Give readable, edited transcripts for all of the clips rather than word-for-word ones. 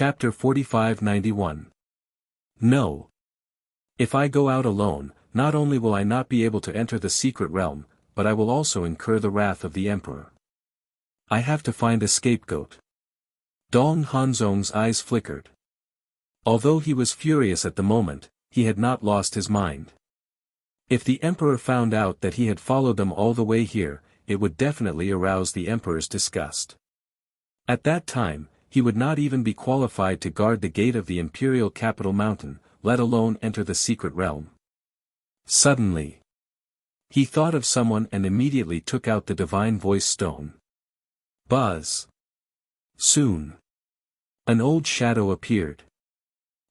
Chapter 4591. No. If I go out alone, not only will I not be able to enter the secret realm, but I will also incur the wrath of the emperor. I have to find a scapegoat. Dong Hanzong's eyes flickered. Although he was furious at the moment, he had not lost his mind. If the emperor found out that he had followed them all the way here, it would definitely arouse the emperor's disgust. At that time, he would not even be qualified to guard the gate of the imperial capital mountain, let alone enter the secret realm. Suddenly, he thought of someone and immediately took out the divine voice stone. Buzz. Soon, an old shadow appeared.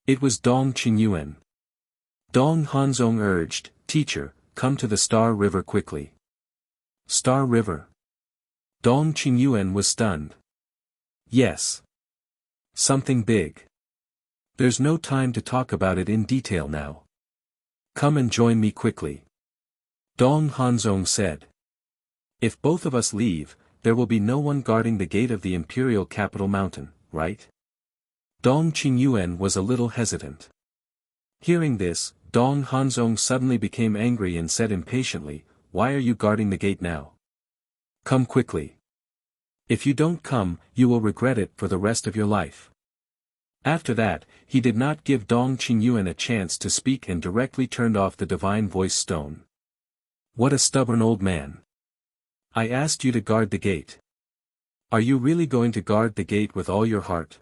It was Dong Qingyuan. Dong Hanzong urged, "Teacher, come to the Star River quickly." Star River? Dong Qingyuan was stunned. Yes. Something big. There's no time to talk about it in detail now. Come and join me quickly. Dong Hanzong said. If both of us leave, there will be no one guarding the gate of the imperial capital mountain, right? Dong Qingyuan was a little hesitant. Hearing this, Dong Hanzong suddenly became angry and said impatiently, "Why are you guarding the gate now? Come quickly. If you don't come, you will regret it for the rest of your life." After that, he did not give Dong Qingyuan a chance to speak and directly turned off the divine voice stone. What a stubborn old man. I asked you to guard the gate. Are you really going to guard the gate with all your heart?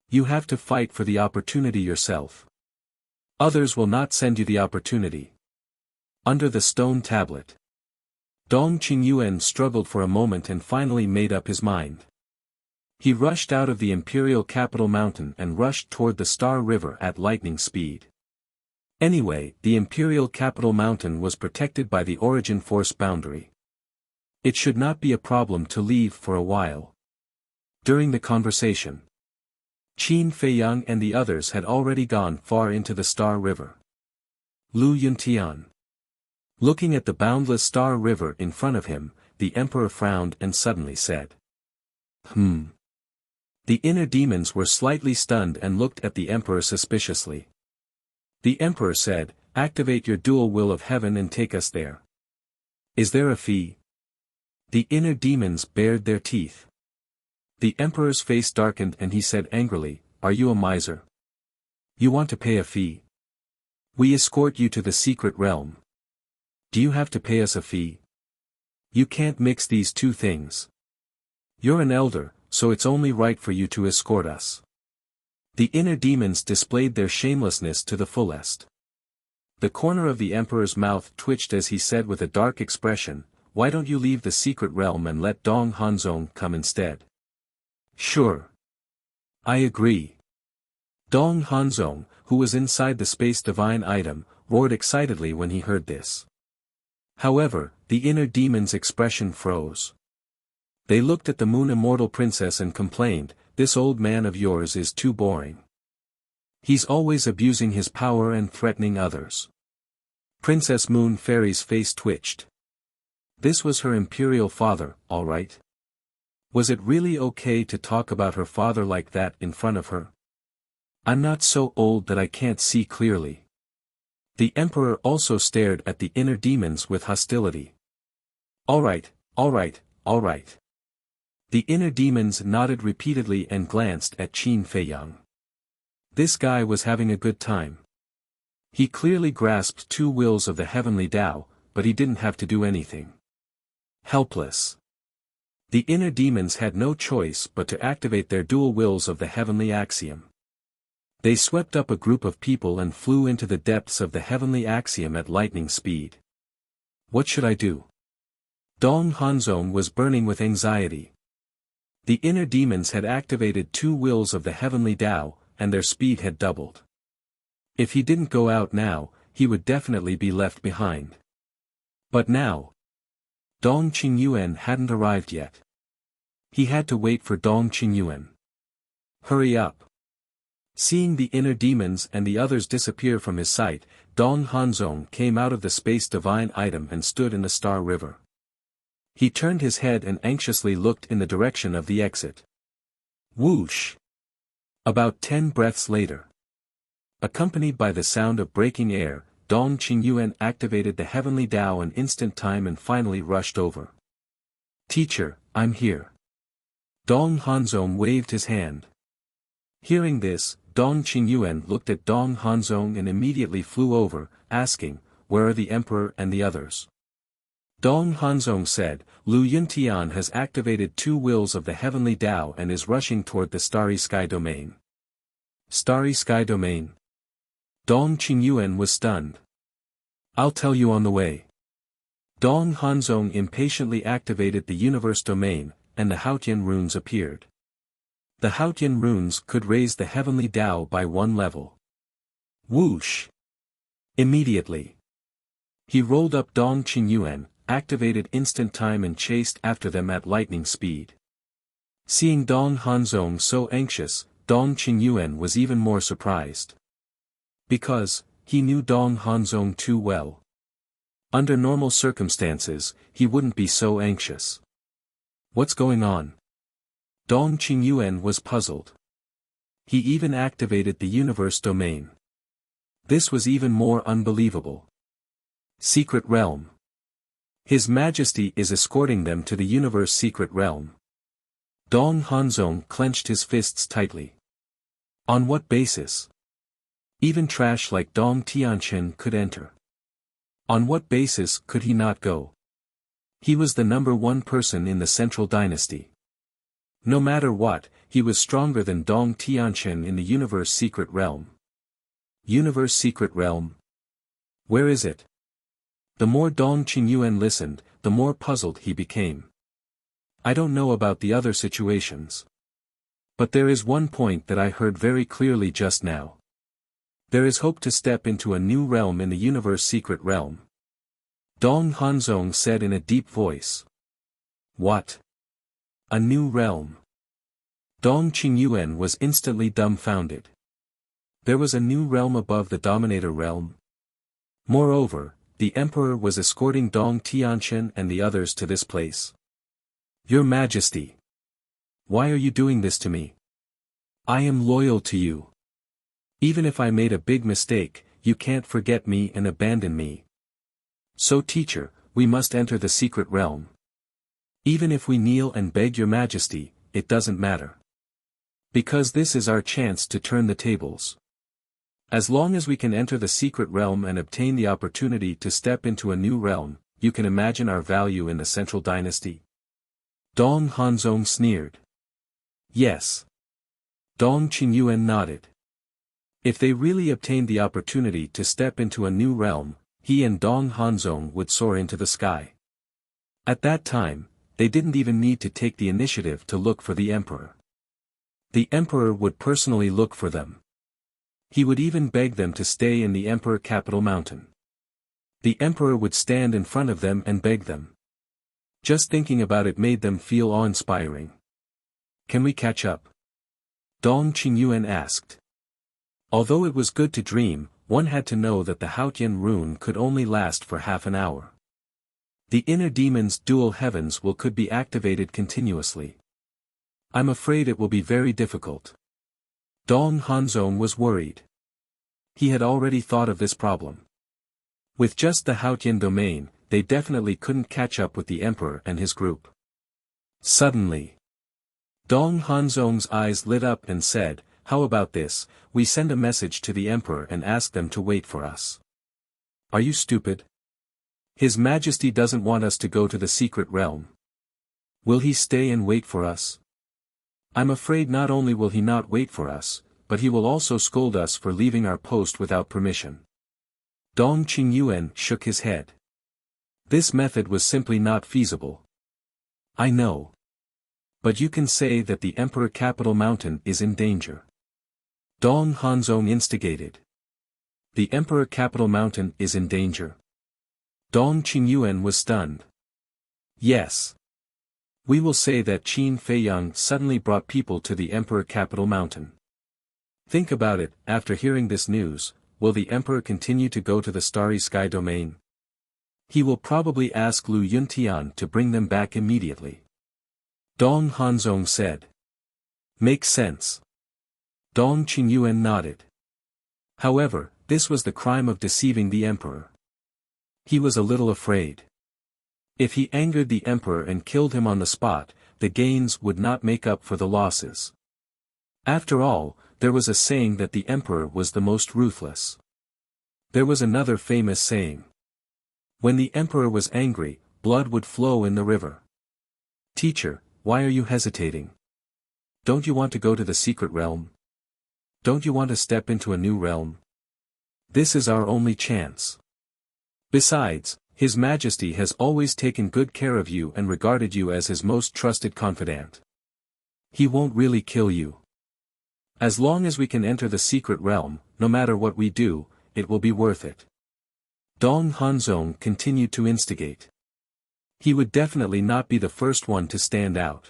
You have to fight for the opportunity yourself. Others will not send you the opportunity. Under the stone tablet. Dong Qingyuan struggled for a moment and finally made up his mind. He rushed out of the imperial capital mountain and rushed toward the Star River at lightning speed. Anyway, the imperial capital mountain was protected by the origin force boundary. It should not be a problem to leave for a while. During the conversation, Qin Feiyang and the others had already gone far into the Star River. Lu Yuntian. Looking at the boundless Star River in front of him, the emperor frowned and suddenly said, The inner demons were slightly stunned and looked at the emperor suspiciously. The emperor said, "Activate your dual will of heaven and take us there." "Is there a fee?" The inner demons bared their teeth. The emperor's face darkened and he said angrily, "Are you a miser? You want to pay a fee? We escort you to the secret realm. Do you have to pay us a fee? You can't mix these two things. You're an elder, so it's only right for you to escort us." The inner demons displayed their shamelessness to the fullest. The corner of the emperor's mouth twitched as he said with a dark expression, "Why don't you leave the secret realm and let Dong Hanzong come instead?" "Sure. I agree." Dong Hanzong, who was inside the space divine item, roared excitedly when he heard this. However, the inner demon's expression froze. They looked at the Moon Immortal Princess and complained, "This old man of yours is too boring. He's always abusing his power and threatening others." Princess Moon Fairy's face twitched. This was her imperial father, all right. Was it really okay to talk about her father like that in front of her? "I'm not so old that I can't see clearly." The emperor also stared at the inner demons with hostility. All right, all right, all right. The inner demons nodded repeatedly and glanced at Qin Feiyang. This guy was having a good time. He clearly grasped two wills of the heavenly Tao, but he didn't have to do anything. Helpless. The inner demons had no choice but to activate their dual wills of the heavenly axiom. They swept up a group of people and flew into the depths of the heavenly axiom at lightning speed. What should I do? Dong Hanzong was burning with anxiety. The inner demons had activated two wills of the heavenly Tao, and their speed had doubled. If he didn't go out now, he would definitely be left behind. But now, Dong Qingyuan hadn't arrived yet. He had to wait for Dong Qingyuan. Hurry up. Seeing the inner demons and the others disappear from his sight, Dong Hanzong came out of the space divine item and stood in the Star River. He turned his head and anxiously looked in the direction of the exit. Whoosh! About 10 breaths later, accompanied by the sound of breaking air, Dong Qingyuan activated the heavenly Tao in instant time and finally rushed over. "Teacher, I'm here." Dong Hanzong waved his hand. Hearing this, Dong Qingyuan looked at Dong Hanzong and immediately flew over, asking, "Where are the emperor and the others?" Dong Hanzong said, "Lu Yuntian has activated 2 wills of the heavenly Tao and is rushing toward the starry sky domain." Starry sky domain? Dong Qingyuan was stunned. "I'll tell you on the way." Dong Hanzong impatiently activated the universe domain, and the Haotian runes appeared. The Haotian runes could raise the heavenly Tao by 1 level. Whoosh! Immediately, he rolled up Dong Qingyuan, activated instant time and chased after them at lightning speed. Seeing Dong Hanzong so anxious, Dong Qingyuan was even more surprised. Because, he knew Dong Hanzong too well. Under normal circumstances, he wouldn't be so anxious. What's going on? Dong Qingyuan was puzzled. He even activated the universe domain. This was even more unbelievable. Secret realm. His Majesty is escorting them to the universe secret realm. Dong Hanzong clenched his fists tightly. On what basis? Even trash like Dong Tianqian could enter. On what basis could he not go? He was the number 1 person in the central dynasty. No matter what, he was stronger than Dong Tianqian in the universe secret realm. Universe secret realm? Where is it? The more Dong Qingyuan listened, the more puzzled he became. I don't know about the other situations. But there is one point that I heard very clearly just now. There is hope to step into a new realm in the universe secret realm. Dong Hanzong said in a deep voice. What? A new realm? Dong Qingyuan was instantly dumbfounded. There was a new realm above the dominator realm. Moreover, the emperor was escorting Dong Tianqian and the others to this place. Your Majesty! Why are you doing this to me? I am loyal to you. Even if I made a big mistake, you can't forget me and abandon me. So teacher, we must enter the secret realm. Even if we kneel and beg your Majesty, it doesn't matter. Because this is our chance to turn the tables. As long as we can enter the secret realm and obtain the opportunity to step into a new realm, you can imagine our value in the central dynasty. Dong Hanzong sneered. Yes. Dong Qingyuan nodded. If they really obtained the opportunity to step into a new realm, he and Dong Hanzong would soar into the sky. At that time, they didn't even need to take the initiative to look for the emperor. The emperor would personally look for them. He would even beg them to stay in the emperor capital mountain. The emperor would stand in front of them and beg them. Just thinking about it made them feel awe-inspiring. Can we catch up? Dong Qingyuan asked. Although it was good to dream, one had to know that the Haotian rune could only last for half an hour. The inner demon's dual heavens could be activated continuously. I'm afraid it will be very difficult. Dong Hanzong was worried. He had already thought of this problem. With just the Haotian domain, they definitely couldn't catch up with the emperor and his group. Suddenly, Dong Hanzong's eyes lit up and said, "How about this, we send a message to the emperor and ask them to wait for us." Are you stupid? His Majesty doesn't want us to go to the secret realm. Will he stay and wait for us? I'm afraid not only will he not wait for us, but he will also scold us for leaving our post without permission. Dong Qingyuan shook his head. This method was simply not feasible. I know. But you can say that the Emperor Capital Mountain is in danger. Dong Hanzong instigated. The Emperor Capital Mountain is in danger. Dong Qingyuan was stunned. Yes. We will say that Qin Feiyang suddenly brought people to the Emperor Capital Mountain. Think about it, after hearing this news, will the Emperor continue to go to the Starry Sky Domain? He will probably ask Lu Yuntian to bring them back immediately. Dong Hanzong said. Makes sense. Dong Qingyuan nodded. However, this was the crime of deceiving the emperor. He was a little afraid. If he angered the emperor and killed him on the spot, the gains would not make up for the losses. After all, there was a saying that the emperor was the most ruthless. There was another famous saying. When the emperor was angry, blood would flow in the river. Teacher, why are you hesitating? Don't you want to go to the secret realm? Don't you want to step into a new realm? This is our only chance. Besides, His Majesty has always taken good care of you and regarded you as his most trusted confidant. He won't really kill you. As long as we can enter the secret realm, no matter what we do, it will be worth it. Dong Hanzong continued to instigate. He would definitely not be the first one to stand out.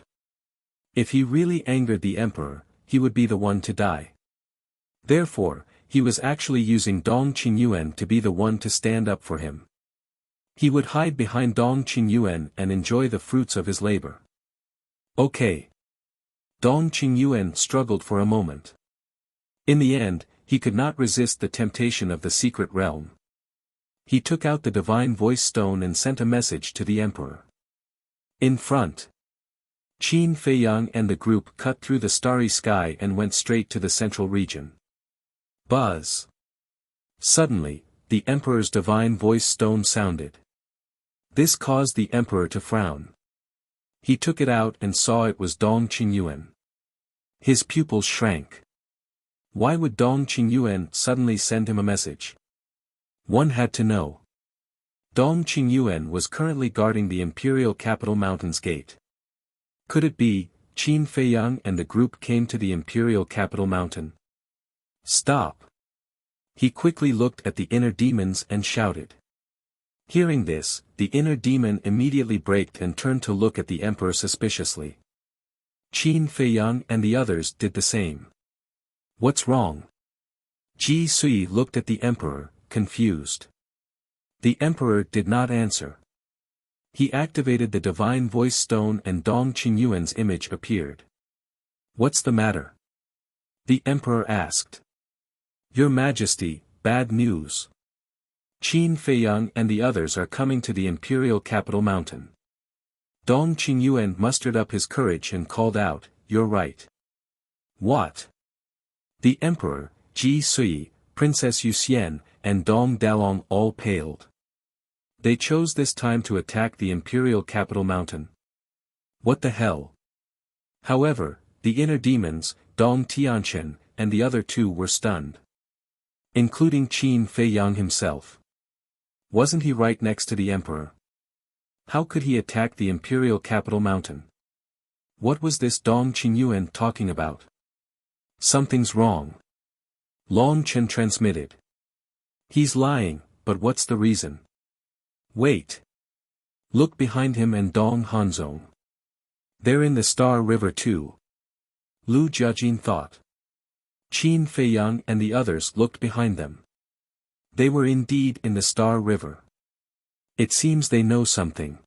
If he really angered the emperor, he would be the one to die. Therefore, he was actually using Dong Qingyuan to be the one to stand up for him. He would hide behind Dong Qingyuan and enjoy the fruits of his labor. Okay. Dong Qingyuan struggled for a moment. In the end, he could not resist the temptation of the secret realm. He took out the divine voice stone and sent a message to the emperor. In front, Qin Feiyang and the group cut through the starry sky and went straight to the central region. Buzz! Suddenly, the emperor's divine voice stone sounded. This caused the emperor to frown. He took it out and saw it was Dong Qingyuan. His pupils shrank. Why would Dong Qingyuan suddenly send him a message? One had to know. Dong Qingyuan was currently guarding the imperial capital mountain's gate. Could it be, Qin Feiyang and the group came to the imperial capital mountain? Stop! He quickly looked at the inner demons and shouted. Hearing this, the inner demon immediately braked and turned to look at the emperor suspiciously. Qin Feiyang and the others did the same. What's wrong? Ji Sui looked at the emperor, confused. The emperor did not answer. He activated the divine voice stone and Dong Qingyuan's image appeared. What's the matter? The emperor asked. Your Majesty, bad news. Qin Feiyang and the others are coming to the imperial capital mountain. Dong Qingyuan mustered up his courage and called out, You're right. What? The emperor, Ji Sui, Princess Yuxian, and Dong Dalong all paled. They chose this time to attack the imperial capital mountain. What the hell? However, the inner demons, Dong Tianchen, and the other two were stunned. Including Qin Feiyang himself. Wasn't he right next to the emperor? How could he attack the imperial capital mountain? What was this Dong Qingyuan talking about? Something's wrong. Long Chen transmitted. He's lying, but what's the reason? Wait. Look behind him and Dong Hanzong. They're in the Star River too. Lu Jiajin thought. Qin Feiyang and the others looked behind them. They were indeed in the Star River. It seems they know something.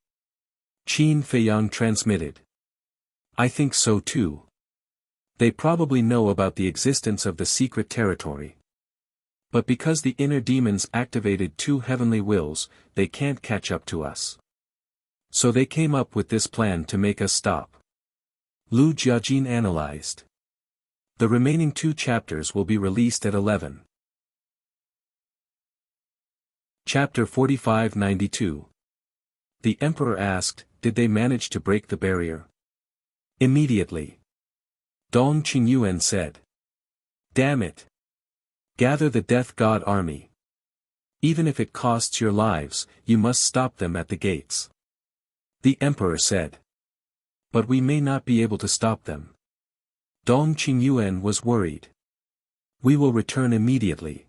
Qin Feiyang transmitted. I think so too. They probably know about the existence of the secret territory. But because the inner demons activated two heavenly wills, they can't catch up to us. So they came up with this plan to make us stop. Lu Jiajin analyzed. The remaining 2 chapters will be released at 11. Chapter 4592. The emperor asked, did they manage to break the barrier? Immediately. Dong Qingyuan said. Damn it. Gather the Death God army. Even if it costs your lives, you must stop them at the gates. The emperor said. But we may not be able to stop them. Dong Qingyuan was worried. We will return immediately.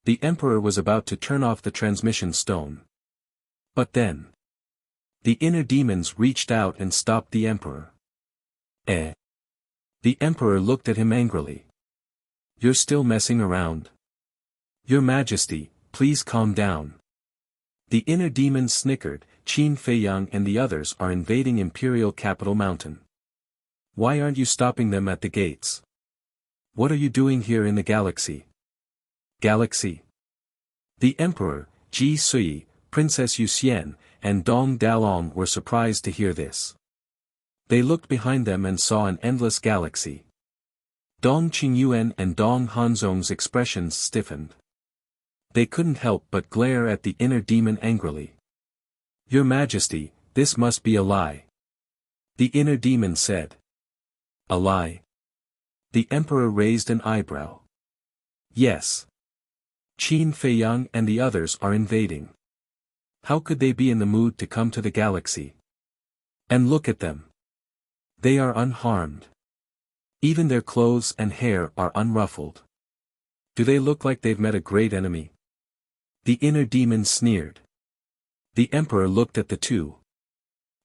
The emperor was about to turn off the transmission stone. But then. The inner demons reached out and stopped the emperor. Eh? The emperor looked at him angrily. You're still messing around? Your Majesty, please calm down. The inner demons snickered, Qin Feiyang and the others are invading Imperial Capital Mountain. Why aren't you stopping them at the gates? What are you doing here in the galaxy? Galaxy? The Emperor, Ji Sui, Princess Yuxian, and Dong Dalong were surprised to hear this. They looked behind them and saw an endless galaxy. Dong Qingyuan and Dong Hanzong's expressions stiffened. They couldn't help but glare at the inner demon angrily. Your Majesty, this must be a lie. The inner demon said. A lie? The Emperor raised an eyebrow. Yes. Qin Feiyang and the others are invading. How could they be in the mood to come to the galaxy? And look at them. They are unharmed. Even their clothes and hair are unruffled. Do they look like they've met a great enemy? The inner demon sneered. The Emperor looked at the two.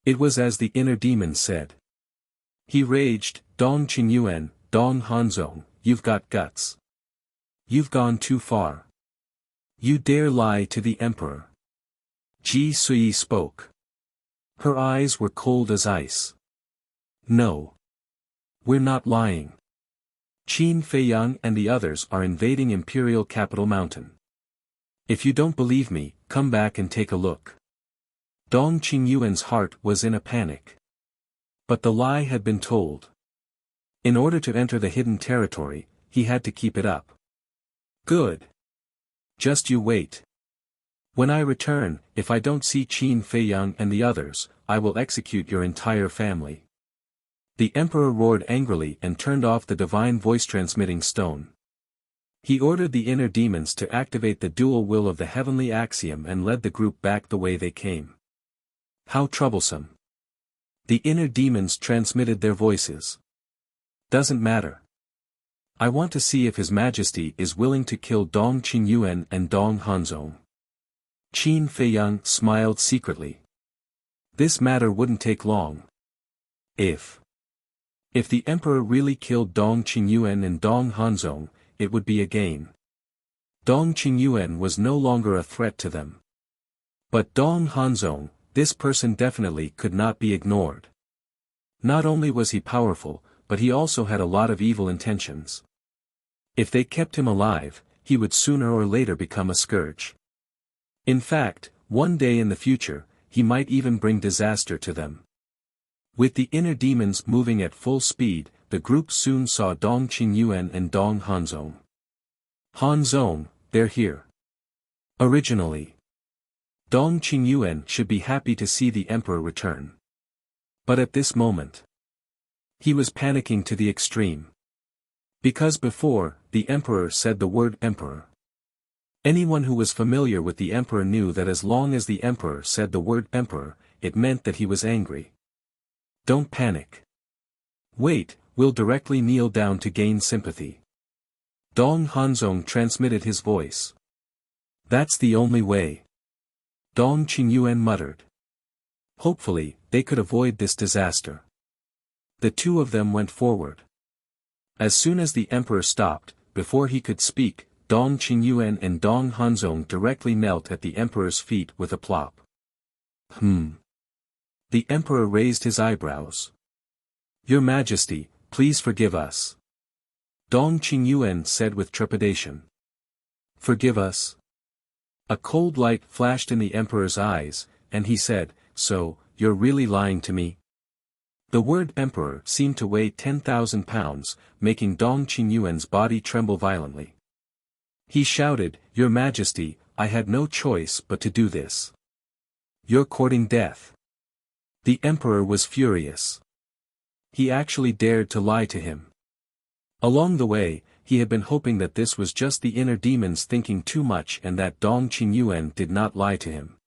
It was as the inner demon said. He raged, Dong Qingyuan, Dong Hanzong, you've got guts. You've gone too far. You dare lie to the Emperor. Ji Sui spoke. Her eyes were cold as ice. No. We're not lying. Qin Feiyang and the others are invading Imperial Capital Mountain. If you don't believe me, come back and take a look. Dong Qingyuan's heart was in a panic. But the lie had been told. In order to enter the hidden territory, he had to keep it up. Good. Just you wait. When I return, if I don't see Qin Feiyang and the others, I will execute your entire family. The Emperor roared angrily and turned off the divine voice-transmitting stone. He ordered the inner demons to activate the dual will of the heavenly axiom and led the group back the way they came. How troublesome. The inner demons transmitted their voices. Doesn't matter. I want to see if His Majesty is willing to kill Dong Qingyuan and Dong Hanzong. Qin Feiyang smiled secretly. This matter wouldn't take long. If the Emperor really killed Dong Qingyuan and Dong Hanzong, it would be a gain. Dong Qingyuan was no longer a threat to them. But Dong Hanzong, this person definitely could not be ignored. Not only was he powerful, but he also had a lot of evil intentions. If they kept him alive, he would sooner or later become a scourge. In fact, one day in the future, he might even bring disaster to them. With the inner demons moving at full speed, the group soon saw Dong Qingyuan and Dong Hanzong. Hanzong, they're here. Originally, Dong Qingyuan should be happy to see the Emperor return. But at this moment, he was panicking to the extreme. Because before, the Emperor said the word Emperor. Anyone who was familiar with the Emperor knew that as long as the Emperor said the word Emperor, it meant that he was angry. Don't panic. Wait, we'll directly kneel down to gain sympathy. Dong Hanzong transmitted his voice. That's the only way. Dong Qingyuan muttered. Hopefully, they could avoid this disaster. The two of them went forward. As soon as the Emperor stopped, before he could speak, Dong Qingyuan and Dong Hanzong directly knelt at the Emperor's feet with a plop. The Emperor raised his eyebrows. Your Majesty, please forgive us. Dong Qingyuan said with trepidation. Forgive us? A cold light flashed in the Emperor's eyes, and he said, So, you're really lying to me? The word Emperor seemed to weigh 10,000 pounds, making Dong Qingyuan's body tremble violently. He shouted, Your Majesty, I had no choice but to do this. You're courting death. The Emperor was furious. He actually dared to lie to him. Along the way, he had been hoping that this was just the inner demons thinking too much and that Dong Qingyuan did not lie to him.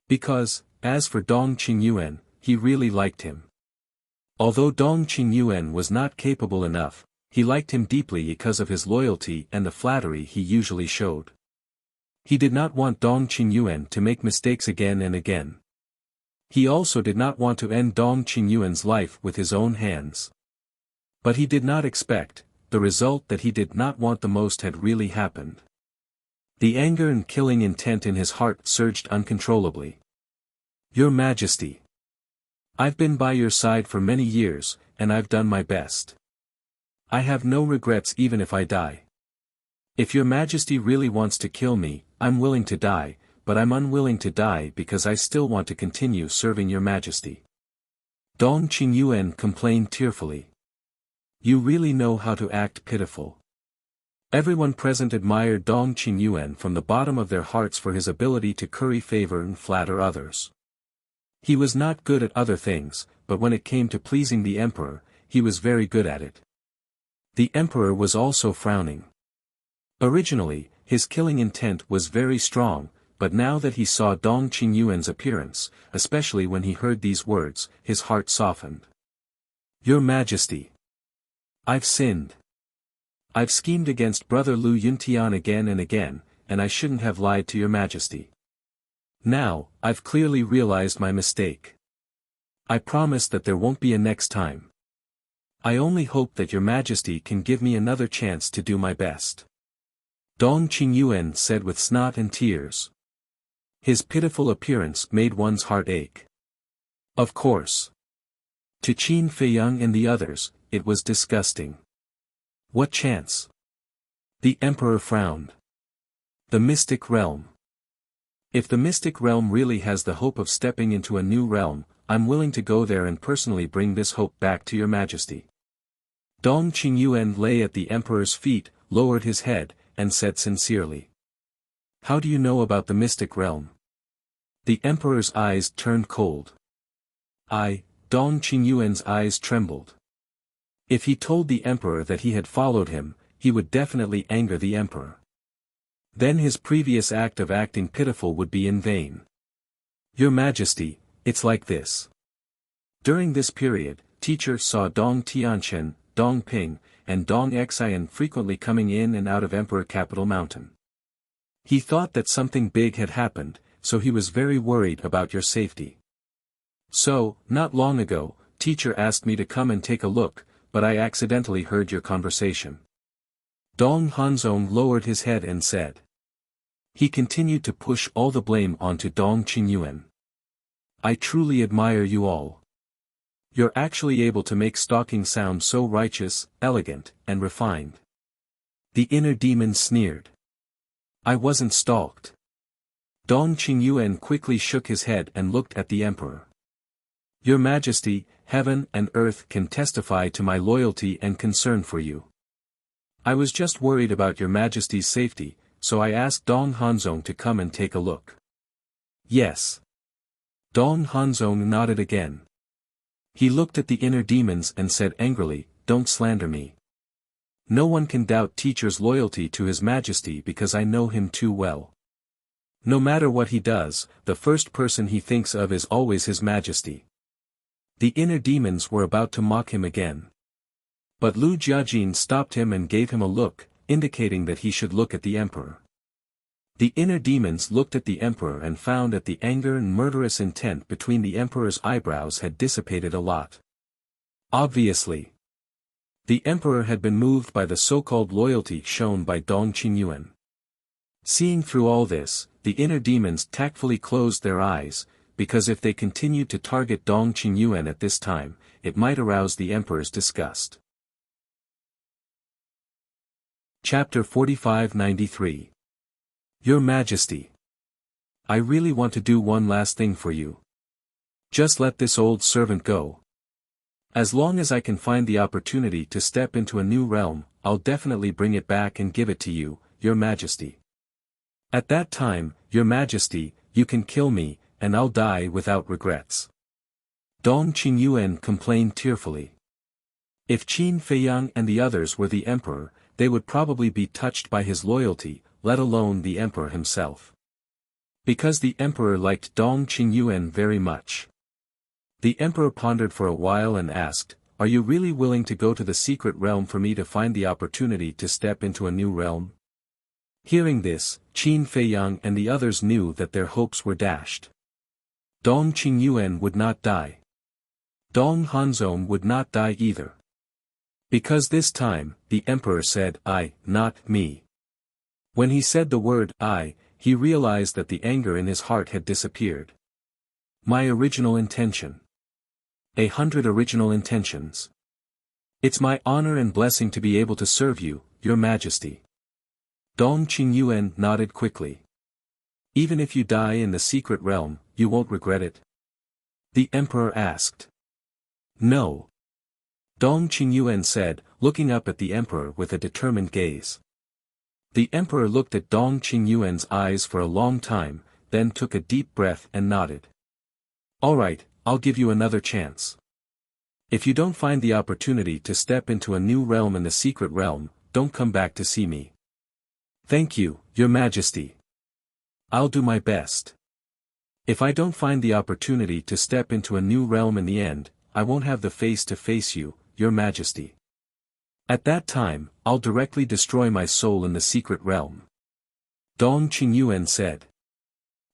Because, as for Dong Qingyuan, he really liked him. Although Dong Qingyuan was not capable enough, he liked him deeply because of his loyalty and the flattery he usually showed. He did not want Dong Qingyuan to make mistakes again and again. He also did not want to end Dong Qingyuan's life with his own hands. But he did not expect, the result that he did not want the most had really happened. The anger and killing intent in his heart surged uncontrollably. Your Majesty. I've been by your side for many years, and I've done my best. I have no regrets even if I die. If your majesty really wants to kill me, I'm willing to die, but I'm unwilling to die because I still want to continue serving your majesty. Dong Qingyuan complained tearfully. You really know how to act pitiful. Everyone present admired Dong Qingyuan from the bottom of their hearts for his ability to curry favor and flatter others. He was not good at other things, but when it came to pleasing the emperor, he was very good at it. The emperor was also frowning. Originally, his killing intent was very strong, but now that he saw Dong Qingyuan's appearance, especially when he heard these words, his heart softened. Your Majesty. I've sinned. I've schemed against Brother Lu Yuntian again and again, and I shouldn't have lied to your Majesty. Now, I've clearly realized my mistake. I promise that there won't be a next time. I only hope that your Majesty can give me another chance to do my best. Dong Qingyuan said with snot and tears. His pitiful appearance made one's heart ache. Of course. To Qin Feiyang and the others, it was disgusting. What chance? The emperor frowned. The mystic realm. If the mystic realm really has the hope of stepping into a new realm, I'm willing to go there and personally bring this hope back to your majesty. Dong Qingyuan lay at the emperor's feet, lowered his head, and said sincerely. How do you know about the mystic realm? The emperor's eyes turned cold. Dong Qingyuan's eyes trembled. If he told the emperor that he had followed him, he would definitely anger the emperor. Then his previous act of acting pitiful would be in vain. Your Majesty, it's like this. During this period, teacher saw Dong Tianchen, Dong Ping, and Dong Xian frequently coming in and out of Emperor Capital Mountain. He thought that something big had happened, so he was very worried about your safety. So, not long ago, teacher asked me to come and take a look, but I accidentally heard your conversation. Dong Hanzong lowered his head and said. He continued to push all the blame onto Dong Qingyuan. I truly admire you all. You're actually able to make stalking sound so righteous, elegant, and refined. The inner demon sneered. I wasn't stalked. Dong Qingyuan quickly shook his head and looked at the emperor. Your Majesty, heaven and earth can testify to my loyalty and concern for you. I was just worried about your Majesty's safety, so I asked Dong Hanzong to come and take a look. Yes. Dong Hanzong nodded again. He looked at the inner demons and said angrily, don't slander me. No one can doubt teacher's loyalty to his Majesty because I know him too well. No matter what he does, the first person he thinks of is always his Majesty. The inner demons were about to mock him again. But Lu Jiajin stopped him and gave him a look, indicating that he should look at the emperor. The inner demons looked at the emperor and found that the anger and murderous intent between the emperor's eyebrows had dissipated a lot. Obviously. The emperor had been moved by the so-called loyalty shown by Dong Qingyuan. Seeing through all this, the inner demons tactfully closed their eyes, because if they continued to target Dong Qingyuan at this time, it might arouse the emperor's disgust. Chapter 4593. Your Majesty. I really want to do one last thing for you. Just let this old servant go. As long as I can find the opportunity to step into a new realm, I'll definitely bring it back and give it to you, Your Majesty. At that time, Your Majesty, you can kill me, and I'll die without regrets. Dong Qingyuan complained tearfully. If Qin Feiyang and the others were the emperor, they would probably be touched by his loyalty, let alone the emperor himself. Because the emperor liked Dong Qingyuan very much. The emperor pondered for a while and asked, are you really willing to go to the secret realm for me to find the opportunity to step into a new realm? Hearing this, Qin Feiyang and the others knew that their hopes were dashed. Dong Qingyuan would not die. Dong Hanzong would not die either. Because this time, the emperor said I, not me. When he said the word I, he realized that the anger in his heart had disappeared. My original intention. 100 original intentions. It's my honor and blessing to be able to serve you, your majesty. Dong Qingyuan nodded quickly. Even if you die in the secret realm, you won't regret it? The emperor asked. No. Dong Qingyuan said, looking up at the emperor with a determined gaze. The emperor looked at Dong Qingyuan's eyes for a long time, then took a deep breath and nodded. All right, I'll give you another chance. If you don't find the opportunity to step into a new realm in the secret realm, don't come back to see me. Thank you, your majesty. I'll do my best. If I don't find the opportunity to step into a new realm in the end, I won't have the face to face you, your majesty. At that time, I'll directly destroy my soul in the secret realm. Dong Qingyuan said.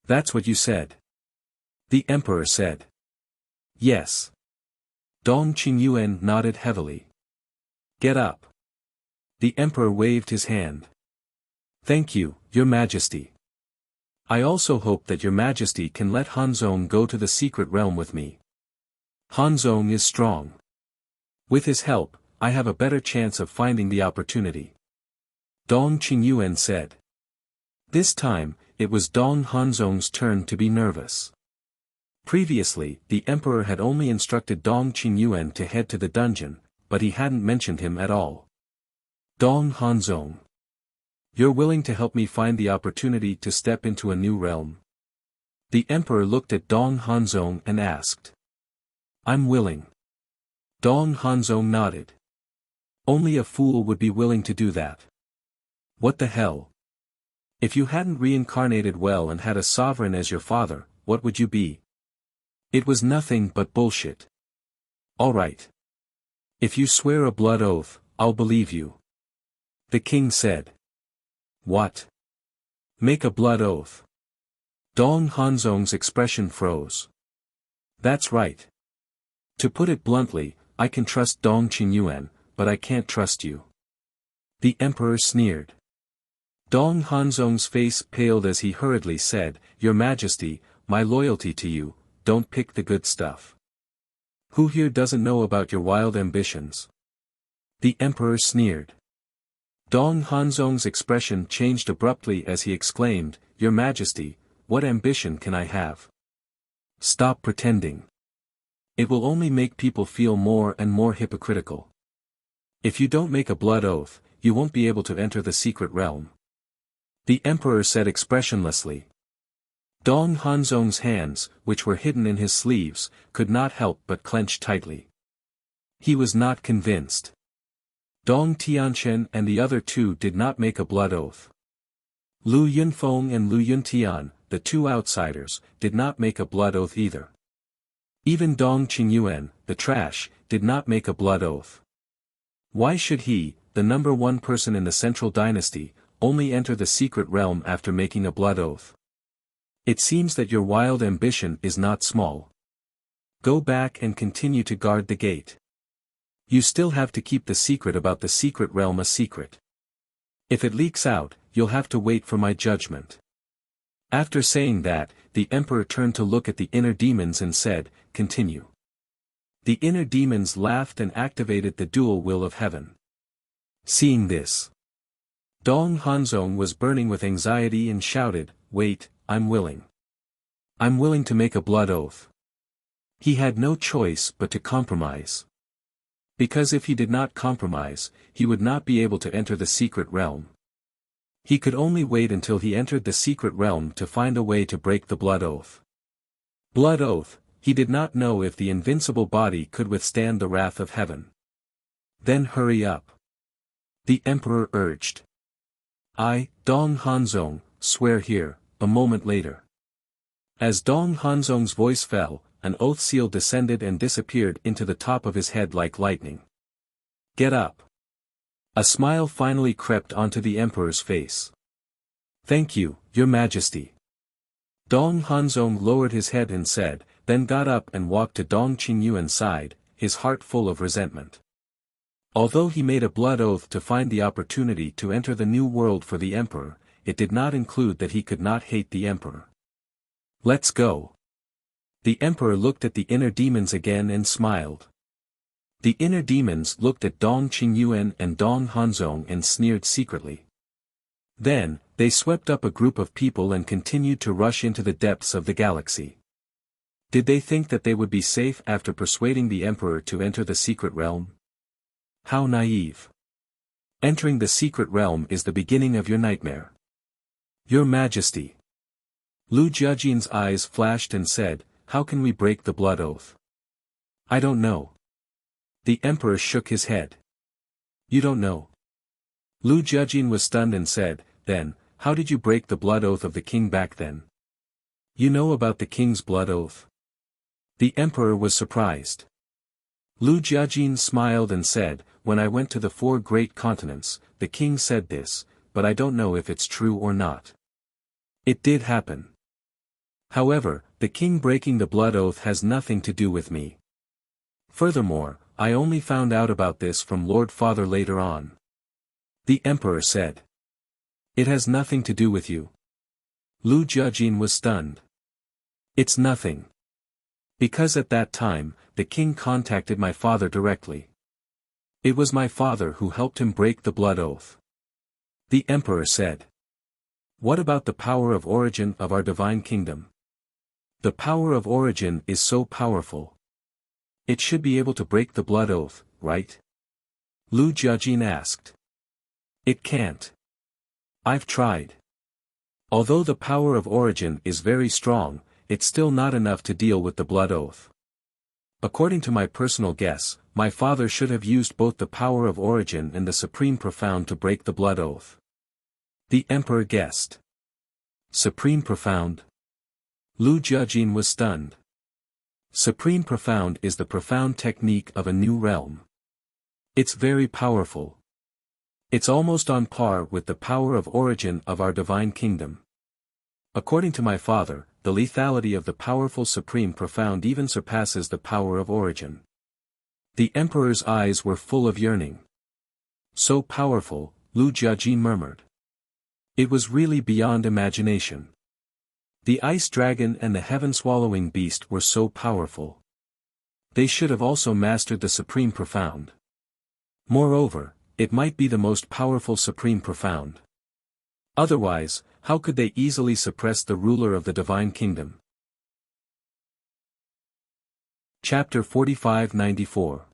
That's what you said. The emperor said. Yes. Dong Qingyuan nodded heavily. Get up. The emperor waved his hand. Thank you, your majesty. I also hope that your majesty can let Hanzong go to the secret realm with me. Hanzong is strong. With his help, I have a better chance of finding the opportunity. Dong Qingyuan said. This time, it was Dong Hanzong's turn to be nervous. Previously, the emperor had only instructed Dong Qingyuan to head to the dungeon, but he hadn't mentioned him at all. Dong Hanzong. You're willing to help me find the opportunity to step into a new realm? The emperor looked at Dong Hanzong and asked. I'm willing. Dong Hanzong nodded. Only a fool would be willing to do that. What the hell? If you hadn't reincarnated well and had a sovereign as your father, what would you be? It was nothing but bullshit. All right. If you swear a blood oath, I'll believe you. The king said. What? Make a blood oath. Dong Hanzong's expression froze. That's right. To put it bluntly, I can trust Dong Qingyuan, but I can't trust you. The emperor sneered. Dong Hanzong's face paled as he hurriedly said, Your Majesty, my loyalty to you, don't pick the good stuff. Who here doesn't know about your wild ambitions? The emperor sneered. Dong Hanzong's expression changed abruptly as he exclaimed, Your Majesty, what ambition can I have? Stop pretending. It will only make people feel more and more hypocritical. If you don't make a blood oath, you won't be able to enter the secret realm. The emperor said expressionlessly. Dong Hanzong's hands, which were hidden in his sleeves, could not help but clench tightly. He was not convinced. Dong Tianchen and the other two did not make a blood oath. Lu Yunfeng and Lu Yuntian, the two outsiders, did not make a blood oath either. Even Dong Qingyuan, the trash, did not make a blood oath. Why should he, the number one person in the central dynasty, only enter the secret realm after making a blood oath? It seems that your wild ambition is not small. Go back and continue to guard the gate. You still have to keep the secret about the secret realm a secret. If it leaks out, you'll have to wait for my judgment. After saying that, the emperor turned to look at the inner demons and said, Continue. The inner demons laughed and activated the dual will of heaven. Seeing this, Dong Hanzong was burning with anxiety and shouted, Wait, I'm willing. I'm willing to make a blood oath. He had no choice but to compromise. Because if he did not compromise, he would not be able to enter the secret realm. He could only wait until he entered the secret realm to find a way to break the blood oath. Blood oath, he did not know if the invincible body could withstand the wrath of heaven. Then hurry up. The emperor urged. I, Dong Hanzong, swear here. A moment later. As Dong Hanzong's voice fell, an oath seal descended and disappeared into the top of his head like lightning. Get up. A smile finally crept onto the emperor's face. Thank you, your majesty. Dong Hanzong lowered his head and said, then got up and walked to Dong Qingyuan's side, his heart full of resentment. Although he made a blood oath to find the opportunity to enter the new world for the emperor, it did not include that he could not hate the emperor. Let's go. The emperor looked at the inner demons again and smiled. The inner demons looked at Dong Qingyuan and Dong Hanzong and sneered secretly. Then, they swept up a group of people and continued to rush into the depths of the galaxy. Did they think that they would be safe after persuading the emperor to enter the secret realm? How naive. Entering the secret realm is the beginning of your nightmare. Your Majesty. Lu Jiajin's eyes flashed and said, "How can we break the blood oath?" "I don't know." The emperor shook his head. "You don't know?" Lu Jiajin was stunned and said, "Then, how did you break the blood oath of the king back then?" "You know about the king's blood oath?" The emperor was surprised. Lu Jiajin smiled and said, "When I went to the 4 great continents, the king said this, but I don't know if it's true or not. It did happen. However, the king breaking the blood oath has nothing to do with me. Furthermore, I only found out about this from Lord Father later on." The emperor said. "It has nothing to do with you." Lu Jiajin was stunned. "It's nothing. Because at that time, the king contacted my father directly. It was my father who helped him break the blood oath." The emperor said. "What about the power of origin of our divine kingdom?" "The power of origin is so powerful. It should be able to break the blood oath, right?" Lu Jiajin asked. "It can't. I've tried. Although the power of origin is very strong, it's still not enough to deal with the blood oath. According to my personal guess, my father should have used both the power of origin and the supreme profound to break the blood oath." The emperor guessed. Supreme profound? Lu Jiajin was stunned. Supreme profound is the profound technique of a new realm. It's very powerful. It's almost on par with the power of origin of our divine kingdom. According to my father, the lethality of the powerful supreme profound even surpasses the power of origin. The emperor's eyes were full of yearning. "So powerful," Lu Jiajin murmured. It was really beyond imagination. The ice dragon and the heaven-swallowing beast were so powerful. They should have also mastered the supreme profound. Moreover, it might be the most powerful supreme profound. Otherwise, how could they easily suppress the ruler of the divine kingdom? Chapter 45-94.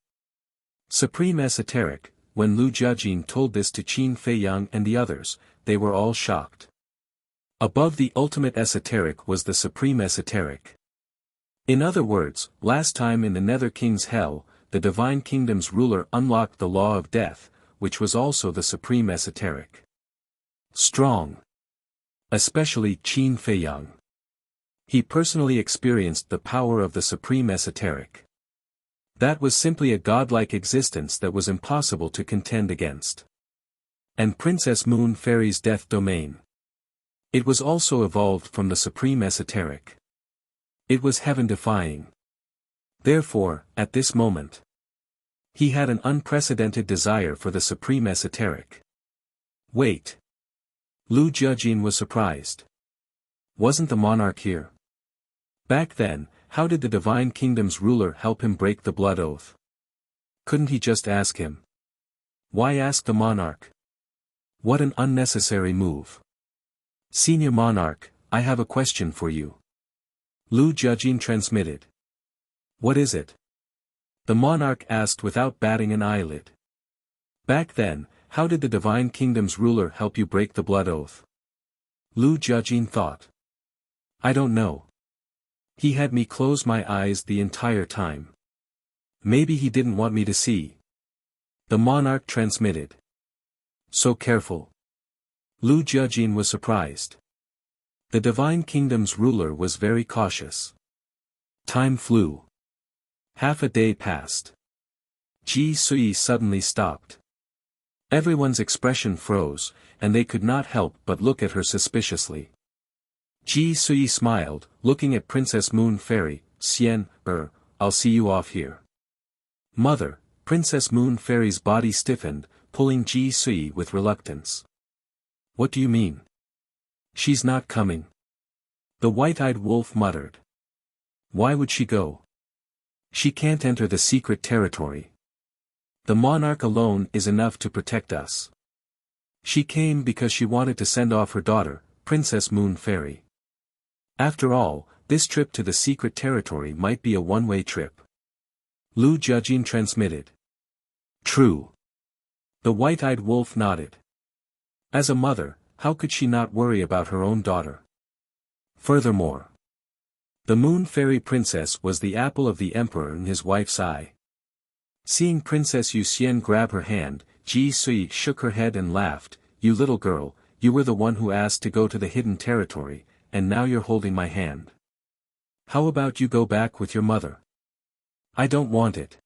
Supreme Esoteric. When Lu Jiajin told this to Qin Feiyang and the others, they were all shocked. Above the ultimate esoteric was the supreme esoteric. In other words, last time in the Nether King's Hell, the divine kingdom's ruler unlocked the law of death, which was also the supreme esoteric. Strong. Especially Qin Feiyang. He personally experienced the power of the supreme esoteric. That was simply a godlike existence that was impossible to contend against. And Princess Moon Fairy's death domain. It was also evolved from the supreme esoteric. It was heaven-defying. Therefore, at this moment, he had an unprecedented desire for the supreme esoteric. Wait. Lu Jiajin was surprised. Wasn't the monarch here? Back then, how did the divine kingdom's ruler help him break the blood oath? Couldn't he just ask him? Why ask the monarch? What an unnecessary move. Senior monarch, I have a question for you. Lu Jiajin transmitted. What is it? The monarch asked without batting an eyelid. Back then, how did the divine kingdom's ruler help you break the blood oath? Lu Jiajin thought. I don't know. He had me close my eyes the entire time. Maybe he didn't want me to see. The monarch transmitted. So careful. Lu Jiajin was surprised. The divine kingdom's ruler was very cautious. Time flew. Half a day passed. Ji Sui suddenly stopped. Everyone's expression froze, and they could not help but look at her suspiciously. Ji Sui smiled, looking at Princess Moon Fairy. Xian, I'll see you off here. Mother, Princess Moon Fairy's body stiffened, pulling Ji Sui with reluctance. What do you mean? She's not coming. The white-eyed wolf muttered. Why would she go? She can't enter the secret territory. The monarch alone is enough to protect us. She came because she wanted to send off her daughter, Princess Moon Fairy. After all, this trip to the secret territory might be a one-way trip. Lu Jiajin transmitted. True. The white-eyed wolf nodded. As a mother, how could she not worry about her own daughter? Furthermore, the Moon Fairy Princess was the apple of the Emperor and his wife's eye. Seeing Princess Yuxian grab her hand, Ji Sui shook her head and laughed. You little girl, you were the one who asked to go to the hidden territory, and now you're holding my hand. How about you go back with your mother? I don't want it.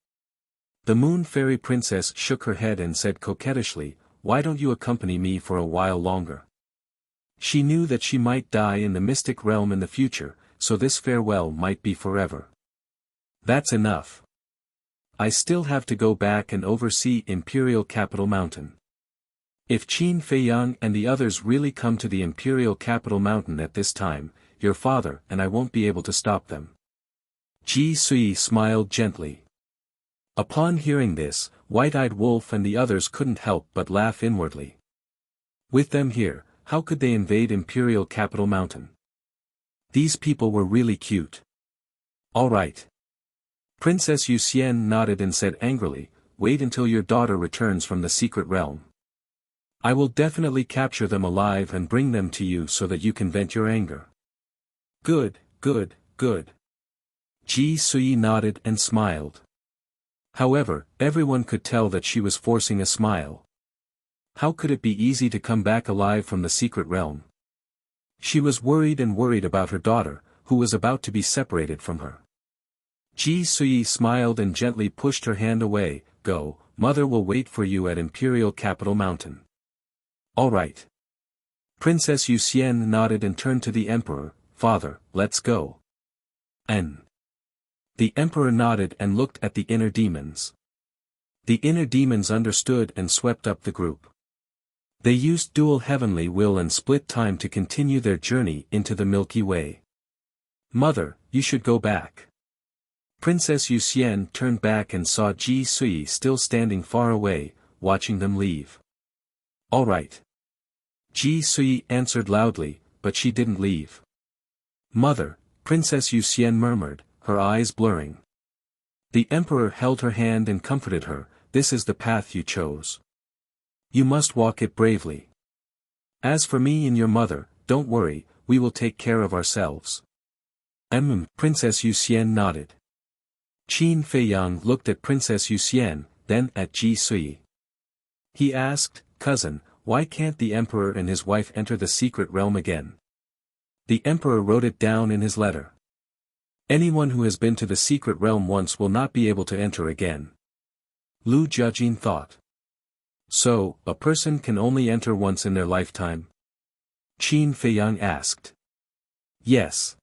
The Moon Fairy Princess shook her head and said coquettishly, why don't you accompany me for a while longer? She knew that she might die in the mystic realm in the future, so this farewell might be forever. That's enough. I still have to go back and oversee Imperial Capital Mountain. If Qin Feiyang and the others really come to the Imperial Capital Mountain at this time, your father and I won't be able to stop them. Ji Sui smiled gently. Upon hearing this, White-Eyed Wolf and the others couldn't help but laugh inwardly. With them here, how could they invade Imperial Capital Mountain? These people were really cute. All right. Princess Yuxian nodded and said angrily, wait until your daughter returns from the secret realm. I will definitely capture them alive and bring them to you so that you can vent your anger. Good, good, good. Ji Sui nodded and smiled. However, everyone could tell that she was forcing a smile. How could it be easy to come back alive from the secret realm? She was worried about her daughter, who was about to be separated from her. Ji Sui smiled and gently pushed her hand away. Go, mother will wait for you at Imperial Capital Mountain. All right. Princess Yuxian nodded and turned to the Emperor. Father, let's go. And the Emperor nodded and looked at the inner demons. The inner demons understood and swept up the group. They used dual heavenly will and split time to continue their journey into the Milky Way. Mother, you should go back. Princess Yuxian turned back and saw Ji Sui still standing far away, watching them leave. All right. Ji Sui answered loudly, but she didn't leave. Mother, Princess Yuxian murmured, her eyes blurring. The Emperor held her hand and comforted her, this is the path you chose. You must walk it bravely. As for me and your mother, don't worry, we will take care of ourselves. Princess Yuxian nodded. Qin Feiyang looked at Princess Yuxian, then at Ji Sui. He asked, cousin, why can't the Emperor and his wife enter the secret realm again? The Emperor wrote it down in his letter. Anyone who has been to the secret realm once will not be able to enter again. Lu Jiajin thought. So, a person can only enter once in their lifetime? Qin Feiyang asked. Yes.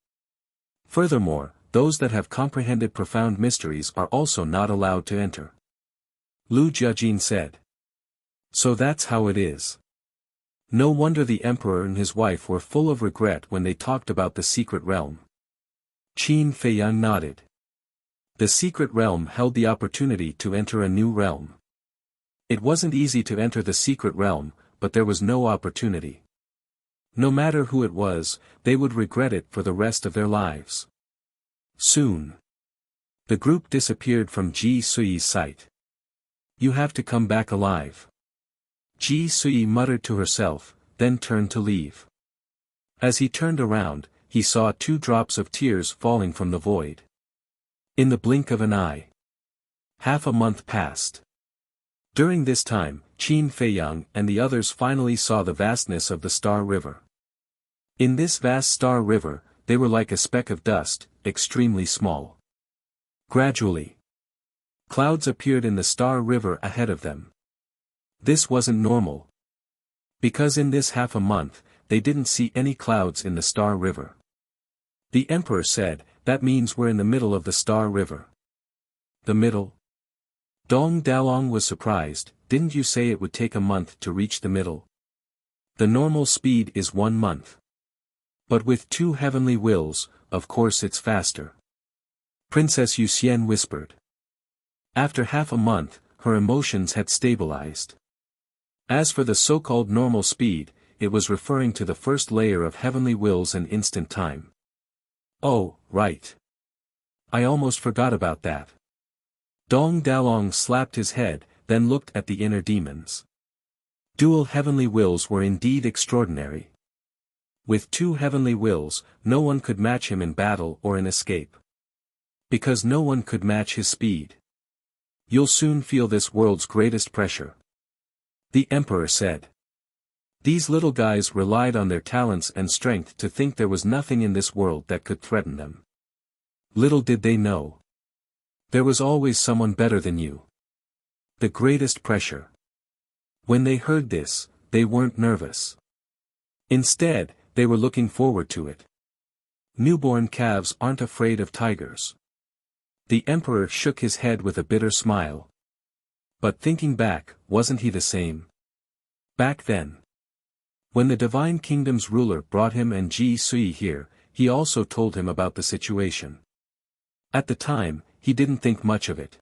Furthermore, those that have comprehended profound mysteries are also not allowed to enter. Lu Jiajin said. So that's how it is. No wonder the Emperor and his wife were full of regret when they talked about the secret realm. Qin Feiyang nodded. The secret realm held the opportunity to enter a new realm. It wasn't easy to enter the secret realm, but there was no opportunity. No matter who it was, they would regret it for the rest of their lives. Soon. The group disappeared from Ji Sui's sight. You have to come back alive. Ji Sui muttered to herself, then turned to leave. As he turned around, he saw 2 drops of tears falling from the void. In the blink of an eye. Half a month passed. During this time, Qin Feiyang and the others finally saw the vastness of the Star River. In this vast Star River, they were like a speck of dust, extremely small. Gradually, clouds appeared in the Star River ahead of them. This wasn't normal. Because in this half a month, they didn't see any clouds in the Star River. The Emperor said, that means we're in the middle of the Star River. The middle? Dong Dalong was surprised, didn't you say it would take a month to reach the middle? The normal speed is 1 month. But with 2 heavenly wills, of course it's faster. Princess Yuxian whispered. After half a month, her emotions had stabilized. As for the so-called normal speed, it was referring to the first layer of heavenly wills and instant time. Oh, right. I almost forgot about that. Dong Dalong slapped his head, then looked at the inner demons. Dual heavenly wills were indeed extraordinary. With 2 heavenly wills, no one could match him in battle or in escape. Because no one could match his speed. You'll soon feel this world's greatest pressure. The Emperor said. These little guys relied on their talents and strength to think there was nothing in this world that could threaten them. Little did they know. There was always someone better than you. The greatest pressure. When they heard this, they weren't nervous. Instead, they were looking forward to it. Newborn calves aren't afraid of tigers. The Emperor shook his head with a bitter smile. But thinking back, wasn't he the same? Back then. When the Divine Kingdom's ruler brought him and Ji Sui here, he also told him about the situation. At the time, he didn't think much of it.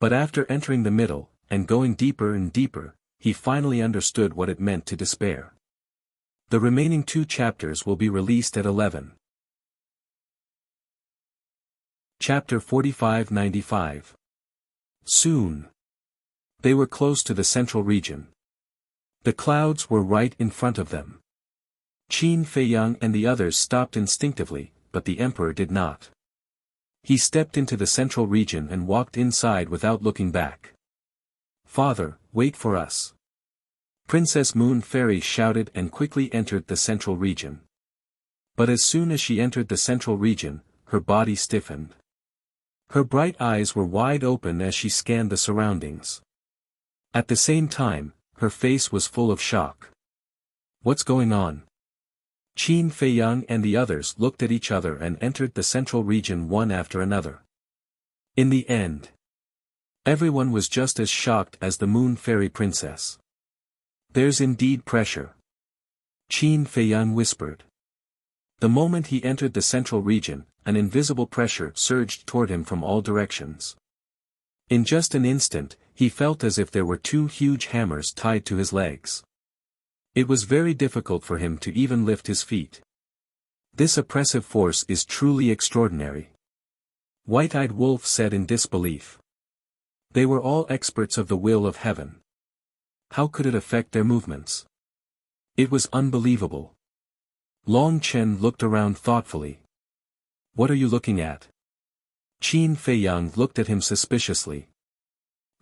But after entering the middle, and going deeper and deeper, he finally understood what it meant to despair. The remaining 2 chapters will be released at 11. Chapter 45-95. Soon. They were close to the central region. The clouds were right in front of them. Qin Feiyang and the others stopped instinctively, but the Emperor did not. He stepped into the central region and walked inside without looking back. "Father, wait for us." Princess Moon Fairy shouted and quickly entered the central region. But as soon as she entered the central region, her body stiffened. Her bright eyes were wide open as she scanned the surroundings. At the same time, her face was full of shock. What's going on? Qin Feiyang and the others looked at each other and entered the central region one after another. In the end, everyone was just as shocked as the Moon Fairy Princess. There's indeed pressure. Qin Feiyang whispered. The moment he entered the central region, an invisible pressure surged toward him from all directions. In just an instant, he felt as if there were 2 huge hammers tied to his legs. It was very difficult for him to even lift his feet. This oppressive force is truly extraordinary. White-Eyed Wolf said in disbelief. They were all experts of the will of heaven. How could it affect their movements? It was unbelievable. Long Chen looked around thoughtfully. What are you looking at? Qin Feiyang looked at him suspiciously.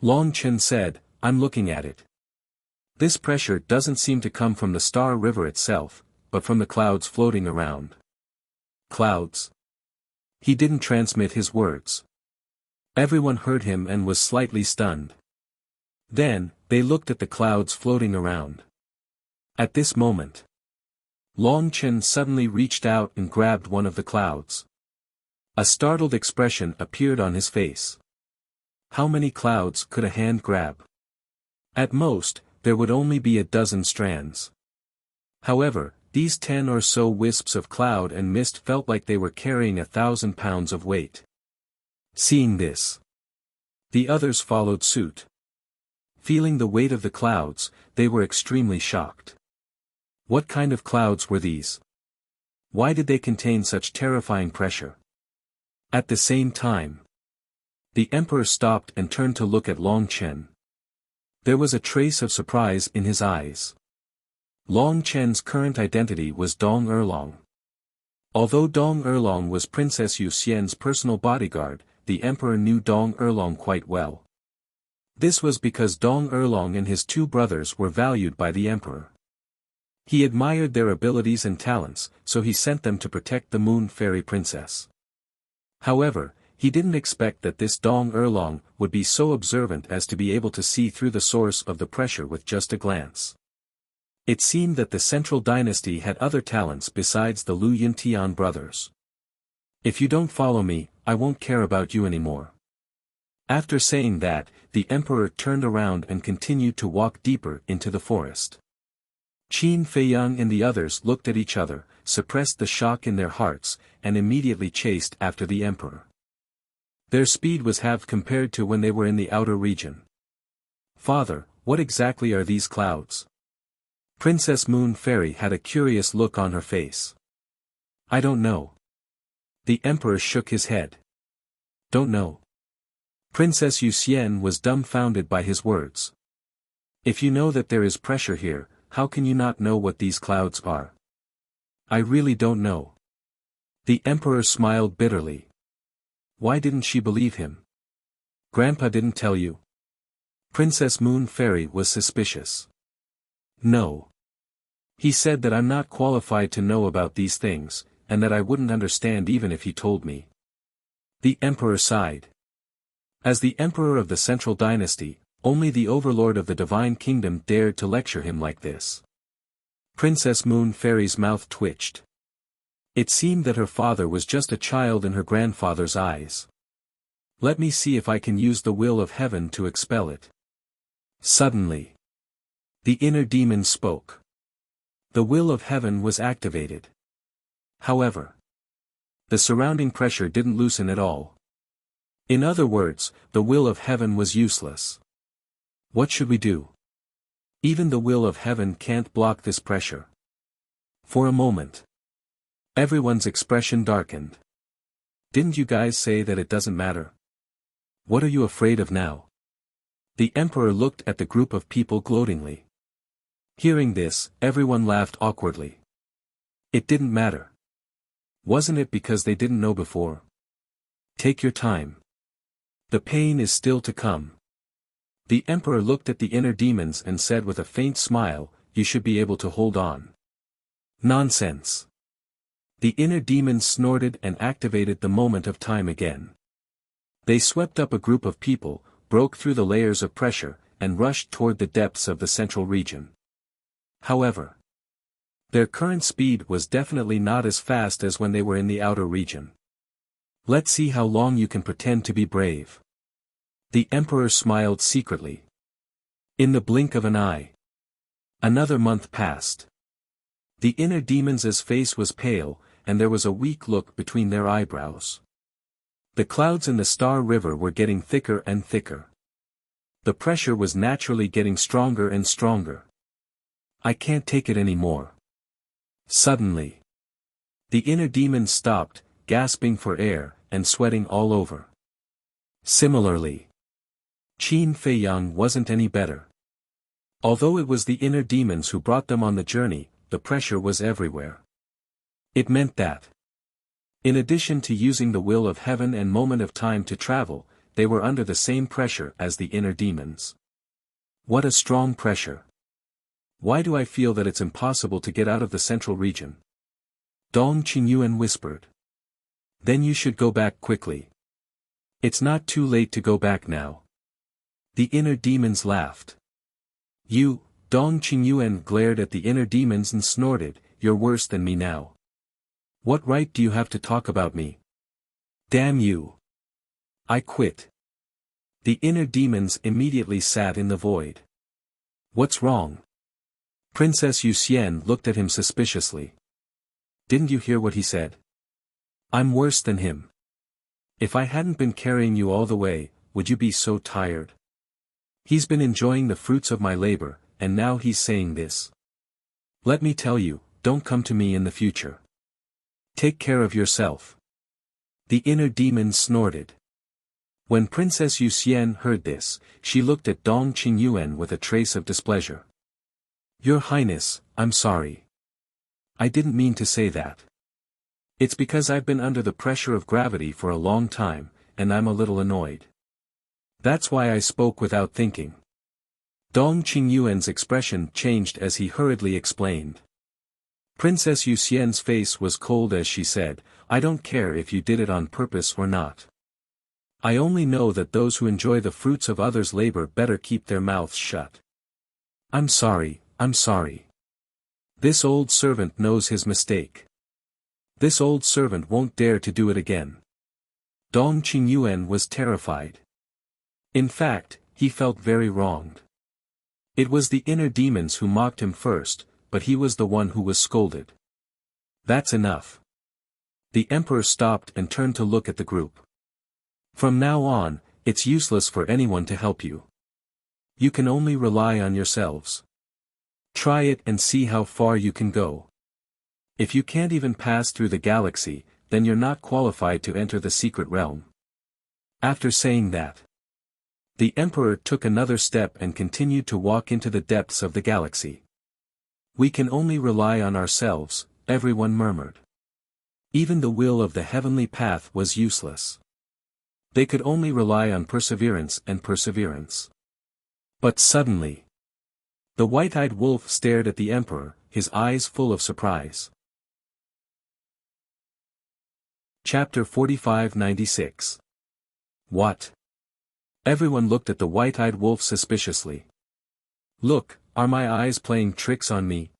Long Chen said, I'm looking at it. This pressure doesn't seem to come from the Star River itself, but from the clouds floating around. Clouds? He didn't transmit his words. Everyone heard him and was slightly stunned. Then, they looked at the clouds floating around. At this moment, Long Chen suddenly reached out and grabbed one of the clouds. A startled expression appeared on his face. How many clouds could a hand grab? At most, there would only be a dozen strands. However, these 10 or so wisps of cloud and mist felt like they were carrying 1,000 pounds of weight. Seeing this, the others followed suit. Feeling the weight of the clouds, they were extremely shocked. What kind of clouds were these? Why did they contain such terrifying pressure? At the same time, the Emperor stopped and turned to look at Long Chen. There was a trace of surprise in his eyes. Long Chen's current identity was Dong Erlong. Although Dong Erlong was Princess Yu Xian's personal bodyguard, the Emperor knew Dong Erlong quite well. This was because Dong Erlong and his 2 brothers were valued by the Emperor. He admired their abilities and talents, so he sent them to protect the Moon Fairy Princess. However, he didn't expect that this Dong Erlong would be so observant as to be able to see through the source of the pressure with just a glance. It seemed that the Central Dynasty had other talents besides the Lu Yuntian brothers. If you don't follow me, I won't care about you anymore. After saying that, the Emperor turned around and continued to walk deeper into the forest. Qin Feiyang and the others looked at each other, suppressed the shock in their hearts, and immediately chased after the Emperor. Their speed was halved compared to when they were in the outer region. Father, what exactly are these clouds? Princess Moon Fairy had a curious look on her face. I don't know. The Emperor shook his head. Don't know. Princess Yuxian was dumbfounded by his words. If you know that there is pressure here, how can you not know what these clouds are? I really don't know. The Emperor smiled bitterly. Why didn't she believe him? Grandpa didn't tell you? Princess Moon Fairy was suspicious. No. He said that I'm not qualified to know about these things, and that I wouldn't understand even if he told me. The Emperor sighed. As the Emperor of the Central Dynasty, only the Overlord of the Divine Kingdom dared to lecture him like this. Princess Moon Fairy's mouth twitched. It seemed that her father was just a child in her grandfather's eyes. Let me see if I can use the will of heaven to expel it. Suddenly, the inner demon spoke. The will of heaven was activated. However, the surrounding pressure didn't loosen at all. In other words, the will of heaven was useless. What should we do? Even the will of heaven can't block this pressure. For a moment, everyone's expression darkened. Didn't you guys say that it doesn't matter? What are you afraid of now? The Emperor looked at the group of people gloatingly. Hearing this, everyone laughed awkwardly. It didn't matter. Wasn't it because they didn't know before? Take your time. The pain is still to come. The Emperor looked at the inner demons and said with a faint smile, you should be able to hold on. Nonsense. The inner demons snorted and activated the moment of time again. They swept up a group of people, broke through the layers of pressure, and rushed toward the depths of the central region. However, their current speed was definitely not as fast as when they were in the outer region. Let's see how long you can pretend to be brave. The Emperor smiled secretly. In the blink of an eye. Another month passed. The inner demons' face was pale, and there was a weak look between their eyebrows. The clouds in the Star River were getting thicker and thicker. The pressure was naturally getting stronger and stronger. I can't take it anymore. Suddenly, the inner demons stopped, gasping for air, and sweating all over. Similarly, Qin Feiyang wasn't any better. Although it was the inner demons who brought them on the journey, the pressure was everywhere. It meant that, in addition to using the will of heaven and moment of time to travel, they were under the same pressure as the inner demons. What a strong pressure. Why do I feel that it's impossible to get out of the central region? Dong Qingyuan whispered. Then you should go back quickly. It's not too late to go back now. The inner demons laughed. You, Dong Qingyuan glared at the inner demons and snorted, you're worse than me now. What right do you have to talk about me? Damn you. I quit. The inner demons immediately sat in the void. What's wrong? Princess Yuxian looked at him suspiciously. Didn't you hear what he said? I'm worse than him. If I hadn't been carrying you all the way, would you be so tired? He's been enjoying the fruits of my labor, and now he's saying this. Let me tell you, don't come to me in the future. Take care of yourself. The inner demon snorted. When Princess Yuxian heard this, she looked at Dong Qingyuan with a trace of displeasure. Your Highness, I'm sorry. I didn't mean to say that. It's because I've been under the pressure of gravity for a long time, and I'm a little annoyed. That's why I spoke without thinking. Dong Qingyuan's expression changed as he hurriedly explained. Princess Yuxian's face was cold as she said, I don't care if you did it on purpose or not. I only know that those who enjoy the fruits of others' labor better keep their mouths shut. I'm sorry. This old servant knows his mistake. This old servant won't dare to do it again. Dong Qingyuan was terrified. In fact, he felt very wronged. It was the inner demons who mocked him first, but he was the one who was scolded. That's enough. The Emperor stopped and turned to look at the group. From now on, it's useless for anyone to help you. You can only rely on yourselves. Try it and see how far you can go. If you can't even pass through the galaxy, then you're not qualified to enter the secret realm. After saying that, the Emperor took another step and continued to walk into the depths of the galaxy. We can only rely on ourselves, everyone murmured. Even the will of the heavenly path was useless. They could only rely on perseverance and perseverance. But suddenly, the white-eyed wolf stared at the Emperor, his eyes full of surprise. Chapter 45-96. What? Everyone looked at the white-eyed wolf suspiciously. Look, are my eyes playing tricks on me?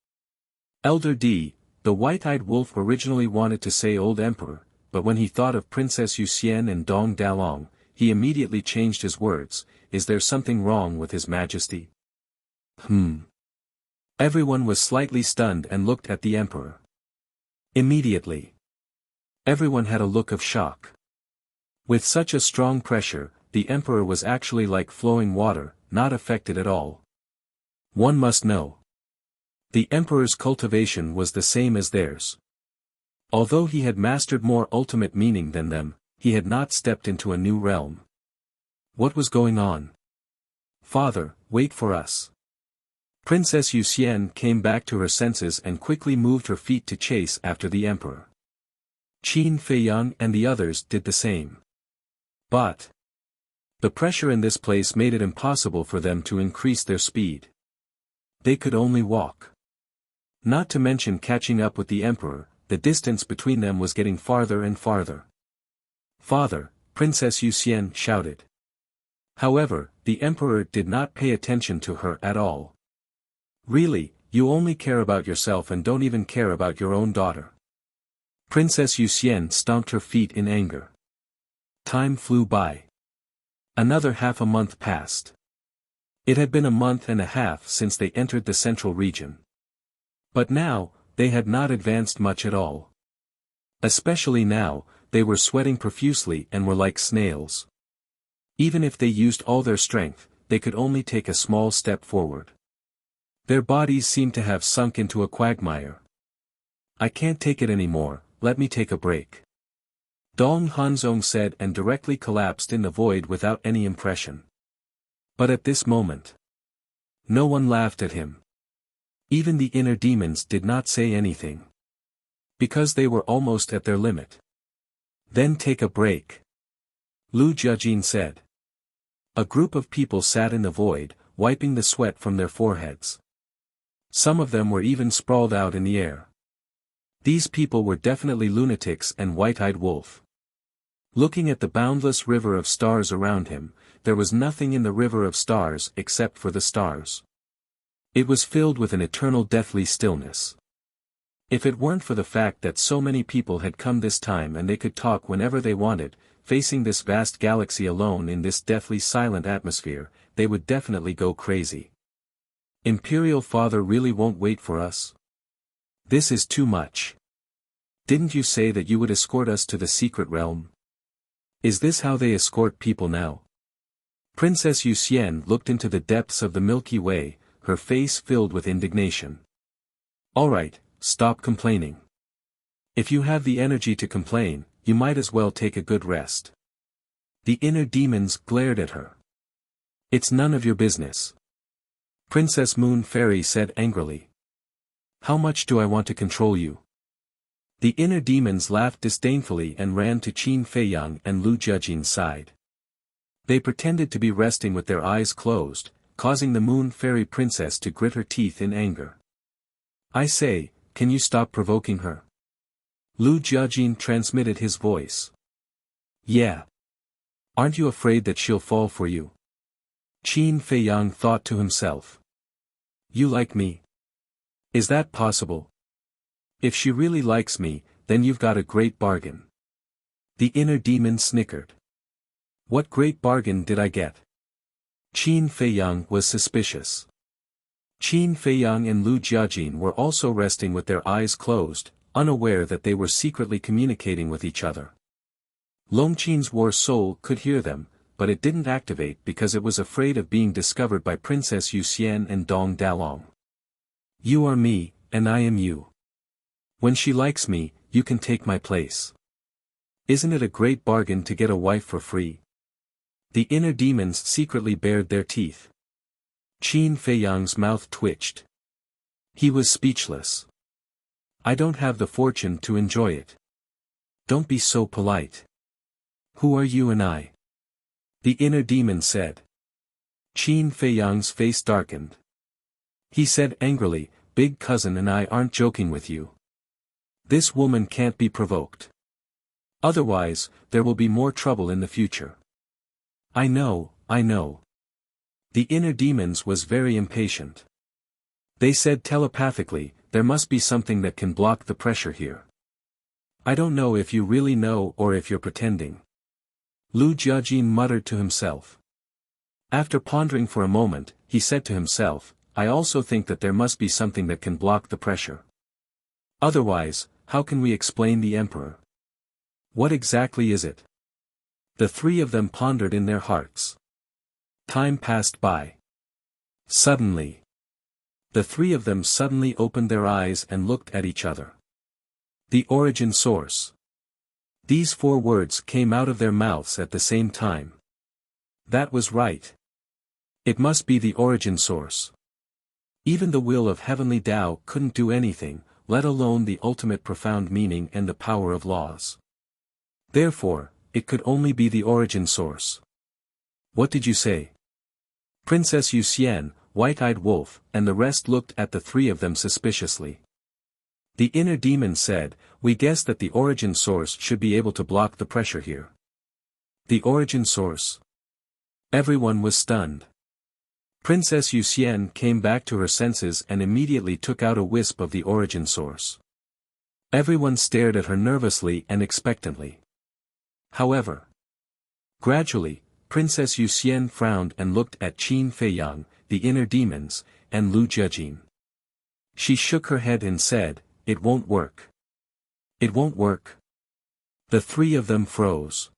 Elder D, the white-eyed wolf originally wanted to say Old Emperor, but when he thought of Princess Yuxian and Dong Dalong, he immediately changed his words. Is there something wrong with His Majesty? Everyone was slightly stunned and looked at the Emperor. Immediately, everyone had a look of shock. With such a strong pressure, the Emperor was actually like flowing water, not affected at all. One must know. The Emperor's cultivation was the same as theirs. Although he had mastered more ultimate meaning than them, he had not stepped into a new realm. What was going on? Father, wait for us. Princess Yuxian came back to her senses and quickly moved her feet to chase after the Emperor. Qin Feiyang and the others did the same. But the pressure in this place made it impossible for them to increase their speed. They could only walk. Not to mention catching up with the Emperor, the distance between them was getting farther and farther. Father, Princess Yuxian shouted. However, the Emperor did not pay attention to her at all. Really, you only care about yourself and don't even care about your own daughter. Princess Yuxian stomped her feet in anger. Time flew by. Another half a month passed. It had been a month and a half since they entered the central region. But now, they had not advanced much at all. Especially now, they were sweating profusely and were like snails. Even if they used all their strength, they could only take a small step forward. Their bodies seemed to have sunk into a quagmire. I can't take it anymore, let me take a break. Dong Hanzong said and directly collapsed in the void without any impression. But at this moment, no one laughed at him. Even the inner demons did not say anything. Because they were almost at their limit. Then take a break. Lu Jiajin said. A group of people sat in the void, wiping the sweat from their foreheads. Some of them were even sprawled out in the air. These people were definitely lunatics and white-eyed wolf. Looking at the boundless river of stars around him, there was nothing in the river of stars except for the stars. It was filled with an eternal deathly stillness. If it weren't for the fact that so many people had come this time and they could talk whenever they wanted, facing this vast galaxy alone in this deathly silent atmosphere, they would definitely go crazy. Imperial Father really won't wait for us? This is too much. Didn't you say that you would escort us to the secret realm? Is this how they escort people now? Princess Yuxian looked into the depths of the Milky Way, her face filled with indignation. Alright, stop complaining. If you have the energy to complain, you might as well take a good rest. The inner demons glared at her. It's none of your business. Princess Moon Fairy said angrily. How much do I want to control you? The inner demons laughed disdainfully and ran to Qin Feiyang and Lu Jiajin's side. They pretended to be resting with their eyes closed, causing the Moon Fairy Princess to grit her teeth in anger. I say, can you stop provoking her? Lu Jiajin transmitted his voice. Yeah. Aren't you afraid that she'll fall for you? Qin Feiyang thought to himself. You like me? Is that possible? If she really likes me, then you've got a great bargain. The inner demon snickered. What great bargain did I get? Qin Feiyang was suspicious. Qin Feiyang and Lu Jiajin were also resting with their eyes closed, unaware that they were secretly communicating with each other. Longqin's war soul could hear them, but it didn't activate because it was afraid of being discovered by Princess Yuxian and Dong Dalong. You are me, and I am you. When she likes me, you can take my place. Isn't it a great bargain to get a wife for free? The inner demons secretly bared their teeth. Qin Feiyang's mouth twitched. He was speechless. I don't have the fortune to enjoy it. Don't be so polite. Who are you and I? The inner demon said. Qin Feiyang's face darkened. He said angrily, Big cousin and I aren't joking with you. This woman can't be provoked. Otherwise, there will be more trouble in the future. I know. The inner demons was very impatient. They said telepathically, there must be something that can block the pressure here. I don't know if you really know or if you're pretending. Lu Jiajin muttered to himself. After pondering for a moment, he said to himself, I also think that there must be something that can block the pressure. Otherwise, how can we explain the emperor? What exactly is it? The three of them pondered in their hearts. Time passed by. Suddenly. The three of them suddenly opened their eyes and looked at each other. The origin source. These 4 words came out of their mouths at the same time. That was right. It must be the origin source. Even the will of heavenly Tao couldn't do anything, let alone the ultimate profound meaning and the power of laws. Therefore, it could only be the origin source. What did you say? Princess Yuxian, White-Eyed Wolf, and the rest looked at the three of them suspiciously. The inner demon said, we guess that the origin source should be able to block the pressure here. The origin source? Everyone was stunned. Princess Yuxian came back to her senses and immediately took out a wisp of the origin source. Everyone stared at her nervously and expectantly. However, gradually, Princess Yuxian frowned and looked at Qin Feiyang, the inner demons, and Lu Jiajin. She shook her head and said, it won't work. It won't work. The three of them froze.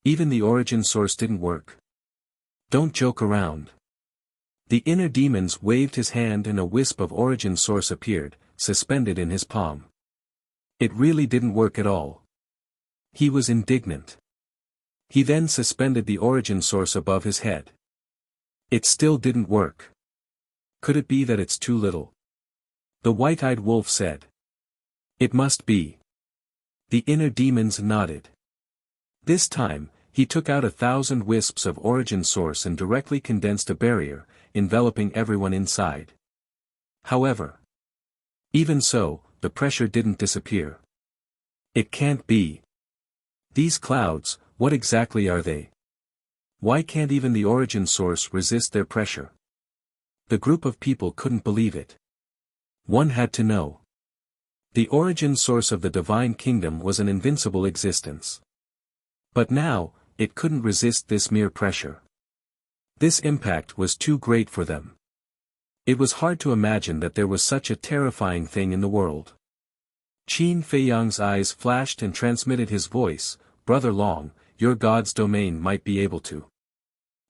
Even the origin source didn't work. Don't joke around. The inner demons waved his hand and a wisp of origin source appeared, suspended in his palm. It really didn't work at all. He was indignant. He then suspended the origin source above his head. It still didn't work. Could it be that it's too little? The white-eyed wolf said. It must be. The inner demons nodded. This time, he took out 1,000 wisps of origin source and directly condensed a barrier, enveloping everyone inside. However, even so, the pressure didn't disappear. It can't be. These clouds, what exactly are they? Why can't even the origin source resist their pressure? The group of people couldn't believe it. One had to know. The origin source of the divine kingdom was an invincible existence. But now, it couldn't resist this mere pressure. This impact was too great for them. It was hard to imagine that there was such a terrifying thing in the world. Qin Feiyang's eyes flashed and transmitted his voice, Brother Long, your god's domain might be able to.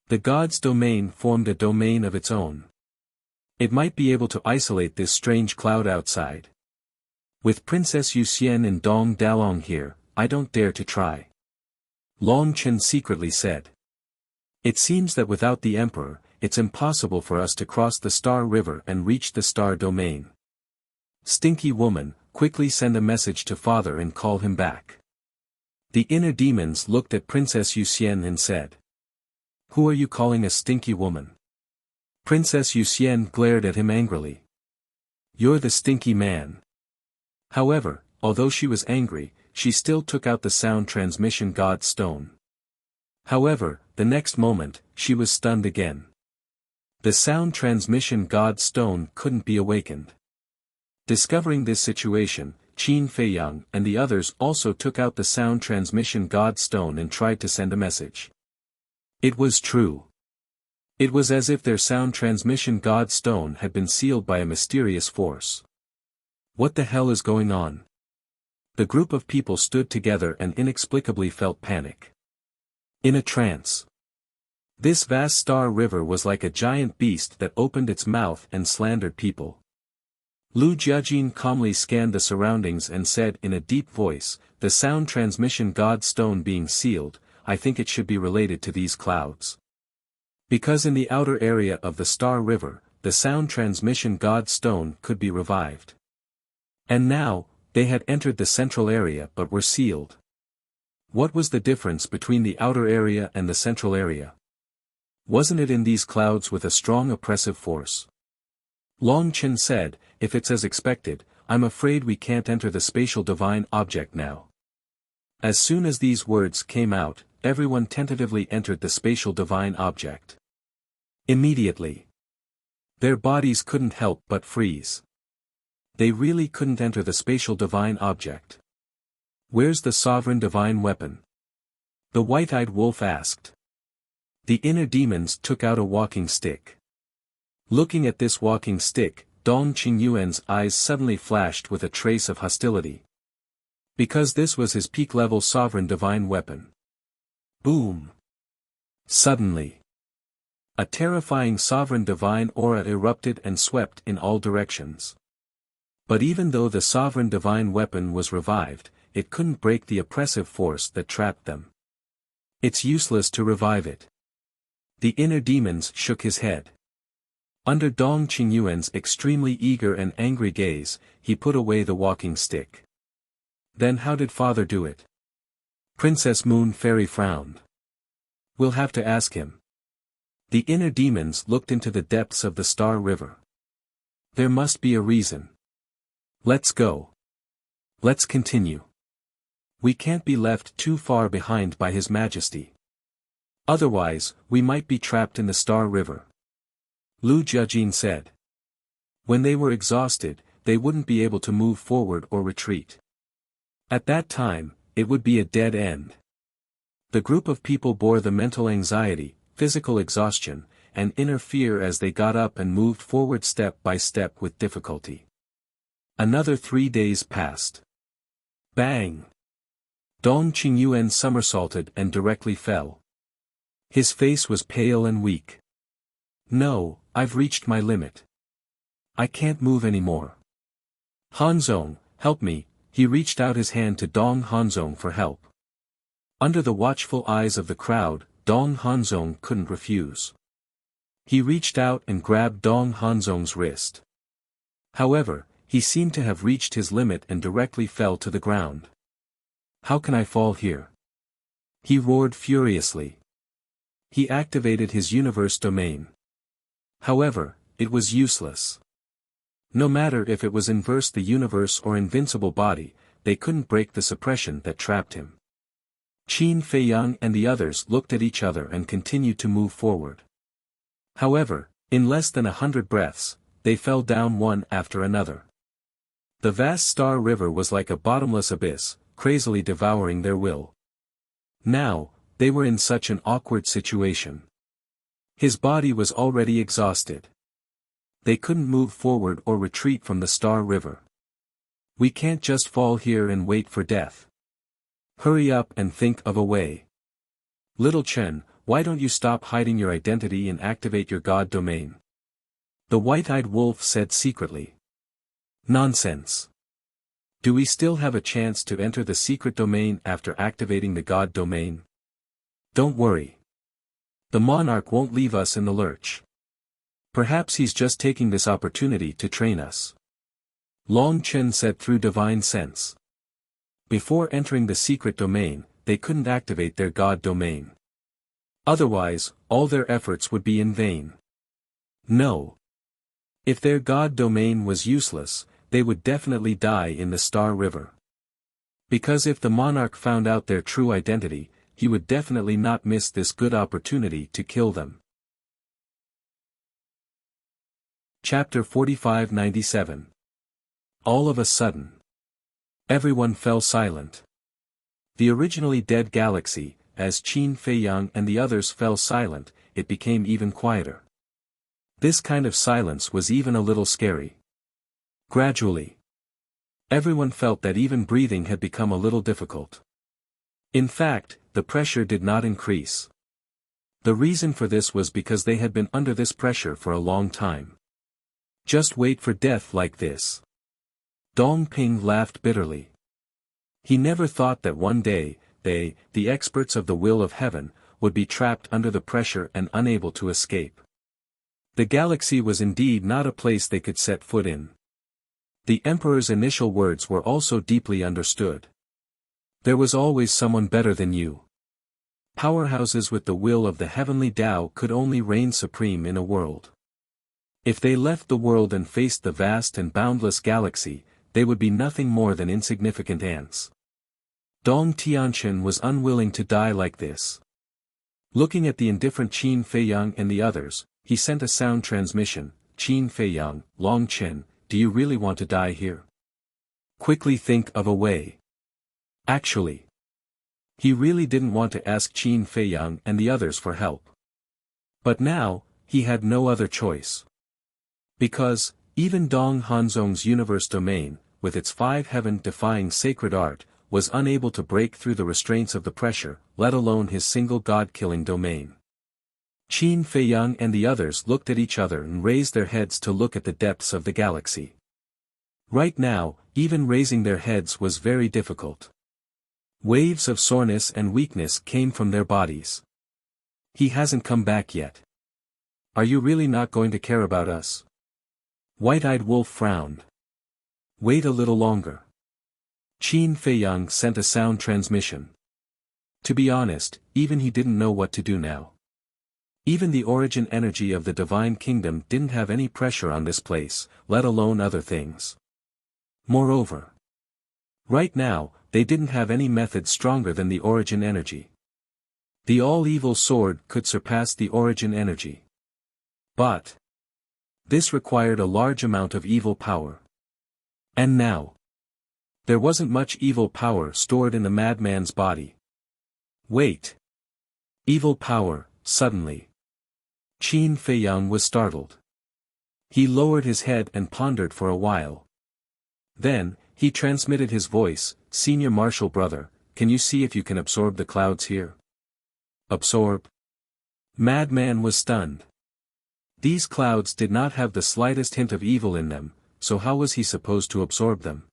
The god's domain formed a domain of its own. It might be able to isolate this strange cloud outside. With Princess Yuxian and Dong Dalong here, I don't dare to try. Long Chen secretly said. It seems that without the Emperor, it's impossible for us to cross the Star River and reach the Star Domain. Stinky woman, quickly send a message to father and call him back. The inner demons looked at Princess Yuxian and said. Who are you calling a stinky woman? Princess Yuxian glared at him angrily. You're the stinky man. However, although she was angry, she still took out the sound transmission god stone. However, the next moment, she was stunned again. The sound transmission god stone couldn't be awakened. Discovering this situation, Qin Feiyang and the others also took out the sound transmission god stone and tried to send a message. It was true. It was as if their sound transmission god stone had been sealed by a mysterious force. What the hell is going on? The group of people stood together and inexplicably felt panic. In a trance. This vast star river was like a giant beast that opened its mouth and slandered people. Lu Jiajin calmly scanned the surroundings and said in a deep voice, "The sound transmission god stone being sealed, I think it should be related to these clouds. Because in the outer area of the star river, the sound transmission god stone could be revived. And now, they had entered the central area but were sealed. What was the difference between the outer area and the central area? Wasn't it in these clouds with a strong oppressive force?" Long Chen said, "If it's as expected, I'm afraid we can't enter the spatial divine object now." As soon as these words came out, everyone tentatively entered the spatial divine object. Immediately, their bodies couldn't help but freeze. They really couldn't enter the spatial divine object. "Where's the sovereign divine weapon?" the white-eyed wolf asked. The inner demons took out a walking stick. Looking at this walking stick, Dong Qingyuan's eyes suddenly flashed with a trace of hostility. Because this was his peak-level sovereign divine weapon. Boom! Suddenly, a terrifying sovereign divine aura erupted and swept in all directions. But even though the sovereign divine weapon was revived, it couldn't break the oppressive force that trapped them. It's useless to revive it. The inner demons shook his head. Under Dong Qingyuan's extremely eager and angry gaze, he put away the walking stick. "Then how did father do it?" Princess Moon Fairy frowned. "We'll have to ask him." The inner demons looked into the depths of the Star River. "There must be a reason. Let's go. Let's continue. We can't be left too far behind by His Majesty. Otherwise, we might be trapped in the Star River," Lu Jiajin said. When they were exhausted, they wouldn't be able to move forward or retreat. At that time, it would be a dead end. The group of people bore the mental anxiety, physical exhaustion, and inner fear as they got up and moved forward step by step with difficulty. Another 3 days passed. Bang! Dong Qingyuan somersaulted and directly fell. His face was pale and weak. "No, I've reached my limit. I can't move anymore. Hanzong, help me." He reached out his hand to Dong Hanzong for help. Under the watchful eyes of the crowd, Dong Hanzong couldn't refuse. He reached out and grabbed Dong Hanzong's wrist. However, he seemed to have reached his limit and directly fell to the ground. "How can I fall here?" he roared furiously. He activated his universe domain. However, it was useless. No matter if it was inverse the universe or invincible body, they couldn't break the suppression that trapped him. Qin Feiyang and the others looked at each other and continued to move forward. However, in less than 100 breaths, they fell down one after another. The vast Star River was like a bottomless abyss, crazily devouring their will. Now, they were in such an awkward situation. His body was already exhausted. They couldn't move forward or retreat from the Star River. "We can't just fall here and wait for death. Hurry up and think of a way. Little Chen, why don't you stop hiding your identity and activate your god domain?" the white-eyed wolf said secretly. "Nonsense. Do we still have a chance to enter the secret domain after activating the god domain? Don't worry. The monarch won't leave us in the lurch. Perhaps he's just taking this opportunity to train us," Long Chen said through divine sense. Before entering the secret domain, they couldn't activate their god domain. Otherwise, all their efforts would be in vain. No. If their god domain was useless, they would definitely die in the Star River. Because if the monarch found out their true identity, he would definitely not miss this good opportunity to kill them. Chapter 4597. All of a sudden, everyone fell silent. The originally dead galaxy, as Qin Feiyang and the others fell silent, it became even quieter. This kind of silence was even a little scary. Gradually, everyone felt that even breathing had become a little difficult. In fact, the pressure did not increase. The reason for this was because they had been under this pressure for a long time. Just wait for death like this. Dong Ping laughed bitterly. He never thought that one day, they, the experts of the will of heaven, would be trapped under the pressure and unable to escape. The galaxy was indeed not a place they could set foot in. The Emperor's initial words were also deeply understood. There was always someone better than you. Powerhouses with the will of the heavenly Tao could only reign supreme in a world. If they left the world and faced the vast and boundless galaxy, they would be nothing more than insignificant ants. Dong Tianqian was unwilling to die like this. Looking at the indifferent Qin Feiyang and the others, he sent a sound transmission. Qin Feiyang, Long Chen, do you really want to die here? Quickly think of a way. Actually, he really didn't want to ask Qin Feiyang and the others for help. But now, he had no other choice. Because, even Dong Hanzong's universe domain, with its 5 heaven-defying sacred art, was unable to break through the restraints of the pressure, let alone his single god-killing domain. Qin Feiyang and the others looked at each other and raised their heads to look at the depths of the galaxy. Right now, even raising their heads was very difficult. Waves of soreness and weakness came from their bodies. He hasn't come back yet. Are you really not going to care about us? White-eyed Wolf frowned. Wait a little longer. Qin Feiyang sent a sound transmission. To be honest, even he didn't know what to do now. Even the origin energy of the Divine Kingdom didn't have any pressure on this place, let alone other things. Moreover, right now, they didn't have any method stronger than the origin energy. The all-evil sword could surpass the origin energy. But this required a large amount of evil power. And now, there wasn't much evil power stored in the madman's body. Wait. Evil power, suddenly. Qin Feiyang was startled. He lowered his head and pondered for a while. Then, he transmitted his voice, Senior Marshal Brother, can you see if you can absorb the clouds here? Absorb? Madman was stunned. These clouds did not have the slightest hint of evil in them, so how was he supposed to absorb them?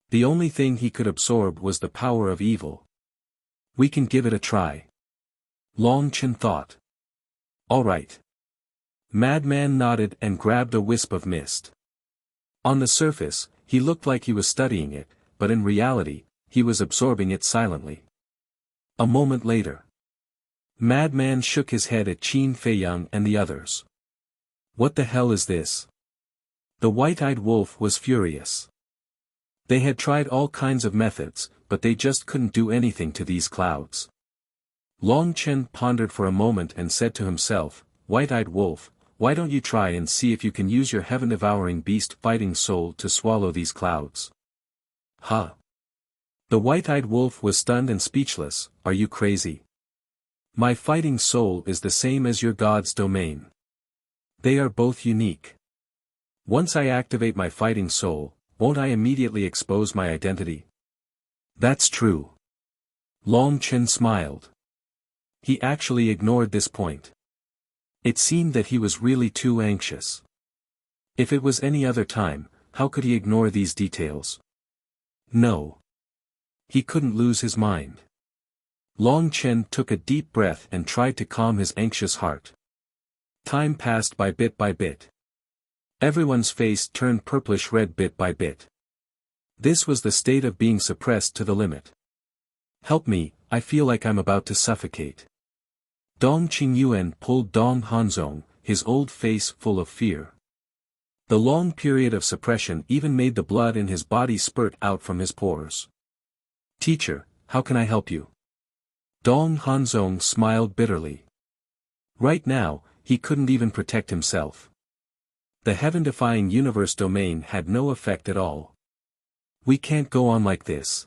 The only thing he could absorb was the power of evil. We can give it a try. Long Chen thought. All right. Madman nodded and grabbed a wisp of mist. On the surface, he looked like he was studying it, but in reality, he was absorbing it silently. A moment later, Madman shook his head at Qin Feiyang and the others. What the hell is this? The white-eyed wolf was furious. They had tried all kinds of methods, but they just couldn't do anything to these clouds. Long Chen pondered for a moment and said to himself, White-eyed wolf, why don't you try and see if you can use your heaven-devouring beast fighting soul to swallow these clouds? Huh? The white-eyed wolf was stunned and speechless. Are you crazy? My fighting soul is the same as your god's domain. They are both unique. Once I activate my fighting soul, won't I immediately expose my identity? That's true. Long Chen smiled. He actually ignored this point. It seemed that he was really too anxious. If it was any other time, how could he ignore these details? No. He couldn't lose his mind. Long Chen took a deep breath and tried to calm his anxious heart. Time passed by bit. Everyone's face turned purplish-red bit by bit. This was the state of being suppressed to the limit. Help me, I feel like I'm about to suffocate. Dong Qingyuan pulled Dong Hanzong, his old face full of fear. The long period of suppression even made the blood in his body spurt out from his pores. Teacher, how can I help you? Dong Hanzong smiled bitterly. Right now, he couldn't even protect himself. The heaven-defying universe domain had no effect at all. We can't go on like this.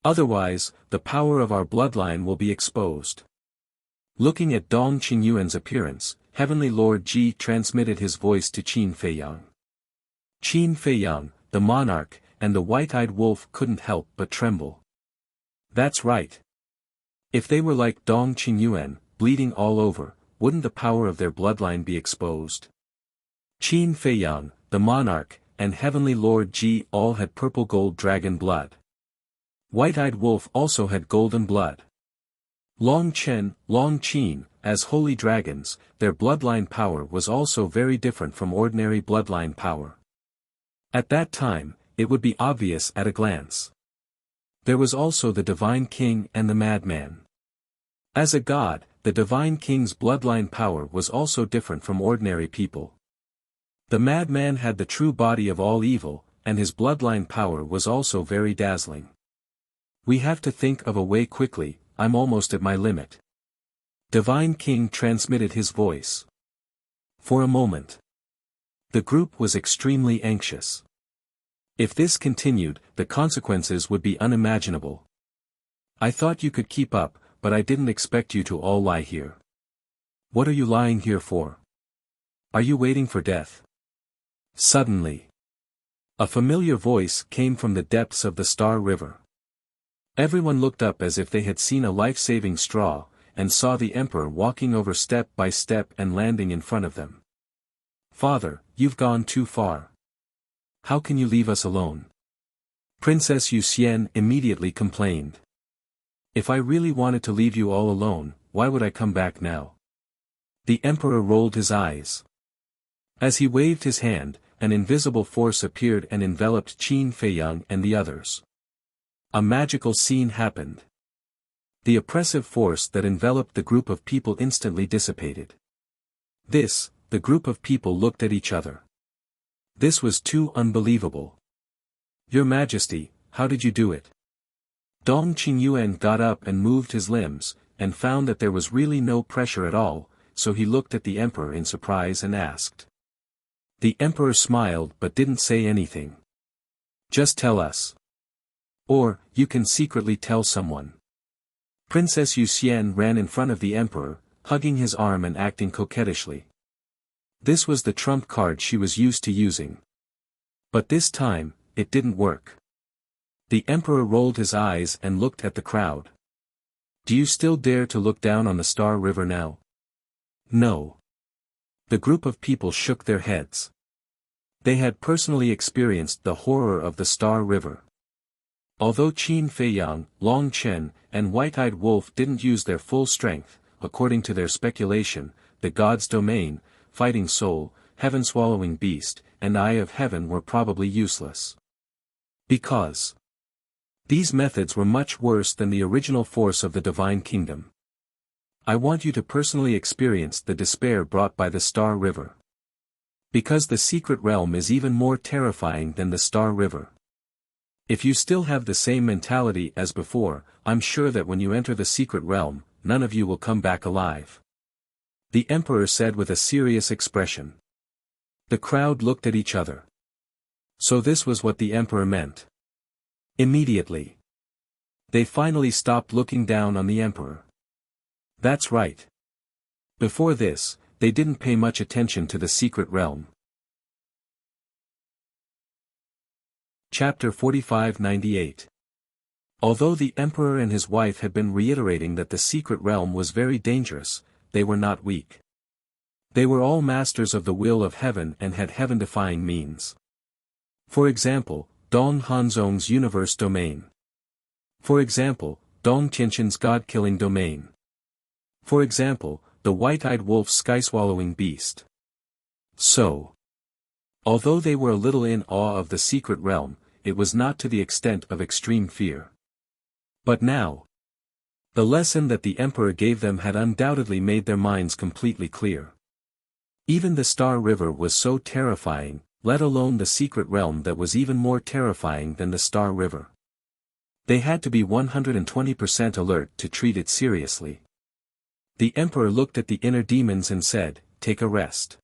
Otherwise, the power of our bloodline will be exposed. Looking at Dong Qingyuan's appearance, Heavenly Lord Ji transmitted his voice to Qin Feiyang. Qin Feiyang, the monarch, and the white-eyed wolf couldn't help but tremble. That's right. If they were like Dong Qingyuan, bleeding all over, wouldn't the power of their bloodline be exposed? Qin Feiyang, the monarch, and Heavenly Lord Ji all had purple gold dragon blood. White-Eyed Wolf also had golden blood. Long Chen, Long Qin, as holy dragons, their bloodline power was also very different from ordinary bloodline power. At that time, it would be obvious at a glance. There was also the Divine King and the Madman. As a god, the Divine King's bloodline power was also different from ordinary people. The Madman had the true body of all evil, and his bloodline power was also very dazzling. We have to think of a way quickly, I'm almost at my limit. Divine King transmitted his voice. For a moment, the group was extremely anxious. If this continued, the consequences would be unimaginable. I thought you could keep up, but I didn't expect you to all lie here. What are you lying here for? Are you waiting for death? Suddenly, a familiar voice came from the depths of the Star River. Everyone looked up as if they had seen a life-saving straw, and saw the Emperor walking over step by step and landing in front of them. Father, you've gone too far. How can you leave us alone? Princess Yuxian immediately complained. If I really wanted to leave you all alone, why would I come back now? The Emperor rolled his eyes. As he waved his hand, an invisible force appeared and enveloped Qin Feiyang and the others. A magical scene happened. The oppressive force that enveloped the group of people instantly dissipated. The group of people looked at each other. This was too unbelievable. Your Majesty, how did you do it? Dong Qingyuan got up and moved his limbs, and found that there was really no pressure at all, so he looked at the Emperor in surprise and asked. The Emperor smiled but didn't say anything. Just tell us. Or, you can secretly tell someone. Princess Yuxian ran in front of the Emperor, hugging his arm and acting coquettishly. This was the trump card she was used to using. But this time, it didn't work. The Emperor rolled his eyes and looked at the crowd. Do you still dare to look down on the Star River now? No. The group of people shook their heads. They had personally experienced the horror of the Star River. Although Qin Feiyang, Long Chen, and White-Eyed Wolf didn't use their full strength, according to their speculation, the God's Domain, Fighting Soul, Heaven-Swallowing Beast, and Eye of Heaven were probably useless. Because these methods were much worse than the original force of the Divine Kingdom. I want you to personally experience the despair brought by the Star River. Because the secret realm is even more terrifying than the Star River. If you still have the same mentality as before, I'm sure that when you enter the secret realm, none of you will come back alive. The Emperor said with a serious expression. The crowd looked at each other. So this was what the Emperor meant. Immediately, they finally stopped looking down on the Emperor. That's right. Before this, they didn't pay much attention to the secret realm. Chapter 45-98. Although the Emperor and his wife had been reiterating that the secret realm was very dangerous, they were not weak. They were all masters of the will of heaven and had heaven-defying means. For example, Dong Hanzong's universe domain. For example, Dong Tianqian's god-killing domain. For example, the White-Eyed Wolf's sky-swallowing beast. So, although they were a little in awe of the secret realm, it was not to the extent of extreme fear. But now, the lesson that the Emperor gave them had undoubtedly made their minds completely clear. Even the Star River was so terrifying, let alone the secret realm that was even more terrifying than the Star River. They had to be 120% alert to treat it seriously. The Emperor looked at the inner demons and said, "Take a rest.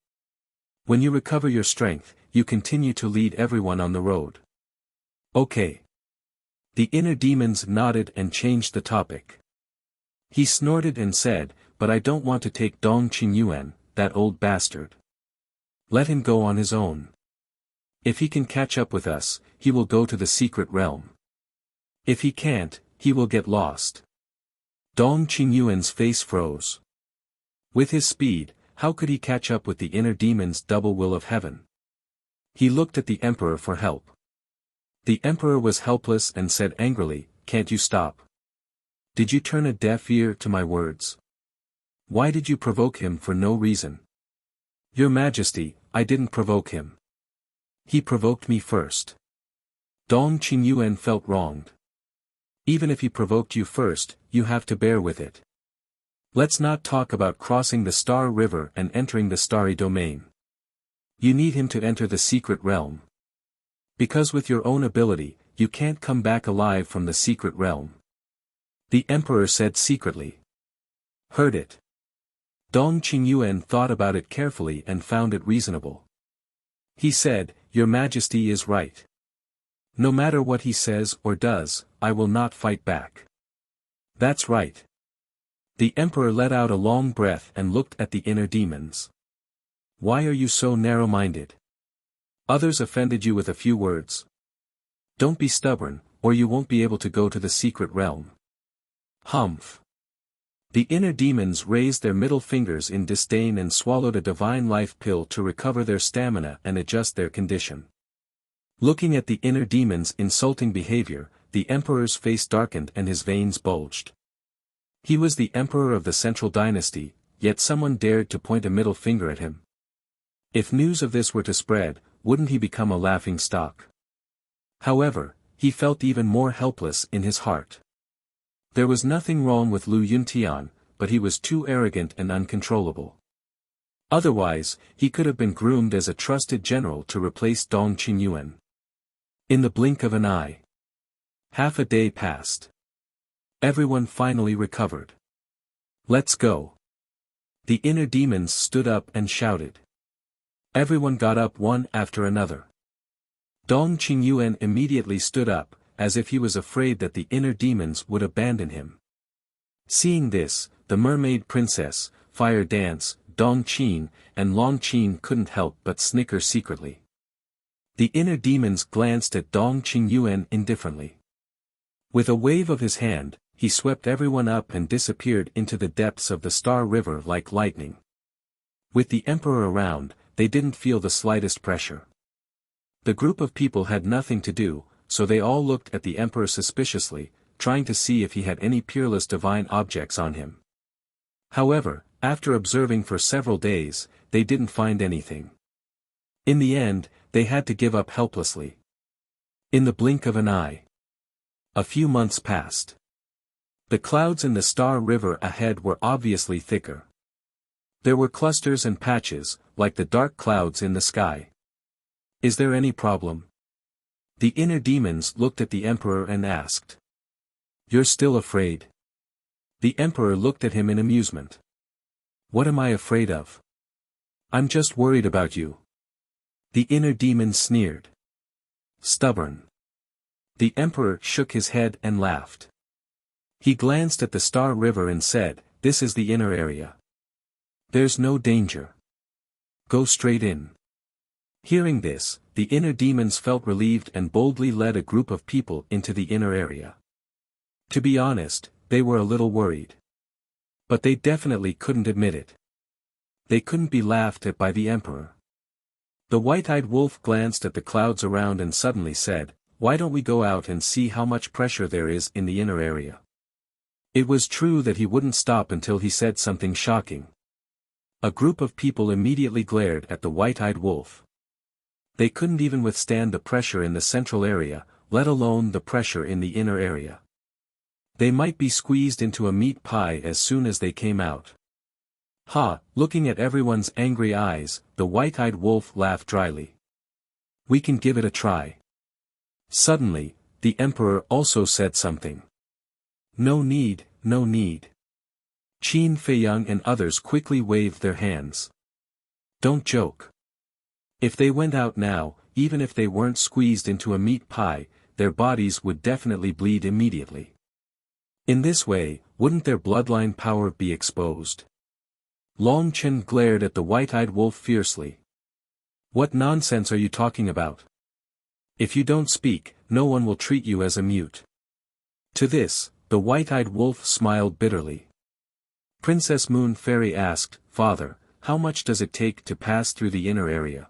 When you recover your strength, you continue to lead everyone on the road." Okay. The inner demons nodded and changed the topic. He snorted and said, "But I don't want to take Dong Qingyuan, that old bastard. Let him go on his own. If he can catch up with us, he will go to the secret realm. If he can't, he will get lost." Dong Qingyuan's face froze. With his speed, how could he catch up with the inner demon's double will of heaven? He looked at the emperor for help. The emperor was helpless and said angrily, "Can't you stop? Did you turn a deaf ear to my words? Why did you provoke him for no reason?" "Your Majesty, I didn't provoke him. He provoked me first." Dong Qingyuan felt wronged. "Even if he provoked you first, you have to bear with it. Let's not talk about crossing the Star River and entering the Starry Domain. You need him to enter the secret realm. Because with your own ability, you can't come back alive from the secret realm." The emperor said secretly. "Heard it." Dong Qingyuan thought about it carefully and found it reasonable. He said, "Your Majesty is right. No matter what he says or does, I will not fight back." "That's right." The emperor let out a long breath and looked at the inner demons. "Why are you so narrow-minded? Others offended you with a few words. Don't be stubborn, or you won't be able to go to the secret realm." Humph. The inner demons raised their middle fingers in disdain and swallowed a divine life pill to recover their stamina and adjust their condition. Looking at the inner demons' insulting behavior, the emperor's face darkened and his veins bulged. He was the emperor of the Central Dynasty, yet someone dared to point a middle finger at him. If news of this were to spread, wouldn't he become a laughing stock? However, he felt even more helpless in his heart. There was nothing wrong with Lu Yuntian, but he was too arrogant and uncontrollable. Otherwise, he could have been groomed as a trusted general to replace Dong Qingyuan. In the blink of an eye. Half a day passed. Everyone finally recovered. "Let's go." The inner demons stood up and shouted. Everyone got up one after another. Dong Qingyuan immediately stood up, as if he was afraid that the inner demons would abandon him. Seeing this, the mermaid princess, Fire Dance, Dong Qin, and Long Qin couldn't help but snicker secretly. The inner demons glanced at Dong Qingyuan indifferently. With a wave of his hand, he swept everyone up and disappeared into the depths of the Star River like lightning. With the emperor around, they didn't feel the slightest pressure. The group of people had nothing to do, so they all looked at the emperor suspiciously, trying to see if he had any peerless divine objects on him. However, after observing for several days, they didn't find anything. In the end, they had to give up helplessly. In the blink of an eye. A few months passed. The clouds in the Star River ahead were obviously thicker. There were clusters and patches, like the dark clouds in the sky. "Is there any problem?" The inner demons looked at the emperor and asked. "You're still afraid?" The emperor looked at him in amusement. "What am I afraid of? I'm just worried about you." The inner demon sneered. "Stubborn." The emperor shook his head and laughed. He glanced at the Star River and said, "This is the inner area. There's no danger. Go straight in." Hearing this, the inner demons felt relieved and boldly led a group of people into the inner area. To be honest, they were a little worried. But they definitely couldn't admit it. They couldn't be laughed at by the emperor. The white-eyed wolf glanced at the clouds around and suddenly said, "Why don't we go out and see how much pressure there is in the inner area?" It was true that he wouldn't stop until he said something shocking. A group of people immediately glared at the white-eyed wolf. They couldn't even withstand the pressure in the central area, let alone the pressure in the inner area. They might be squeezed into a meat pie as soon as they came out. Ha! Looking at everyone's angry eyes, the white-eyed wolf laughed dryly. "We can give it a try." Suddenly, the emperor also said something. "No need, no need." Qin Feiyang and others quickly waved their hands. "Don't joke. If they went out now, even if they weren't squeezed into a meat pie, their bodies would definitely bleed immediately. In this way, wouldn't their bloodline power be exposed?" Long Chen glared at the white-eyed wolf fiercely. "What nonsense are you talking about? If you don't speak, no one will treat you as a mute." To this, the white-eyed wolf smiled bitterly. Princess Moon Fairy asked, "Father, how much does it take to pass through the inner area?"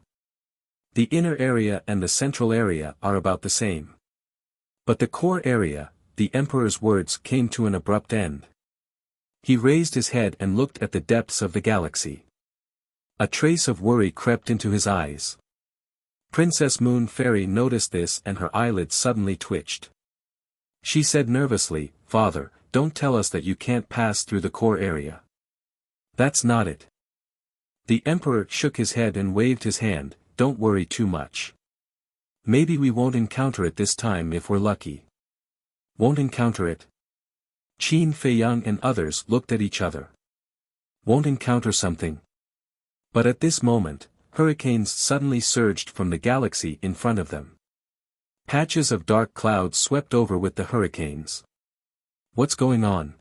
"The inner area and the central area are about the same. But the core area," the emperor's words came to an abrupt end. He raised his head and looked at the depths of the galaxy. A trace of worry crept into his eyes. Princess Moon Fairy noticed this and her eyelids suddenly twitched. She said nervously, "Father, don't tell us that you can't pass through the core area. That's not it." The emperor shook his head and waved his hand, "Don't worry too much. Maybe we won't encounter it this time if we're lucky." "Won't encounter it?" Qin Feiyang and others looked at each other. "Won't encounter something?" But at this moment, hurricanes suddenly surged from the galaxy in front of them. Patches of dark clouds swept over with the hurricanes. "What's going on?"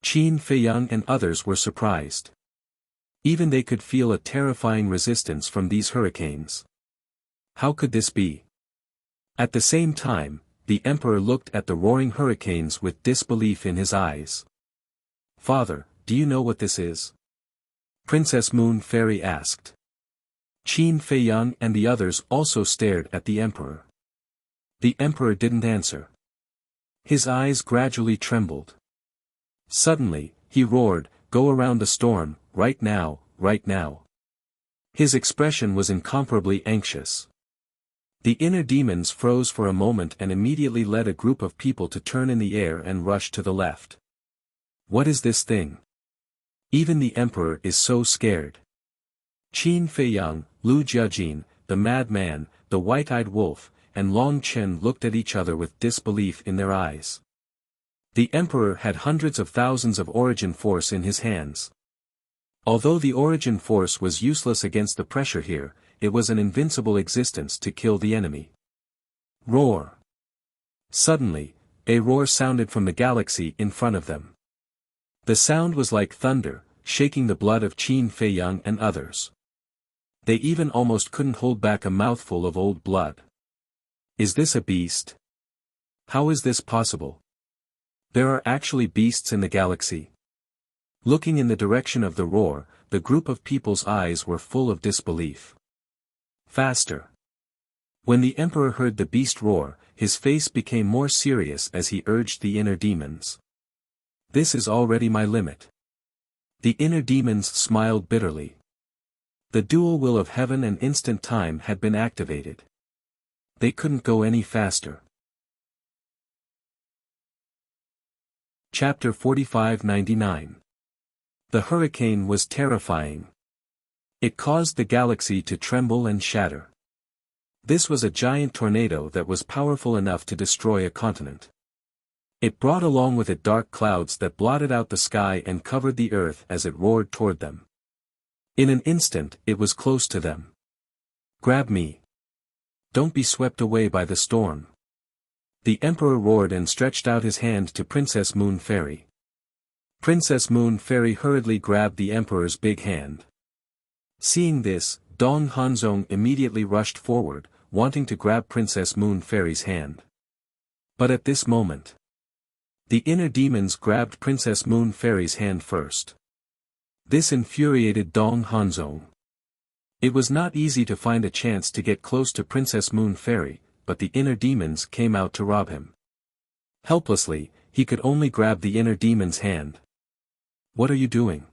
Qin Feiyang and others were surprised. Even they could feel a terrifying resistance from these hurricanes. How could this be? At the same time, the emperor looked at the roaring hurricanes with disbelief in his eyes. "Father, do you know what this is?" Princess Moon Fairy asked. Qin Feiyang and the others also stared at the emperor. The emperor didn't answer. His eyes gradually trembled. Suddenly, he roared, "Go around the storm, right now, right now." His expression was incomparably anxious. The inner demons froze for a moment and immediately led a group of people to turn in the air and rush to the left. "What is this thing? Even the emperor is so scared." Qin Feiyang, Lu Jiajin, the madman, the white-eyed wolf, and Long Chen looked at each other with disbelief in their eyes. The emperor had hundreds of thousands of origin force in his hands. Although the origin force was useless against the pressure here, it was an invincible existence to kill the enemy. Roar! Suddenly, a roar sounded from the galaxy in front of them. The sound was like thunder, shaking the blood of Qin Feiyang and others. They even almost couldn't hold back a mouthful of old blood. Is this a beast? How is this possible? There are actually beasts in the galaxy. Looking in the direction of the roar, the group of people's eyes were full of disbelief. Faster! When the emperor heard the beast roar, his face became more serious as he urged the inner demons. "This is already my limit." The inner demons smiled bitterly. The dual will of heaven and instant time had been activated. They couldn't go any faster. Chapter 4599. The hurricane was terrifying. It caused the galaxy to tremble and shatter. This was a giant tornado that was powerful enough to destroy a continent. It brought along with it dark clouds that blotted out the sky and covered the earth as it roared toward them. In an instant, it was close to them. "Grab me. Don't be swept away by the storm." The emperor roared and stretched out his hand to Princess Moon Fairy. Princess Moon Fairy hurriedly grabbed the emperor's big hand. Seeing this, Dong Hanzong immediately rushed forward, wanting to grab Princess Moon Fairy's hand. But at this moment, the inner demons grabbed Princess Moon Fairy's hand first. This infuriated Dong Hanzong. It was not easy to find a chance to get close to Princess Moon Fairy, but the inner demons came out to rob him. Helplessly, he could only grab the inner demon's hand. "What are you doing?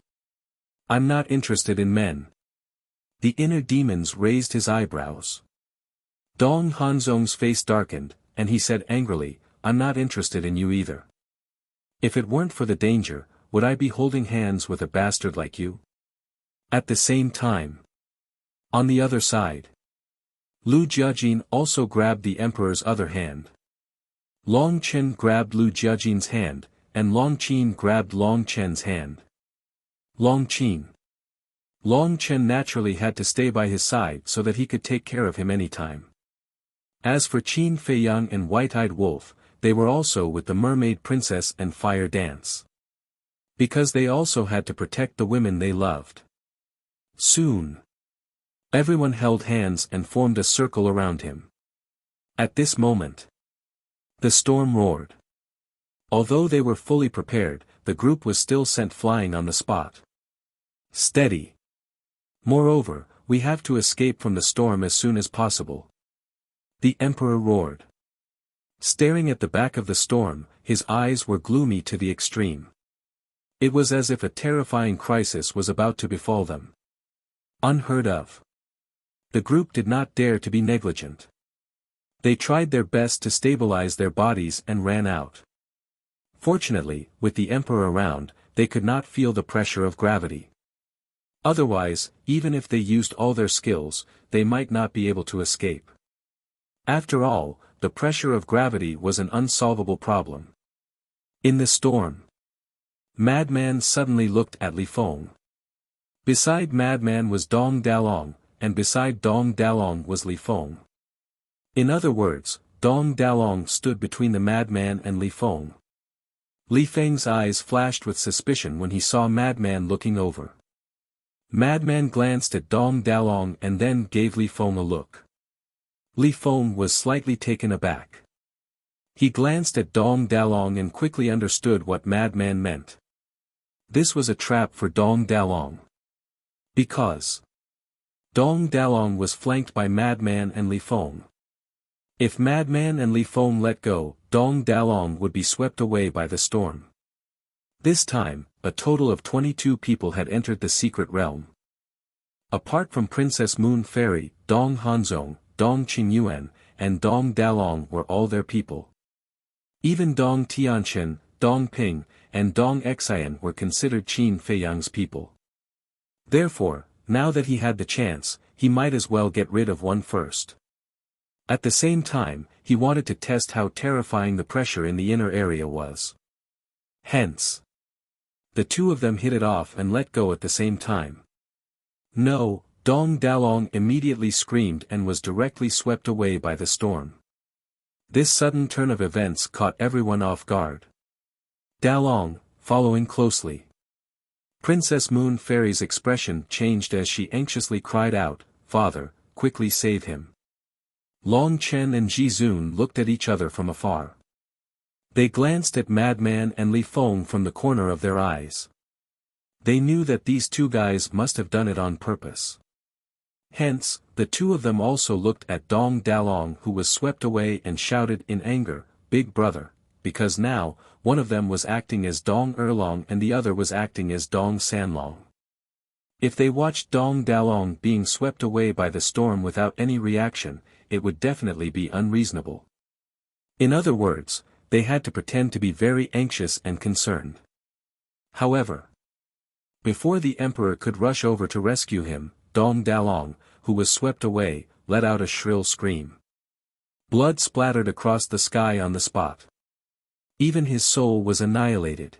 I'm not interested in men." The inner demons raised his eyebrows. Dong Hanzong's face darkened, and he said angrily, "I'm not interested in you either. If it weren't for the danger, would I be holding hands with a bastard like you?" At the same time, on the other side, Lu Jiajin also grabbed the emperor's other hand. Long Chen grabbed Lu Jiajin's hand, and Long Chen grabbed Long Chen's hand. Long Chen naturally had to stay by his side so that he could take care of him anytime. As for Qin Feiyang and White-Eyed Wolf, they were also with the Mermaid Princess and Fire Dance. Because they also had to protect the women they loved. Soon, everyone held hands and formed a circle around him. At this moment, the storm roared. Although they were fully prepared, the group was still sent flying on the spot. Steady. Moreover, we have to escape from the storm as soon as possible. The emperor roared. Staring at the back of the storm, his eyes were gloomy to the extreme. It was as if a terrifying crisis was about to befall them. Unheard of. The group did not dare to be negligent. They tried their best to stabilize their bodies and ran out. Fortunately, with the emperor around, they could not feel the pressure of gravity. Otherwise, even if they used all their skills, they might not be able to escape. After all, the pressure of gravity was an unsolvable problem. In the storm, Madman suddenly looked at Li Feng. Beside Madman was Dong Dalong, and beside Dong Dalong was Li Feng. In other words, Dong Dalong stood between the Madman and Li Feng. Li Feng's eyes flashed with suspicion when he saw Madman looking over. Madman glanced at Dong Dalong and then gave Li Feng a look. Li Feng was slightly taken aback. He glanced at Dong Dalong and quickly understood what Madman meant. This was a trap for Dong Dalong. Because Dong Dalong was flanked by Madman and Li Feng. If Madman and Li Feng let go, Dong Dalong would be swept away by the storm. This time, a total of 22 people had entered the secret realm. Apart from Princess Moon Fairy, Dong Hanzong, Dong Qingyuan, and Dong Dalong were all their people. Even Dong Tianchen, Dong Ping, and Dong Xian were considered Qin Feiyang's people. Therefore, now that he had the chance, he might as well get rid of one first. At the same time, he wanted to test how terrifying the pressure in the inner area was. Hence, the two of them hit it off and let go at the same time. No, Dong Dalong immediately screamed and was directly swept away by the storm. This sudden turn of events caught everyone off guard. Dalong, following closely. Princess Moon Fairy's expression changed as she anxiously cried out, "Father, quickly save him." Long Chen and Ji Zun looked at each other from afar. They glanced at Madman and Li Feng from the corner of their eyes. They knew that these two guys must have done it on purpose. Hence, the two of them also looked at Dong Dalong, who was swept away, and shouted in anger, "Big brother," because now, one of them was acting as Dong Erlong and the other was acting as Dong Sanlong. If they watched Dong Dalong being swept away by the storm without any reaction, it would definitely be unreasonable. In other words, they had to pretend to be very anxious and concerned. However, before the emperor could rush over to rescue him, Dong Dalong, who was swept away, let out a shrill scream. Blood splattered across the sky on the spot. Even his soul was annihilated.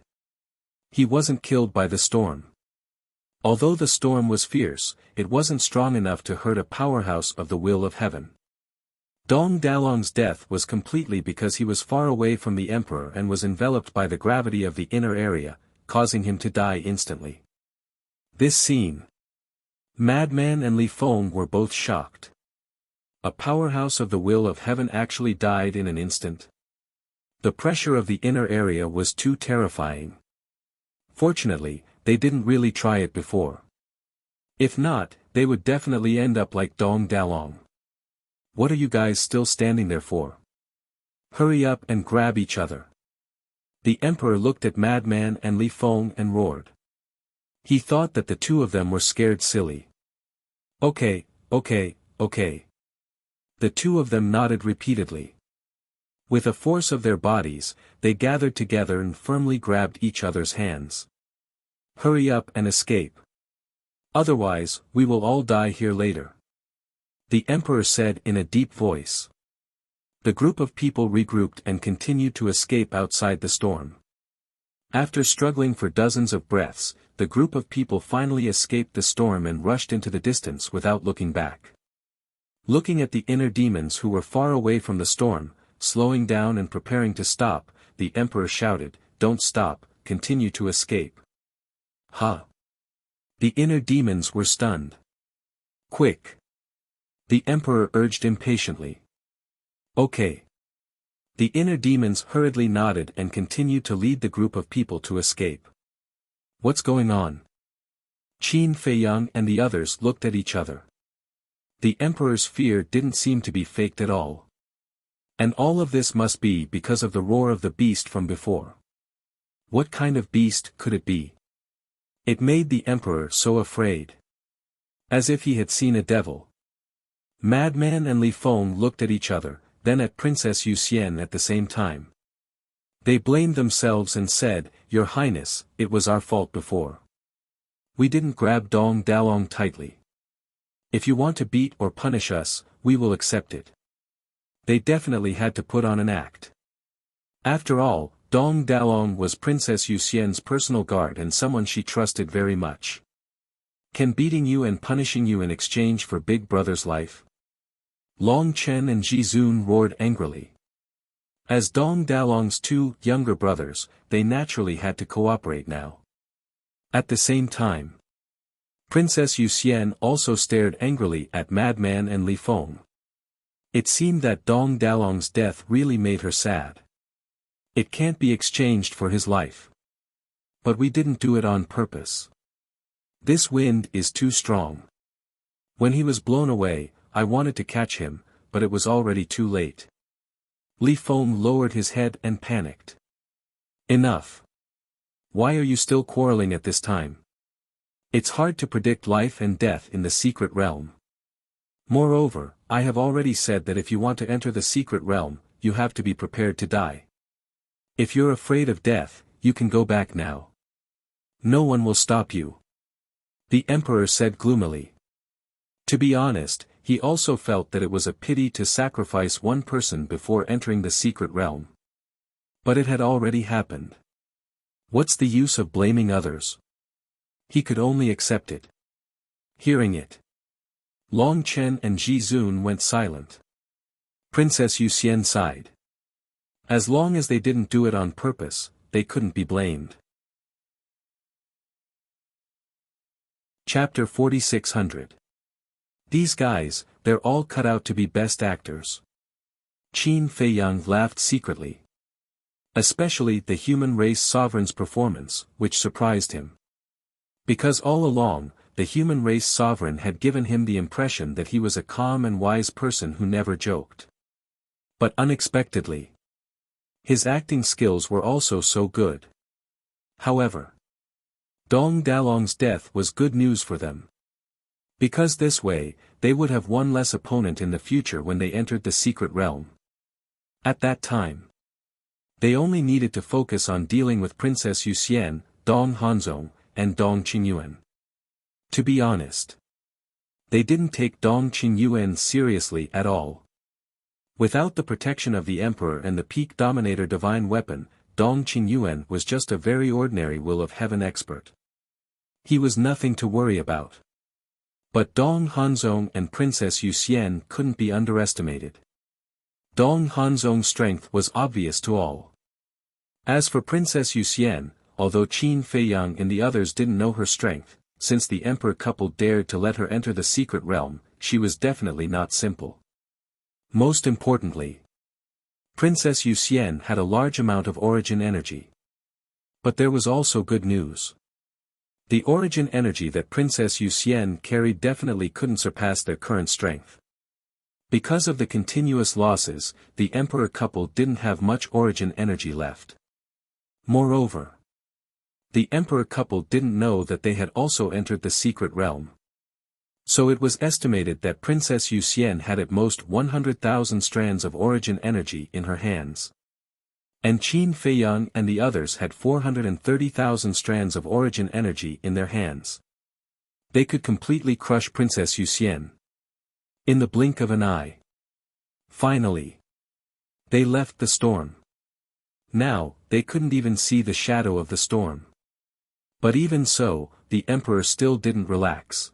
He wasn't killed by the storm. Although the storm was fierce, it wasn't strong enough to hurt a powerhouse of the will of heaven. Dong Dalong's death was completely because he was far away from the emperor and was enveloped by the gravity of the inner area, causing him to die instantly. This scene. Madman and Li Feng were both shocked. A powerhouse of the will of heaven actually died in an instant. The pressure of the inner area was too terrifying. Fortunately, they didn't really try it before. If not, they would definitely end up like Dong Dalong. What are you guys still standing there for? Hurry up and grab each other. The emperor looked at Madman and Li Feng and roared. He thought that the two of them were scared silly. Okay. The two of them nodded repeatedly. With a force of their bodies, they gathered together and firmly grabbed each other's hands. Hurry up and escape. Otherwise, we will all die here later. The emperor said in a deep voice. The group of people regrouped and continued to escape outside the storm. After struggling for dozens of breaths, the group of people finally escaped the storm and rushed into the distance without looking back. Looking at the inner demons who were far away from the storm, slowing down and preparing to stop, the emperor shouted, "Don't stop, continue to escape." Ha! The inner demons were stunned. Quick! The emperor urged impatiently. Okay. The inner demons hurriedly nodded and continued to lead the group of people to escape. What's going on? Qin Feiyang and the others looked at each other. The emperor's fear didn't seem to be faked at all. And all of this must be because of the roar of the beast from before. What kind of beast could it be? It made the emperor so afraid. As if he had seen a devil. Madman and Li Feng looked at each other, then at Princess Yuxian at the same time. They blamed themselves and said, "Your Highness, it was our fault before. We didn't grab Dong Dalong tightly. If you want to beat or punish us, we will accept it." They definitely had to put on an act. After all, Dong Dalong was Princess Yuxian's personal guard and someone she trusted very much. Can beating you and punishing you in exchange for Big Brother's life? Long Chen and Ji Zun roared angrily. As Dong Dalong's two younger brothers, they naturally had to cooperate now. At the same time, Princess Yuxian also stared angrily at Madman and Li Feng. It seemed that Dong Dalong's death really made her sad. It can't be exchanged for his life. But we didn't do it on purpose. This wind is too strong. When he was blown away, I wanted to catch him, but it was already too late. Li Feng lowered his head and panicked. Enough. Why are you still quarreling at this time? It's hard to predict life and death in the secret realm. Moreover, I have already said that if you want to enter the secret realm, you have to be prepared to die. If you're afraid of death, you can go back now. No one will stop you. The emperor said gloomily. To be honest, he also felt that it was a pity to sacrifice one person before entering the secret realm. But it had already happened. What's the use of blaming others? He could only accept it. Hearing it, Long Chen and Ji Zun went silent. Princess Yuxian sighed. As long as they didn't do it on purpose, they couldn't be blamed. Chapter 4600. These guys, they're all cut out to be best actors. Qin Feiyang laughed secretly. Especially the human race sovereign's performance, which surprised him. Because all along, the human race sovereign had given him the impression that he was a calm and wise person who never joked. But unexpectedly, his acting skills were also so good. However, Dong Dalong's death was good news for them. Because this way, they would have one less opponent in the future when they entered the secret realm. At that time, they only needed to focus on dealing with Princess Yuxian, Dong Hanzong, and Dong Qingyuan. To be honest, they didn't take Dong Qingyuan seriously at all. Without the protection of the Emperor and the Peak Dominator divine weapon, Dong Qingyuan was just a very ordinary will of heaven expert. He was nothing to worry about. But Dong Hanzong and Princess Yuxian couldn't be underestimated. Dong Hanzong's strength was obvious to all. As for Princess Yuxian, although Qin Feiyang and the others didn't know her strength, since the emperor couple dared to let her enter the secret realm, she was definitely not simple. Most importantly, Princess Yuxian had a large amount of origin energy. But there was also good news. The origin energy that Princess Yuxian carried definitely couldn't surpass their current strength. Because of the continuous losses, the emperor couple didn't have much origin energy left. Moreover, the emperor couple didn't know that they had also entered the secret realm. So it was estimated that Princess Yuxian had at most 100,000 strands of origin energy in her hands. And Qin Feiyang and the others had 430,000 strands of origin energy in their hands. They could completely crush Princess Yuxian in the blink of an eye. Finally, they left the storm. Now, they couldn't even see the shadow of the storm. But even so, the emperor still didn't relax.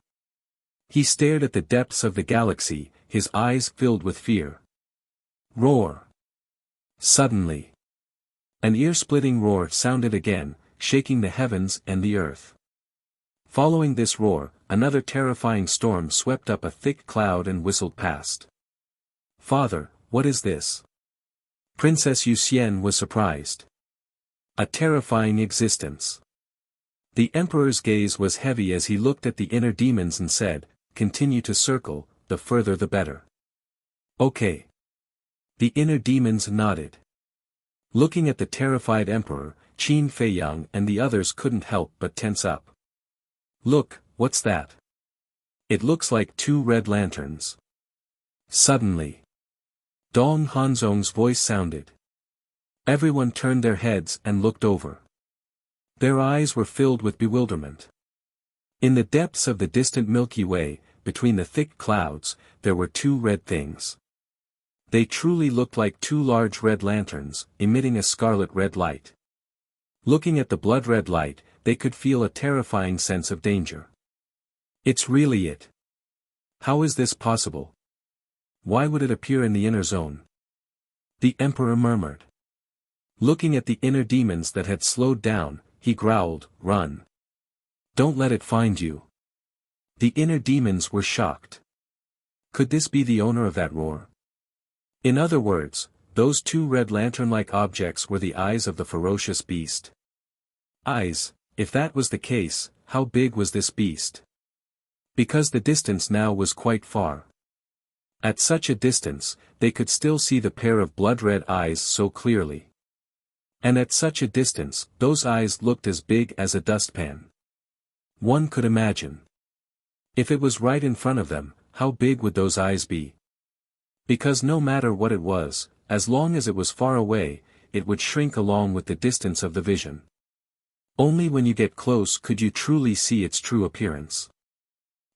He stared at the depths of the galaxy, his eyes filled with fear. Roar! Suddenly, an ear-splitting roar sounded again, shaking the heavens and the earth. Following this roar, another terrifying storm swept up a thick cloud and whistled past. Father, what is this? Princess Yuxian was surprised. A terrifying existence. The emperor's gaze was heavy as he looked at the inner demons and said, "Continue to circle, the further the better." "Okay." The inner demons nodded. Looking at the terrified emperor, Qin Feiyang and the others couldn't help but tense up. "Look, what's that? It looks like two red lanterns." Suddenly, Dong Hanzong's voice sounded. Everyone turned their heads and looked over. Their eyes were filled with bewilderment. In the depths of the distant Milky Way, between the thick clouds, there were two red things. They truly looked like two large red lanterns, emitting a scarlet red light. Looking at the blood-red light, they could feel a terrifying sense of danger. "It's really it. How is this possible? Why would it appear in the inner zone?" The emperor murmured. Looking at the inner demons that had slowed down, he growled, "Run. Don't let it find you." The inner demons were shocked. Could this be the owner of that roar? In other words, those two red lantern-like objects were the eyes of the ferocious beast. Eyes, if that was the case, how big was this beast? Because the distance now was quite far. At such a distance, they could still see the pair of blood-red eyes so clearly. And at such a distance, those eyes looked as big as a dustpan. One could imagine. If it was right in front of them, how big would those eyes be? Because no matter what it was, as long as it was far away, it would shrink along with the distance of the vision. Only when you get close could you truly see its true appearance.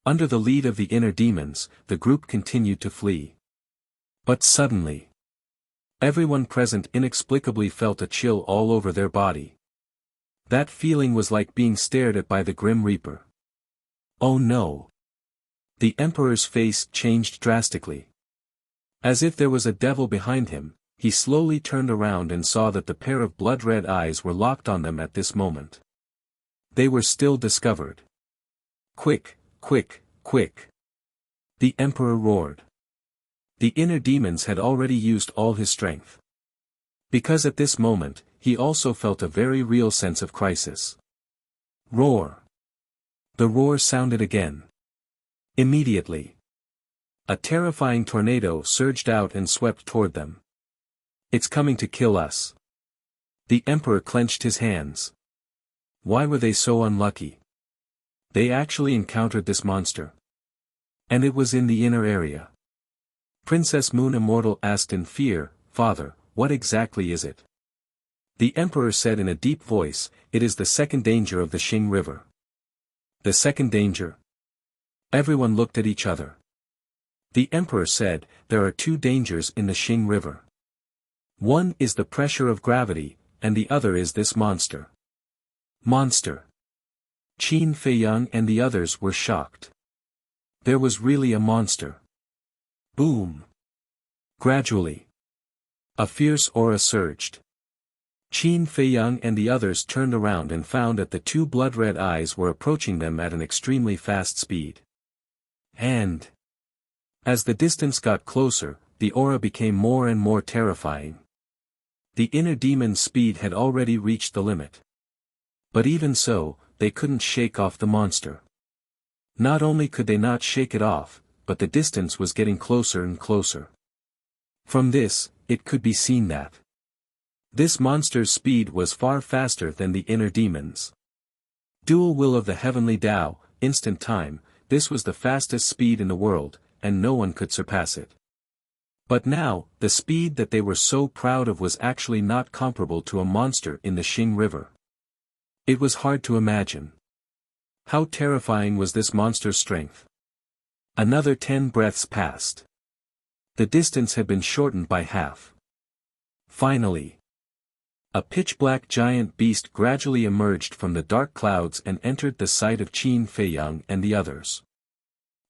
Under the lead of the inner demons, the group continued to flee. But suddenly, everyone present inexplicably felt a chill all over their body. That feeling was like being stared at by the Grim Reaper. Oh no! The emperor's face changed drastically. As if there was a devil behind him, he slowly turned around and saw that the pair of blood-red eyes were locked on them at this moment. They were still discovered. "Quick, quick, quick!" The emperor roared. The inner demons had already used all his strength. Because at this moment, he also felt a very real sense of crisis. Roar! The roar sounded again. Immediately, a terrifying tornado surged out and swept toward them. "It's coming to kill us." The emperor clenched his hands. Why were they so unlucky? They actually encountered this monster. And it was in the inner area. Princess Moon Immortal asked in fear, "Father, what exactly is it?" The emperor said in a deep voice, "It is the second danger of the Xing River." The second danger? Everyone looked at each other. The emperor said, "There are two dangers in the Xing River. One is the pressure of gravity, and the other is this monster." Monster. Qin Feiyang and the others were shocked. There was really a monster. Boom. Gradually, a fierce aura surged. Qin Feiyang and the others turned around and found that the two blood-red eyes were approaching them at an extremely fast speed. And as the distance got closer, the aura became more and more terrifying. The inner demon's speed had already reached the limit. But even so, they couldn't shake off the monster. Not only could they not shake it off, but the distance was getting closer and closer. From this, it could be seen that this monster's speed was far faster than the inner demons. Dual will of the heavenly Tao, instant time, this was the fastest speed in the world, and no one could surpass it. But now, the speed that they were so proud of was actually not comparable to a monster in the Xing River. It was hard to imagine. How terrifying was this monster's strength? Another 10 breaths passed. The distance had been shortened by half. Finally, a pitch-black giant beast gradually emerged from the dark clouds and entered the sight of Qin Feiyang and the others.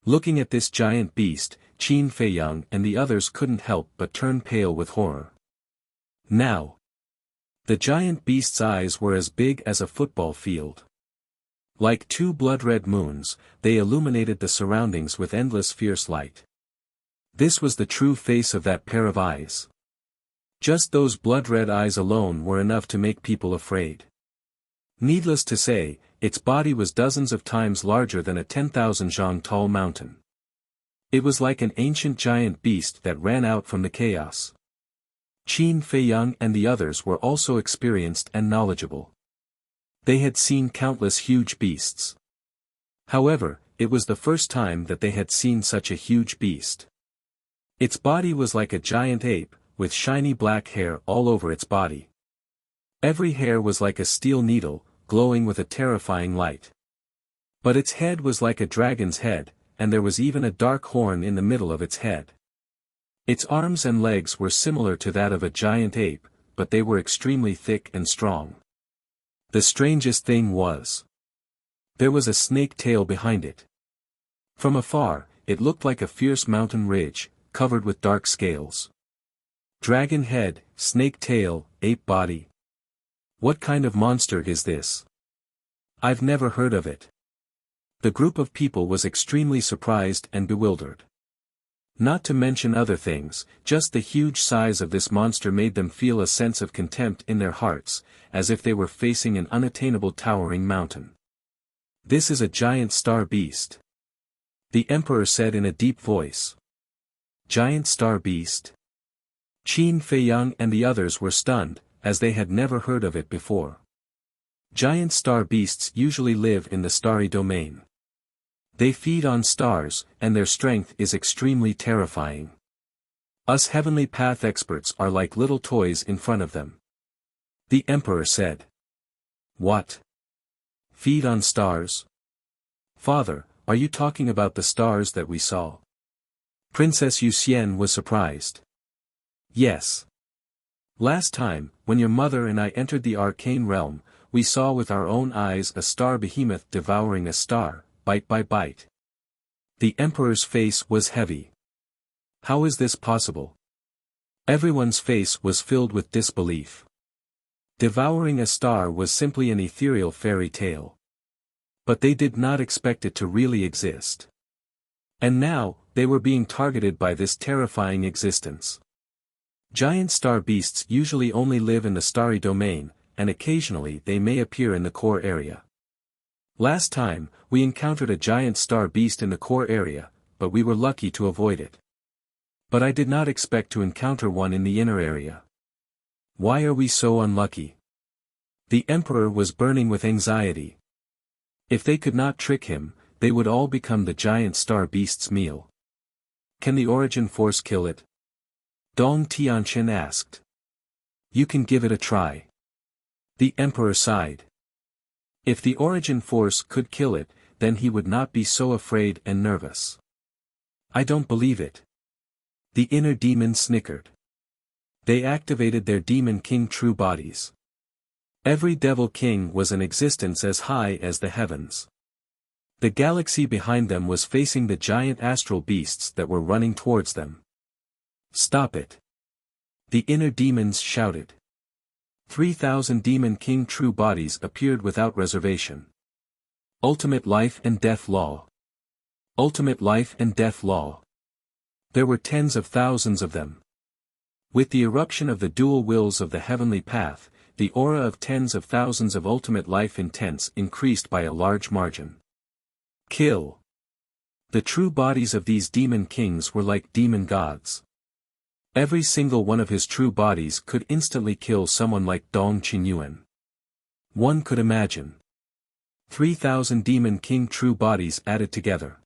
Looking at this giant beast, Qin Feiyang and the others couldn't help but turn pale with horror. Now, the giant beast's eyes were as big as a football field. Like two blood-red moons, they illuminated the surroundings with endless fierce light. This was the true face of that pair of eyes. Just those blood-red eyes alone were enough to make people afraid. Needless to say, its body was dozens of times larger than a 10,000 zhang tall mountain. It was like an ancient giant beast that ran out from the chaos. Qin Feiyang and the others were also experienced and knowledgeable. They had seen countless huge beasts. However, it was the first time that they had seen such a huge beast. Its body was like a giant ape, with shiny black hair all over its body. Every hair was like a steel needle, glowing with a terrifying light. But its head was like a dragon's head, and there was even a dark horn in the middle of its head. Its arms and legs were similar to that of a giant ape, but they were extremely thick and strong. The strangest thing was, there was a snake tail behind it. From afar, it looked like a fierce mountain ridge, covered with dark scales. Dragon head, snake tail, ape body. What kind of monster is this? I've never heard of it. The group of people was extremely surprised and bewildered. Not to mention other things, just the huge size of this monster made them feel a sense of contempt in their hearts, as if they were facing an unattainable towering mountain. This is a giant star beast. The emperor said in a deep voice. Giant star beast? Qin Feiyang and the others were stunned, as they had never heard of it before. Giant star beasts usually live in the starry domain. They feed on stars, and their strength is extremely terrifying. Us heavenly path experts are like little toys in front of them. The emperor said. What? Feed on stars? Father, are you talking about the stars that we saw? Princess Yuxian was surprised. Yes. Last time, when your mother and I entered the arcane realm, we saw with our own eyes a star behemoth devouring a star, bite by bite. The emperor's face was heavy. How is this possible? Everyone's face was filled with disbelief. Devouring a star was simply an ethereal fairy tale. But they did not expect it to really exist. And now, they were being targeted by this terrifying existence. Giant star beasts usually only live in the starry domain, and occasionally they may appear in the core area. Last time, we encountered a giant star beast in the core area, but we were lucky to avoid it. But I did not expect to encounter one in the inner area. Why are we so unlucky? The emperor was burning with anxiety. If they could not trick him, they would all become the giant star beast's meal. Can the origin force kill it? Dong Tianqian asked. You can give it a try. The emperor sighed. If the origin force could kill it, then he would not be so afraid and nervous. I don't believe it. The inner demon snickered. They activated their demon king true bodies. Every devil king was an existence as high as the heavens. The galaxy behind them was facing the giant astral beasts that were running towards them. Stop it. The inner demons shouted. 3,000 demon king true bodies appeared without reservation. Ultimate life and death law. Ultimate life and death law. There were tens of thousands of them. With the eruption of the dual wills of the heavenly path, the aura of tens of thousands of ultimate life intense increased by a large margin. Kill. The true bodies of these demon kings were like demon gods. Every single one of his true bodies could instantly kill someone like Dong Qinyuan. One could imagine. 3,000 demon king true bodies added together.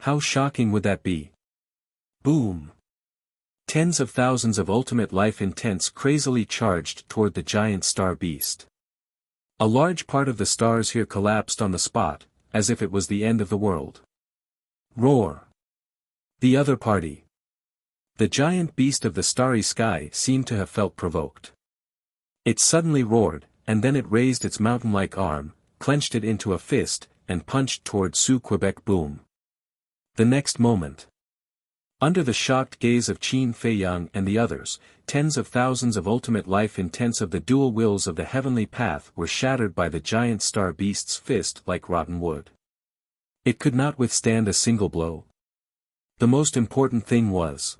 How shocking would that be? Boom. Tens of thousands of ultimate life intense crazily charged toward the giant star beast. A large part of the stars here collapsed on the spot, as if it was the end of the world. Roar. The other party. The giant beast of the starry sky seemed to have felt provoked. It suddenly roared, and then it raised its mountain-like arm, clenched it into a fist, and punched toward Su Quebec. Boom. The next moment. Under the shocked gaze of Qin Feiyang and the others, tens of thousands of ultimate life intense of the dual wills of the heavenly path were shattered by the giant star beast's fist like rotten wood. It could not withstand a single blow. The most important thing was,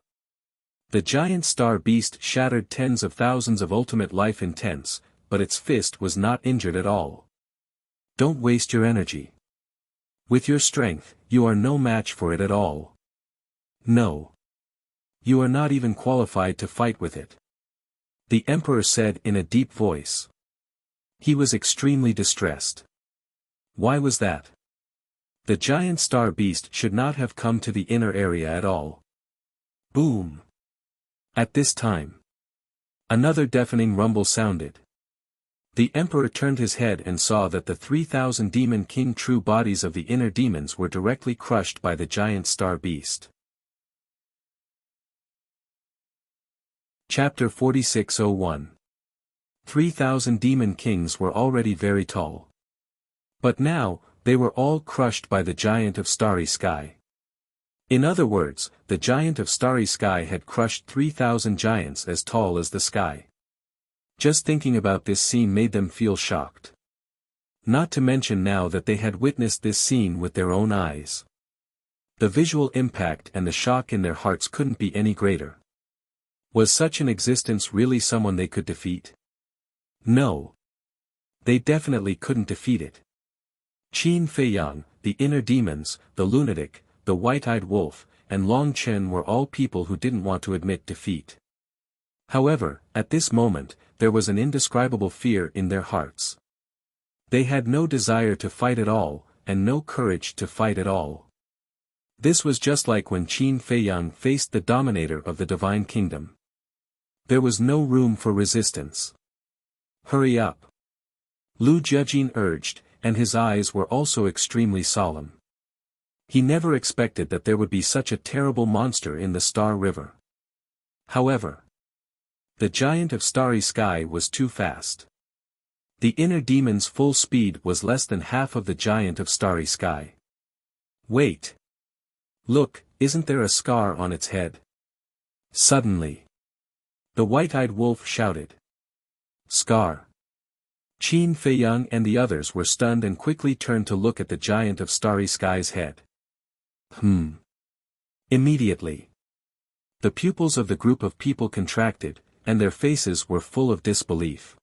the giant star beast shattered tens of thousands of ultimate life intense, but its fist was not injured at all. Don't waste your energy. With your strength, you are no match for it at all. No. You are not even qualified to fight with it. The emperor said in a deep voice. He was extremely distressed. Why was that? The giant star beast should not have come to the inner area at all. Boom! At this time, another deafening rumble sounded. The emperor turned his head and saw that the 3,000 demon king true bodies of the inner demons were directly crushed by the giant star beast. Chapter 46:01. 3,000 demon kings were already very tall. But now, they were all crushed by the giant of starry sky. In other words, the giant of starry sky had crushed 3,000 giants as tall as the sky. Just thinking about this scene made them feel shocked. Not to mention now that they had witnessed this scene with their own eyes. The visual impact and the shock in their hearts couldn't be any greater. Was such an existence really someone they could defeat? No. They definitely couldn't defeat it. Qin Feiyang, the inner demons, the lunatic, the white-eyed wolf, and Long Chen were all people who didn't want to admit defeat. However, at this moment, there was an indescribable fear in their hearts. They had no desire to fight at all, and no courage to fight at all. This was just like when Qin Feiyang faced the dominator of the divine kingdom. There was no room for resistance. Hurry up! Lu Jiajin urged, and his eyes were also extremely solemn. He never expected that there would be such a terrible monster in the Star River. However, the giant of starry sky was too fast. The inner demon's full speed was less than half of the giant of starry sky. Wait! Look, isn't there a scar on its head? Suddenly, the white-eyed wolf shouted. Scar! Qin Feiyang and the others were stunned and quickly turned to look at the giant of starry sky's head. Immediately, the pupils of the group of people contracted, and their faces were full of disbelief.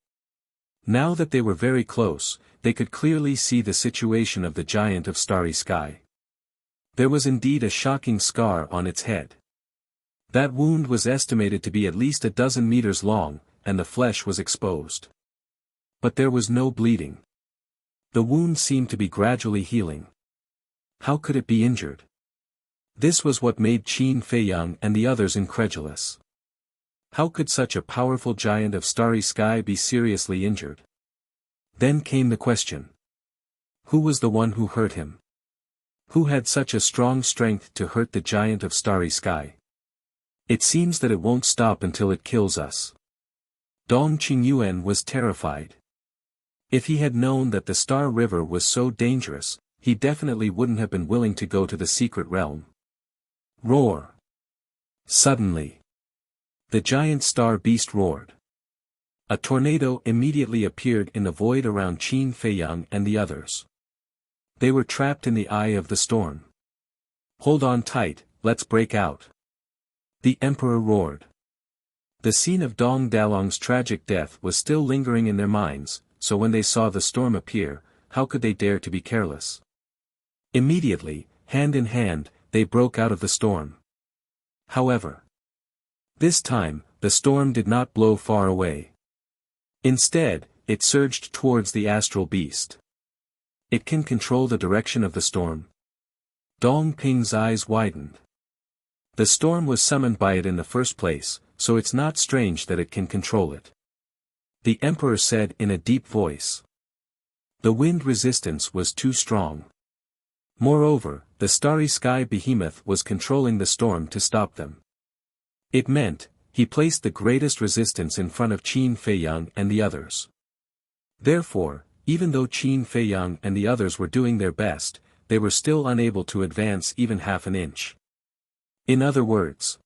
Now that they were very close, they could clearly see the situation of the giant of starry sky. There was indeed a shocking scar on its head. That wound was estimated to be at least a dozen meters long, and the flesh was exposed. But there was no bleeding. The wound seemed to be gradually healing. How could it be injured? This was what made Qin Feiyang and the others incredulous. How could such a powerful giant of starry sky be seriously injured? Then came the question. Who was the one who hurt him? Who had such a strong strength to hurt the giant of starry sky? It seems that it won't stop until it kills us. Dong Qingyuan was terrified. If he had known that the Star River was so dangerous, he definitely wouldn't have been willing to go to the secret realm. Roar! Suddenly, the giant star beast roared. A tornado immediately appeared in the void around Qin Feiyang and the others. They were trapped in the eye of the storm. Hold on tight, let's break out. The emperor roared. The scene of Dong Dalong's tragic death was still lingering in their minds, so when they saw the storm appear, how could they dare to be careless? Immediately, hand in hand, they broke out of the storm. However, this time, the storm did not blow far away. Instead, it surged towards the astral beast. It can control the direction of the storm. Dong Ping's eyes widened. The storm was summoned by it in the first place, so it's not strange that it can control it. The emperor said in a deep voice. The wind resistance was too strong. Moreover, the starry sky behemoth was controlling the storm to stop them. It meant, he placed the greatest resistance in front of Qin Feiyang and the others. Therefore, even though Qin Feiyang and the others were doing their best, they were still unable to advance even half an inch. In other words,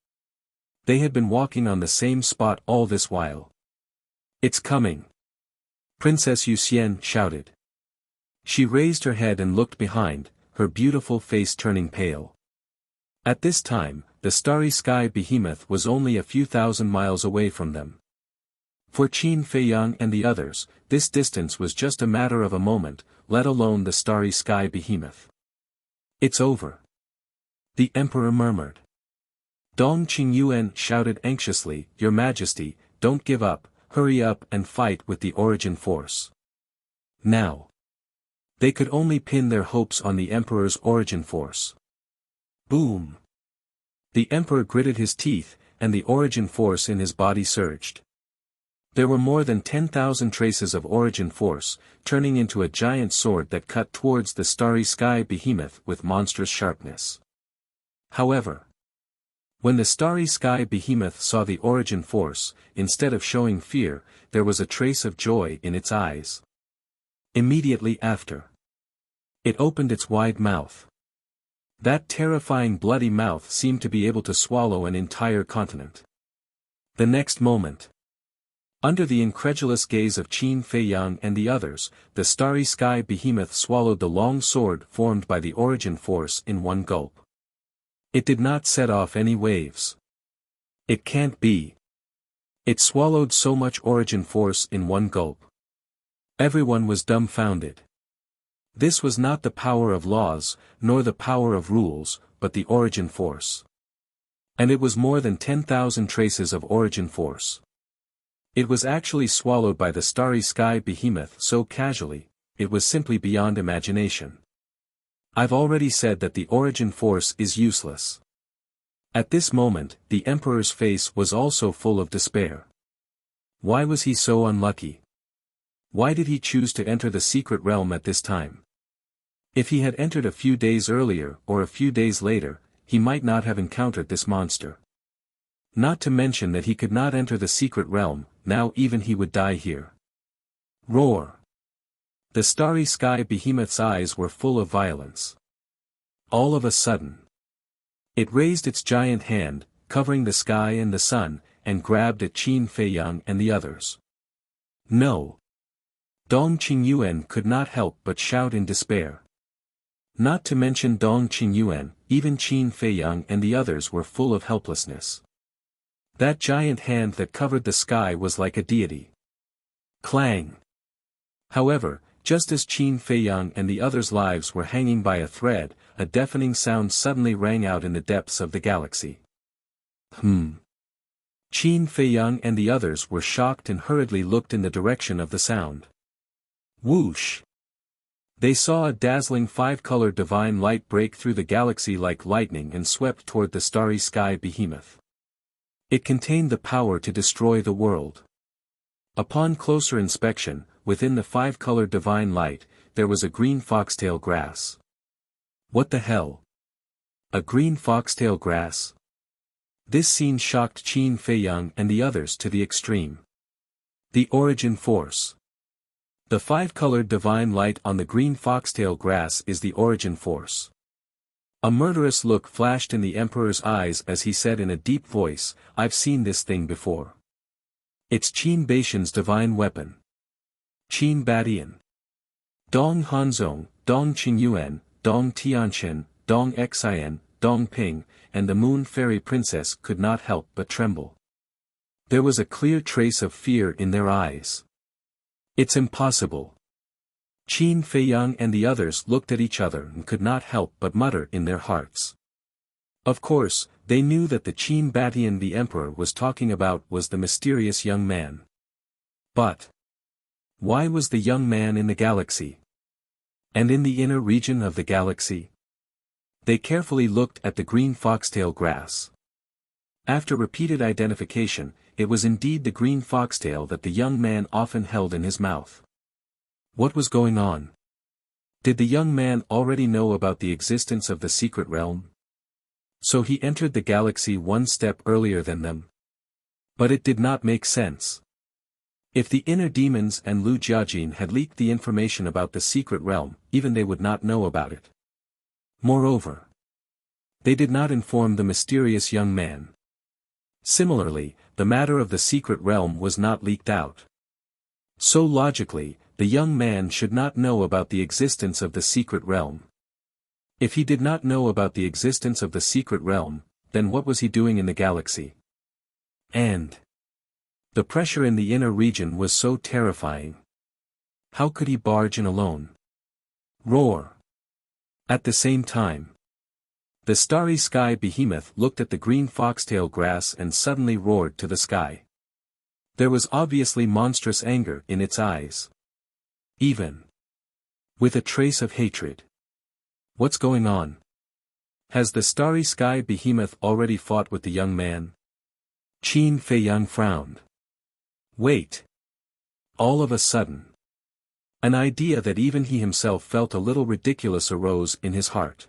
they had been walking on the same spot all this while. It's coming! Princess Yuxian shouted. She raised her head and looked behind, her beautiful face turning pale. At this time, the starry sky behemoth was only a few thousand miles away from them. For Qin Feiyang and the others, this distance was just a matter of a moment, let alone the starry sky behemoth. It's over. The emperor murmured. Dong Qingyuan shouted anxiously, Your Majesty, don't give up, hurry up and fight with the origin force. Now. They could only pin their hopes on the emperor's origin force. Boom. The emperor gritted his teeth, and the origin force in his body surged. There were more than 10,000 traces of origin force, turning into a giant sword that cut towards the starry sky behemoth with monstrous sharpness. However, when the starry sky behemoth saw the origin force, instead of showing fear, there was a trace of joy in its eyes. Immediately after, it opened its wide mouth. That terrifying bloody mouth seemed to be able to swallow an entire continent. The next moment, under the incredulous gaze of Qin Feiyang and the others, the starry sky behemoth swallowed the long sword formed by the origin force in one gulp. It did not set off any waves. It can't be. It swallowed so much origin force in one gulp. Everyone was dumbfounded. This was not the power of laws, nor the power of rules, but the origin force. And it was more than 10,000 traces of origin force. It was actually swallowed by the starry sky behemoth so casually, it was simply beyond imagination. I've already said that the origin force is useless. At this moment, the emperor's face was also full of despair. Why was he so unlucky? Why did he choose to enter the secret realm at this time? If he had entered a few days earlier or a few days later, he might not have encountered this monster. Not to mention that he could not enter the secret realm, now even he would die here. Roar! The starry sky behemoth's eyes were full of violence. All of a sudden, it raised its giant hand, covering the sky and the sun, and grabbed at Qin Feiyang and the others. No! Dong Qingyuan could not help but shout in despair. Not to mention Dong Qingyuan, even Qin Feiyang and the others were full of helplessness. That giant hand that covered the sky was like a deity. Clang! However, just as Qin Feiyang and the others' lives were hanging by a thread, a deafening sound suddenly rang out in the depths of the galaxy. Qin Feiyang and the others were shocked and hurriedly looked in the direction of the sound. Whoosh! They saw a dazzling five-color divine light break through the galaxy like lightning and swept toward the starry sky behemoth. It contained the power to destroy the world. Upon closer inspection, within the five-color divine light, there was a green foxtail grass. What the hell? A green foxtail grass? This scene shocked Qin Feiyang and the others to the extreme. The origin force. The five-colored divine light on the green foxtail grass is the origin force. A murderous look flashed in the emperor's eyes as he said in a deep voice, I've seen this thing before. It's Qin Baishan's divine weapon. Qin Badian. Dong Hanzong, Dong Qingyuan, Dong Tianqian, Dong Xian, Dong Ping, and the Moon Fairy Princess could not help but tremble. There was a clear trace of fear in their eyes. It's impossible. Qin Feiyang and the others looked at each other and could not help but mutter in their hearts. Of course, they knew that the Qin Badian the emperor was talking about was the mysterious young man. But why was the young man in the galaxy? And in the inner region of the galaxy? They carefully looked at the green foxtail grass. After repeated identification, it was indeed the green foxtail that the young man often held in his mouth. What was going on? Did the young man already know about the existence of the secret realm? So he entered the galaxy one step earlier than them. But it did not make sense. If the inner demons and Lu Jiajin had leaked the information about the secret realm, even they would not know about it. Moreover, they did not inform the mysterious young man. Similarly, the matter of the secret realm was not leaked out. So logically, the young man should not know about the existence of the secret realm. If he did not know about the existence of the secret realm, then what was he doing in the galaxy? And The pressure in the inner region was so terrifying. How could he barge in alone? Roar! At the same time, the starry sky behemoth looked at the green foxtail grass and suddenly roared to the sky. There was obviously monstrous anger in its eyes. Even with a trace of hatred. What's going on? Has the starry sky behemoth already fought with the young man? Qin Feiyang frowned. Wait. All of a sudden, an idea that even he himself felt a little ridiculous arose in his heart.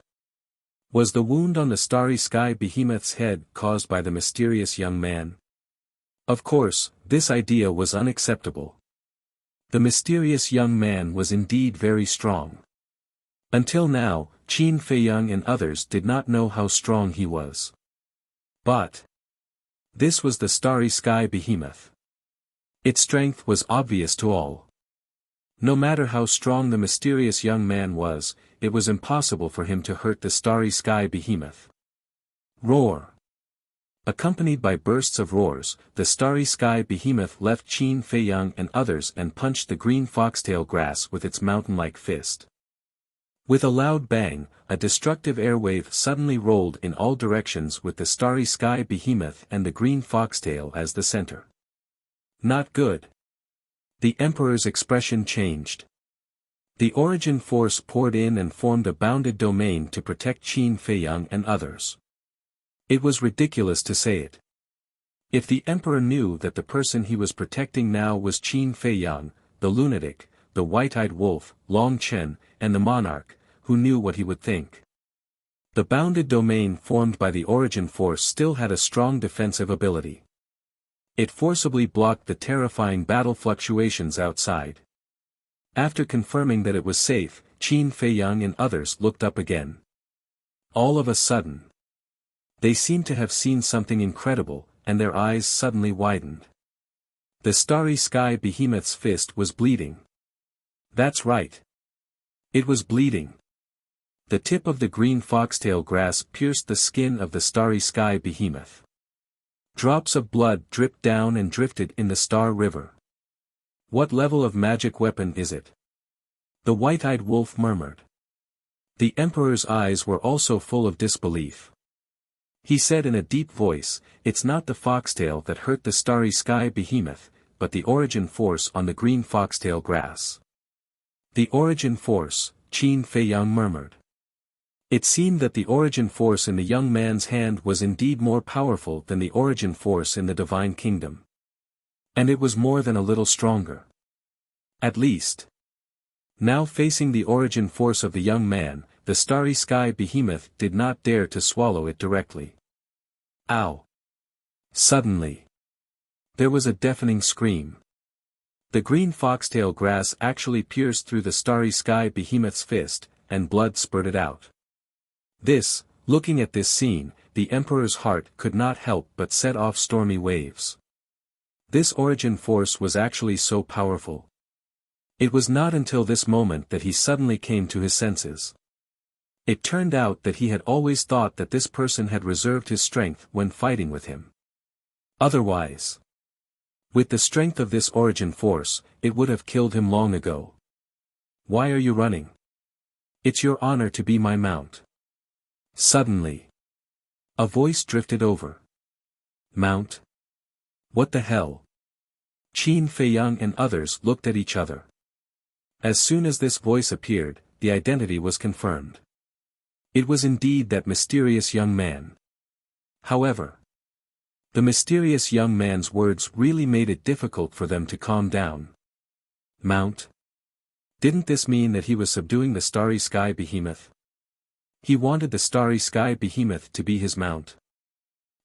Was the wound on the starry sky behemoth's head caused by the mysterious young man? Of course, this idea was unacceptable. The mysterious young man was indeed very strong. Until now, Qin Feiyang and others did not know how strong he was. But this was the starry sky behemoth. Its strength was obvious to all. No matter how strong the mysterious young man was, it was impossible for him to hurt the starry sky behemoth. Roar! Accompanied by bursts of roars, the starry sky behemoth left Qin Feiyang and others and punched the green foxtail grass with its mountain-like fist. With a loud bang, a destructive airwave suddenly rolled in all directions with the starry sky behemoth and the green foxtail as the center. Not good. The emperor's expression changed. The origin force poured in and formed a bounded domain to protect Qin Feiyang and others. It was ridiculous to say it. If the emperor knew that the person he was protecting now was Qin Feiyang, the lunatic, the white-eyed wolf, Long Chen, and the monarch, who knew what he would think. The bounded domain formed by the origin force still had a strong defensive ability. It forcibly blocked the terrifying battle fluctuations outside. After confirming that it was safe, Qin Feiyang and others looked up again. All of a sudden, they seemed to have seen something incredible, and their eyes suddenly widened. The starry sky behemoth's fist was bleeding. That's right. It was bleeding. The tip of the green foxtail grass pierced the skin of the starry sky behemoth. Drops of blood dripped down and drifted in the Star River. What level of magic weapon is it? The white-eyed wolf murmured. The emperor's eyes were also full of disbelief. He said in a deep voice, "It's not the foxtail that hurt the starry sky behemoth, but the origin force on the green foxtail grass." The origin force, Qin Feiyang murmured. It seemed that the origin force in the young man's hand was indeed more powerful than the origin force in the divine kingdom. And it was more than a little stronger. At least. Now facing the origin force of the young man, the starry sky behemoth did not dare to swallow it directly. Ow! Suddenly, there was a deafening scream. The green foxtail grass actually pierced through the starry sky behemoth's fist, and blood spurted out. Looking at this scene, the emperor's heart could not help but set off stormy waves. This origin force was actually so powerful. It was not until this moment that he suddenly came to his senses. It turned out that he had always thought that this person had reserved his strength when fighting with him. Otherwise, with the strength of this origin force, it would have killed him long ago. Why are you running? It's your honor to be my mount. Suddenly, a voice drifted over. Mount? What the hell? Qin Feiyang and others looked at each other. As soon as this voice appeared, the identity was confirmed. It was indeed that mysterious young man. However, the mysterious young man's words really made it difficult for them to calm down. Mount? Didn't this mean that he was subduing the starry sky behemoth? He wanted the starry sky behemoth to be his mount.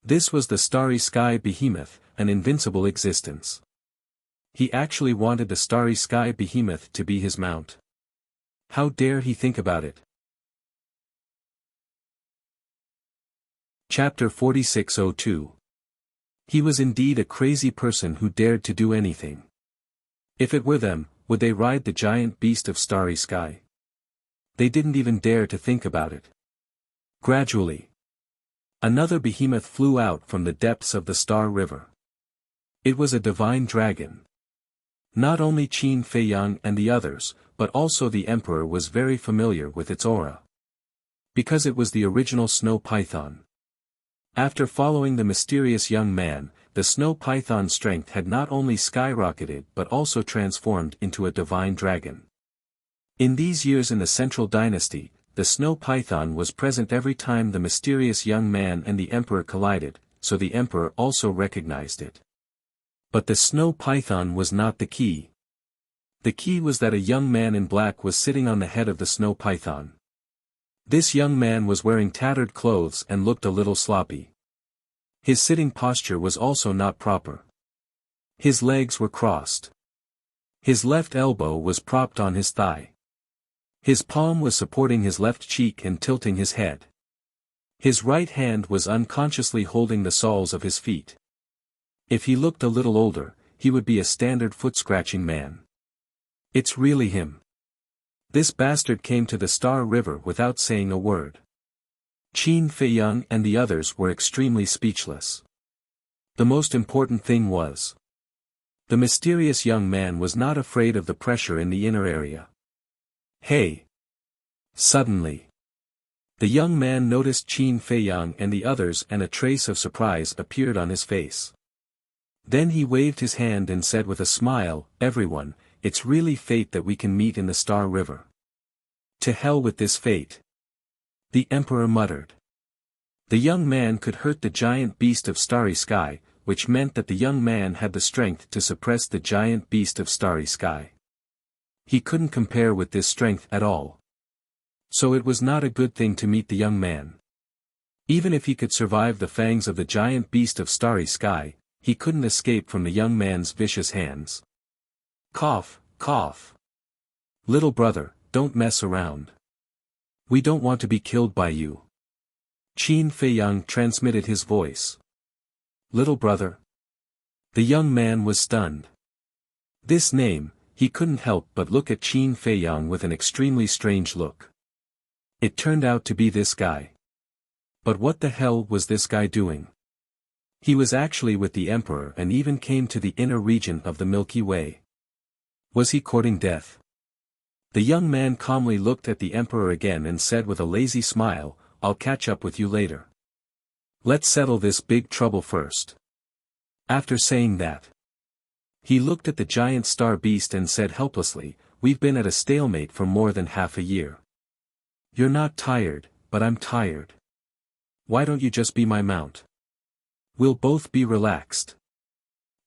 This was the starry sky behemoth, an invincible existence. He actually wanted the starry sky behemoth to be his mount. How dare he think about it? Chapter 4602. He was indeed a crazy person who dared to do anything. If it were them, would they ride the giant beast of starry sky? They didn't even dare to think about it. Gradually, another behemoth flew out from the depths of the Star River. It was a divine dragon. Not only Qin Feiyang and the others, but also the emperor was very familiar with its aura. Because it was the original snow python. After following the mysterious young man, the snow python's strength had not only skyrocketed but also transformed into a divine dragon. In these years in the Central Dynasty, the snow python was present every time the mysterious young man and the emperor collided, so the emperor also recognized it. But the snow python was not the key. The key was that a young man in black was sitting on the head of the snow python. This young man was wearing tattered clothes and looked a little sloppy. His sitting posture was also not proper. His legs were crossed. His left elbow was propped on his thigh. His palm was supporting his left cheek and tilting his head. His right hand was unconsciously holding the soles of his feet. If he looked a little older, he would be a standard foot-scratching man. It's really him. This bastard came to the Star River without saying a word. Qin Feiyang and the others were extremely speechless. The most important thing was, the mysterious young man was not afraid of the pressure in the inner area. Hey! Suddenly, the young man noticed Qin Feiyang and the others, and a trace of surprise appeared on his face. Then he waved his hand and said with a smile, "Everyone, it's really fate that we can meet in the Star River." To hell with this fate. The emperor muttered. The young man could hurt the giant beast of starry sky, which meant that the young man had the strength to suppress the giant beast of starry sky. He couldn't compare with this strength at all. So it was not a good thing to meet the young man. Even if he could survive the fangs of the giant beast of starry sky, he couldn't escape from the young man's vicious hands. Cough, cough. Little brother, don't mess around. We don't want to be killed by you. Qin Feiyang transmitted his voice. Little brother. The young man was stunned. This name, he couldn't help but look at Qin Feiyang with an extremely strange look. It turned out to be this guy. But what the hell was this guy doing? He was actually with the emperor and even came to the inner region of the Milky Way. Was he courting death? The young man calmly looked at the emperor again and said with a lazy smile, "I'll catch up with you later. Let's settle this big trouble first." After saying that, he looked at the giant star beast and said helplessly, "We've been at a stalemate for more than half a year. You're not tired, but I'm tired. Why don't you just be my mount? We'll both be relaxed.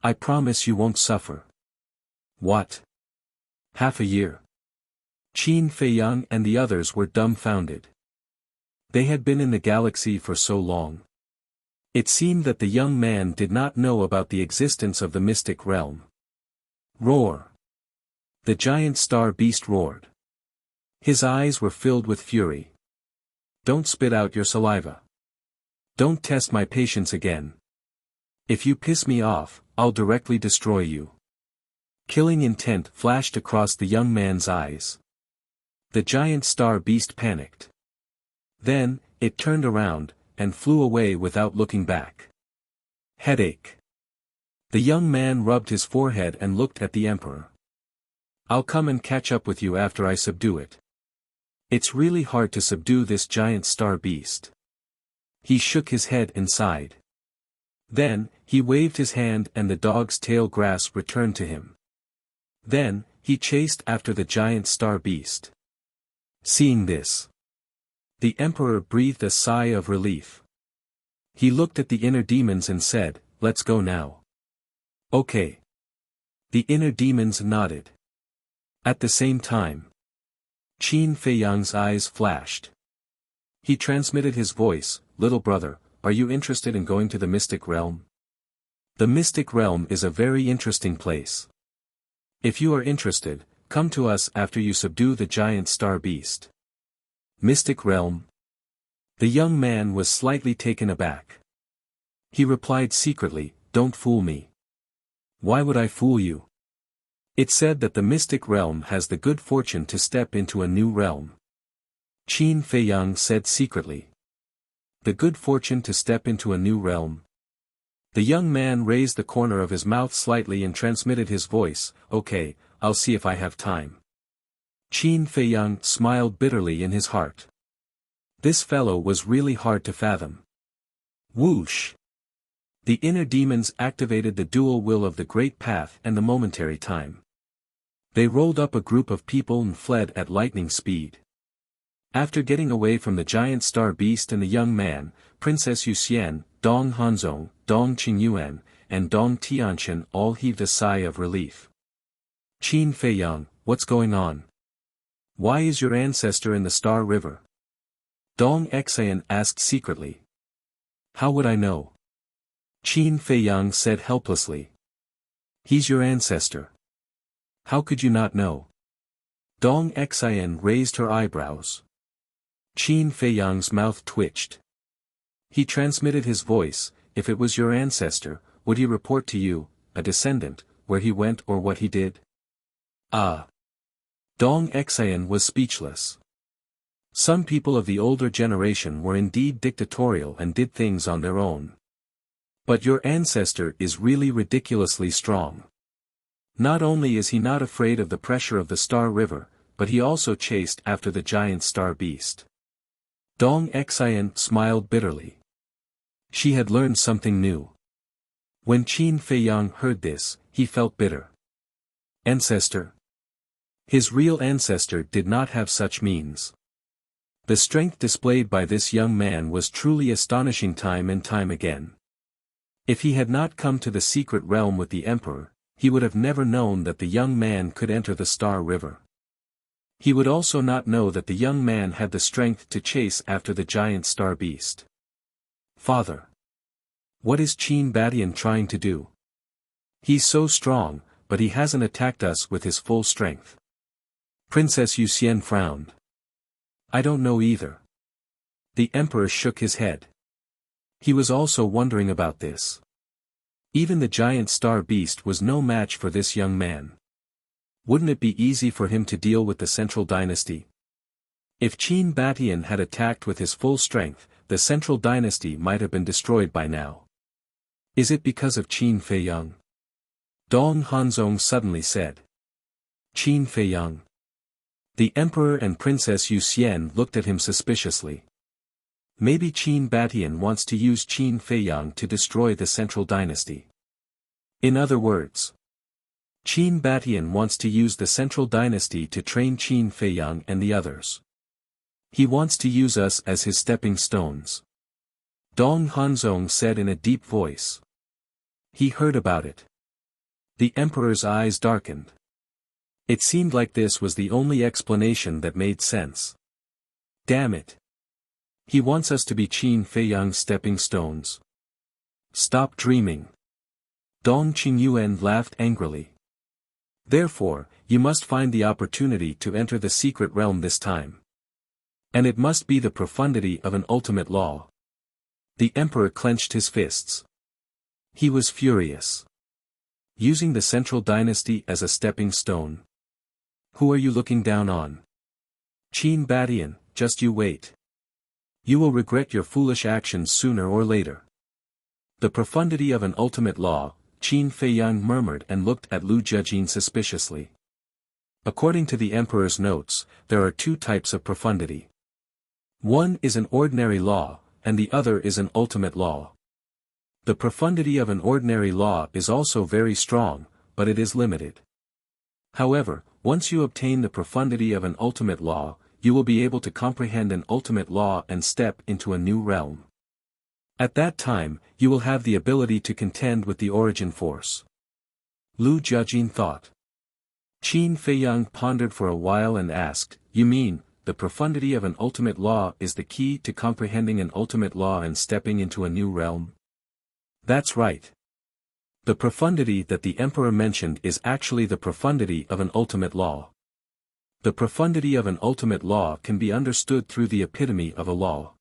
I promise you won't suffer." What? Half a year? Qin Feiyang and the others were dumbfounded. They had been in the galaxy for so long. It seemed that the young man did not know about the existence of the mystic realm. Roar! The giant star beast roared. His eyes were filled with fury. Don't spit out your saliva. Don't test my patience again. If you piss me off, I'll directly destroy you. Killing intent flashed across the young man's eyes. The giant star beast panicked. Then, it turned around, and flew away without looking back. Headache. The young man rubbed his forehead and looked at the emperor. I'll come and catch up with you after I subdue it. It's really hard to subdue this giant star beast. He shook his head and sighed. Then, he waved his hand and the dog's tail grasp returned to him. Then, he chased after the giant star beast. Seeing this, the emperor breathed a sigh of relief. He looked at the inner demons and said, "Let's go now." Okay. The inner demons nodded. At the same time, Qin Feiyang's eyes flashed. He transmitted his voice, "Little brother, are you interested in going to the mystic realm? The mystic realm is a very interesting place. If you are interested, come to us after you subdue the giant star beast." Mystic realm? The young man was slightly taken aback. He replied secretly, "Don't fool me." Why would I fool you? It said that the mystic realm has the good fortune to step into a new realm. Qin Feiyang said secretly. The good fortune to step into a new realm? The young man raised the corner of his mouth slightly and transmitted his voice, "Okay, I'll see if I have time." Qin Feiyang smiled bitterly in his heart. This fellow was really hard to fathom. Whoosh! The inner demons activated the dual will of the great path and the momentary time. They rolled up a group of people and fled at lightning speed. After getting away from the giant star beast and the young man, Princess Yuxian, Dong Hanzong, Dong Qingyuan, and Dong Tianqian all heaved a sigh of relief. Qin Feiyang, what's going on? Why is your ancestor in the Star River? Dong Xian asked secretly. How would I know? Qin Feiyang said helplessly. He's your ancestor. How could you not know? Dong Xian raised her eyebrows. Qin Feiyang's mouth twitched. He transmitted his voice, if it was your ancestor, would he report to you, a descendant, where he went or what he did? Ah! Dong Xian was speechless. Some people of the older generation were indeed dictatorial and did things on their own. But your ancestor is really ridiculously strong. Not only is he not afraid of the pressure of the Star River, but he also chased after the giant star beast. Dong Xian smiled bitterly. She had learned something new. When Qin Feiyang heard this, he felt bitter. Ancestor? His real ancestor did not have such means. The strength displayed by this young man was truly astonishing time and time again. If he had not come to the secret realm with the Emperor, he would have never known that the young man could enter the Star River. He would also not know that the young man had the strength to chase after the giant star beast. Father. What is Qin Batian trying to do? He's so strong, but he hasn't attacked us with his full strength. Princess Yuxian frowned. I don't know either. The Emperor shook his head. He was also wondering about this. Even the giant star beast was no match for this young man. Wouldn't it be easy for him to deal with the Central Dynasty? If Qin Batian had attacked with his full strength, the Central Dynasty might have been destroyed by now. Is it because of Qin Feiyang? Dong Hanzong suddenly said. Qin Feiyang. The Emperor and Princess Yuxian looked at him suspiciously. Maybe Qin Batian wants to use Qin Feiyang to destroy the Central Dynasty. In other words, Qin Batian wants to use the Central Dynasty to train Qin Feiyang and the others. He wants to use us as his stepping stones. Dong Hanzong said in a deep voice. He heard about it. The Emperor's eyes darkened. It seemed like this was the only explanation that made sense. Damn it. He wants us to be Qin Feiyang's stepping stones. Stop dreaming. Dong Qingyuan laughed angrily. Therefore, you must find the opportunity to enter the secret realm this time. And it must be the profundity of an ultimate law. The Emperor clenched his fists. He was furious. Using the Central Dynasty as a stepping stone. Who are you looking down on? Qin Batian, just you wait. You will regret your foolish actions sooner or later. The profundity of an ultimate law, Qin Feiyang murmured and looked at Lu Jejin suspiciously. According to the Emperor's notes, there are two types of profundity. One is an ordinary law, and the other is an ultimate law. The profundity of an ordinary law is also very strong, but it is limited. However, once you obtain the profundity of an ultimate law, you will be able to comprehend an ultimate law and step into a new realm. At that time, you will have the ability to contend with the origin force. Lu Jejin thought. Qin Feiyang pondered for a while and asked, you mean, the profundity of an ultimate law is the key to comprehending an ultimate law and stepping into a new realm? That's right. The profundity that the Emperor mentioned is actually the profundity of an ultimate law. The profundity of an ultimate law can be understood through the epitome of a law.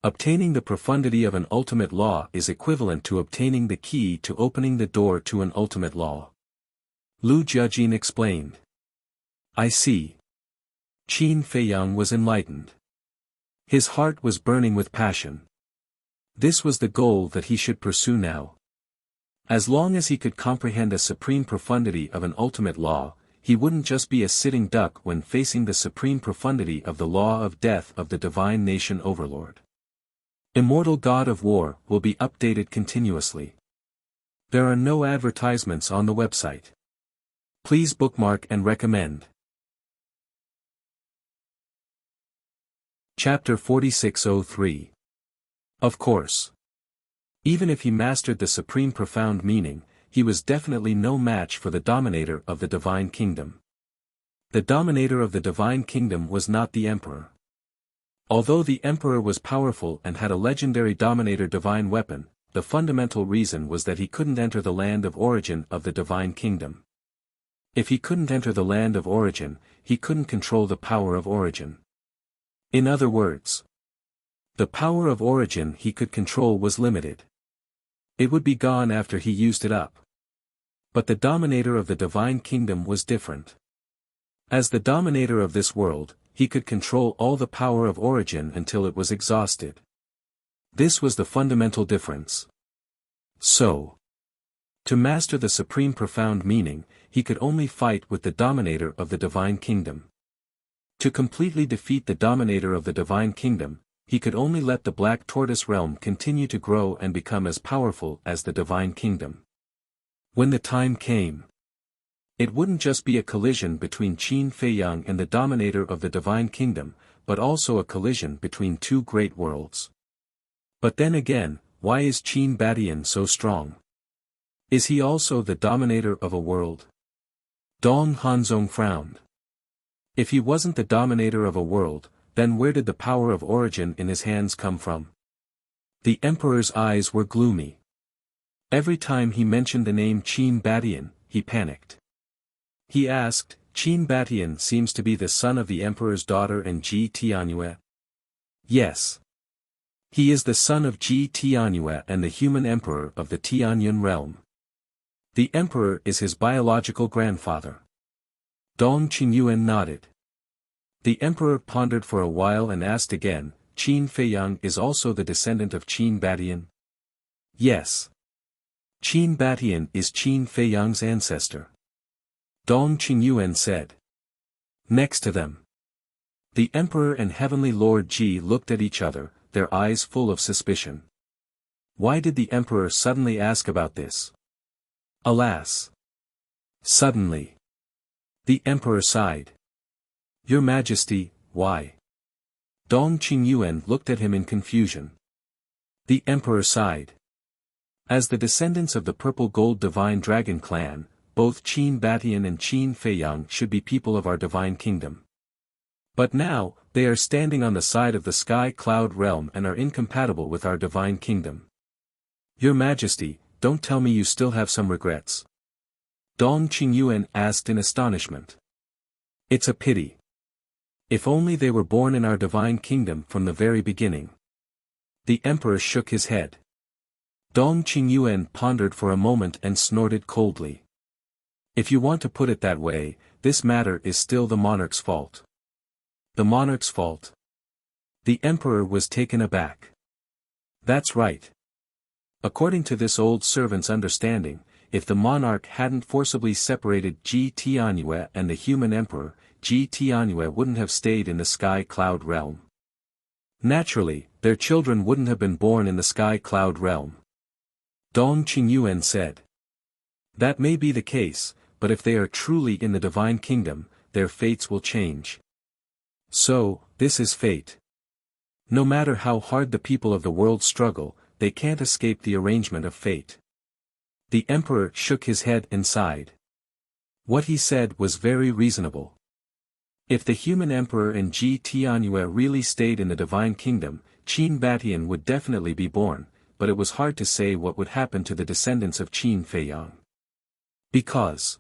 Obtaining the profundity of an ultimate law is equivalent to obtaining the key to opening the door to an ultimate law. Lu Jejin explained. I see. Qin Feiyang was enlightened. His heart was burning with passion. This was the goal that he should pursue now. As long as he could comprehend a supreme profundity of an ultimate law, he wouldn't just be a sitting duck when facing the supreme profundity of the law of death of the divine nation overlord. Immortal God of War will be updated continuously. There are no advertisements on the website. Please bookmark and recommend. Chapter 4603. Of course. Even if he mastered the supreme profound meaning, he was definitely no match for the dominator of the divine kingdom. The dominator of the divine kingdom was not the emperor. Although the emperor was powerful and had a legendary dominator divine weapon, the fundamental reason was that he couldn't enter the land of origin of the divine kingdom. If he couldn't enter the land of origin, he couldn't control the power of origin. In other words, the power of origin he could control was limited. It would be gone after he used it up. But the dominator of the divine kingdom was different. As the dominator of this world, he could control all the power of origin until it was exhausted. This was the fundamental difference. So, to master the supreme profound meaning, he could only fight with the dominator of the divine kingdom. To completely defeat the dominator of the divine kingdom, he could only let the Black Tortoise realm continue to grow and become as powerful as the divine kingdom. When the time came, it wouldn't just be a collision between Qin Feiyang and the dominator of the divine kingdom, but also a collision between two great worlds. But then again, why is Qin Badian so strong? Is he also the dominator of a world? Dong Hanzong frowned. If he wasn't the dominator of a world, then where did the power of origin in his hands come from? The emperor's eyes were gloomy. Every time he mentioned the name Qin Badian, he panicked. He asked, Qin Badian seems to be the son of the emperor's daughter and Ji Tianyue. Yes. He is the son of Ji Tianyue and the human emperor of the Tianyun realm. The emperor is his biological grandfather. Dong Qingyuan nodded. The emperor pondered for a while and asked again, Qin Feiyang is also the descendant of Qin Badian? Yes. Qin Badian is Qin Feiyang's ancestor. Dong Qingyuan said. Next to them, the emperor and heavenly lord Ji looked at each other, their eyes full of suspicion. Why did the emperor suddenly ask about this? Alas! Suddenly, the emperor sighed. Your Majesty, why? Dong Qingyuan looked at him in confusion. The emperor sighed. As the descendants of the purple gold divine dragon clan, both Qin Badian and Qin Feiyang should be people of our divine kingdom. But now, they are standing on the side of the sky cloud realm and are incompatible with our divine kingdom. Your Majesty, don't tell me you still have some regrets. Dong Qingyuan asked in astonishment. It's a pity. If only they were born in our divine kingdom from the very beginning. The emperor shook his head. Dong Qingyuan pondered for a moment and snorted coldly. If you want to put it that way, this matter is still the monarch's fault. The monarch's fault? The emperor was taken aback. That's right. According to this old servant's understanding, if the monarch hadn't forcibly separated Ji Tianyue and the human emperor, Ji Tianyue wouldn't have stayed in the sky cloud realm. Naturally, their children wouldn't have been born in the sky cloud realm. Dong Qingyuan said. That may be the case, but if they are truly in the divine kingdom, their fates will change. So, this is fate. No matter how hard the people of the world struggle, they can't escape the arrangement of fate. The emperor shook his head and sighed. What he said was very reasonable. If the human emperor and Ji Tianyue really stayed in the divine kingdom, Qin Badian would definitely be born, but it was hard to say what would happen to the descendants of Qin Feiyang. Because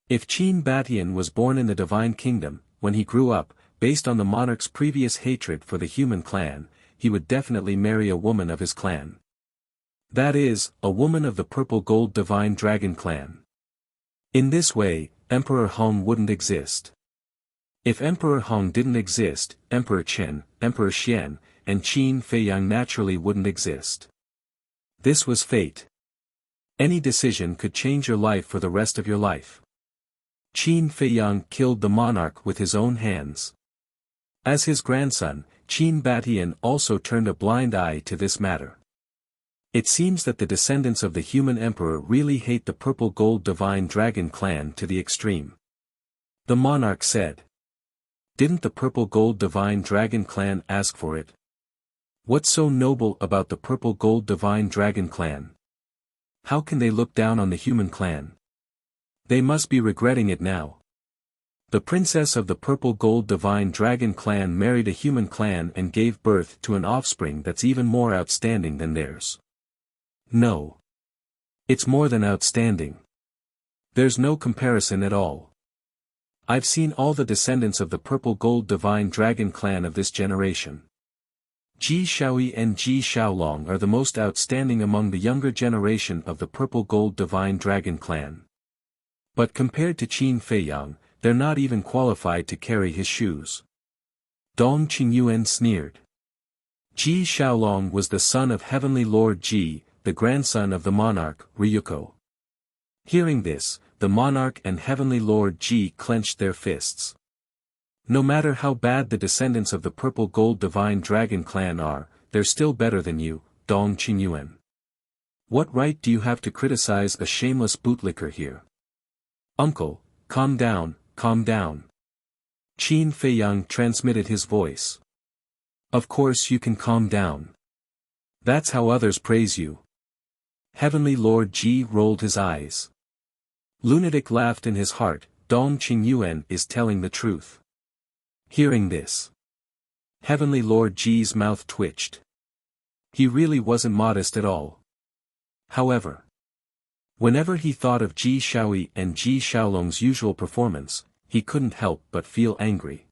if Qin Badian was born in the divine kingdom, when he grew up, based on the monarch's previous hatred for the human clan, he would definitely marry a woman of his clan. That is, a woman of the purple gold divine dragon clan. In this way, Emperor Hong wouldn't exist. If Emperor Hong didn't exist, Emperor Chen, Emperor Xian, and Qin Feiyang naturally wouldn't exist. This was fate. Any decision could change your life for the rest of your life. Qin Feiyang killed the monarch with his own hands. As his grandson, Qin Batian also turned a blind eye to this matter. It seems that the descendants of the human emperor really hate the purple gold divine dragon clan to the extreme. The monarch said. Didn't the purple gold divine dragon clan ask for it? What's so noble about the purple gold divine dragon clan? How can they look down on the human clan? They must be regretting it now. The princess of the purple gold divine dragon clan married a human clan and gave birth to an offspring that's even more outstanding than theirs. No. It's more than outstanding. There's no comparison at all. I've seen all the descendants of the purple gold divine dragon clan of this generation. Ji Shaoyi and Ji Xiaolong are the most outstanding among the younger generation of the purple gold divine dragon clan. But compared to Qin Feiyang, they're not even qualified to carry his shoes. Dong Qingyuan sneered. Ji Xiaolong was the son of Heavenly Lord Ji, the grandson of the monarch, Ryuko. Hearing this, the monarch and Heavenly Lord Ji clenched their fists. No matter how bad the descendants of the purple gold divine dragon clan are, they're still better than you, Dong Qingyuan. What right do you have to criticize a shameless bootlicker here? Uncle, calm down, calm down. Qin Feiyang transmitted his voice. Of course you can calm down. That's how others praise you. Heavenly Lord Ji rolled his eyes. Lunatic laughed in his heart, Dong Qingyuan is telling the truth. Hearing this, Heavenly Lord Ji's mouth twitched. He really wasn't modest at all. However, whenever he thought of Ji Shaoyi and Ji Xiaolong's usual performance, he couldn't help but feel angry.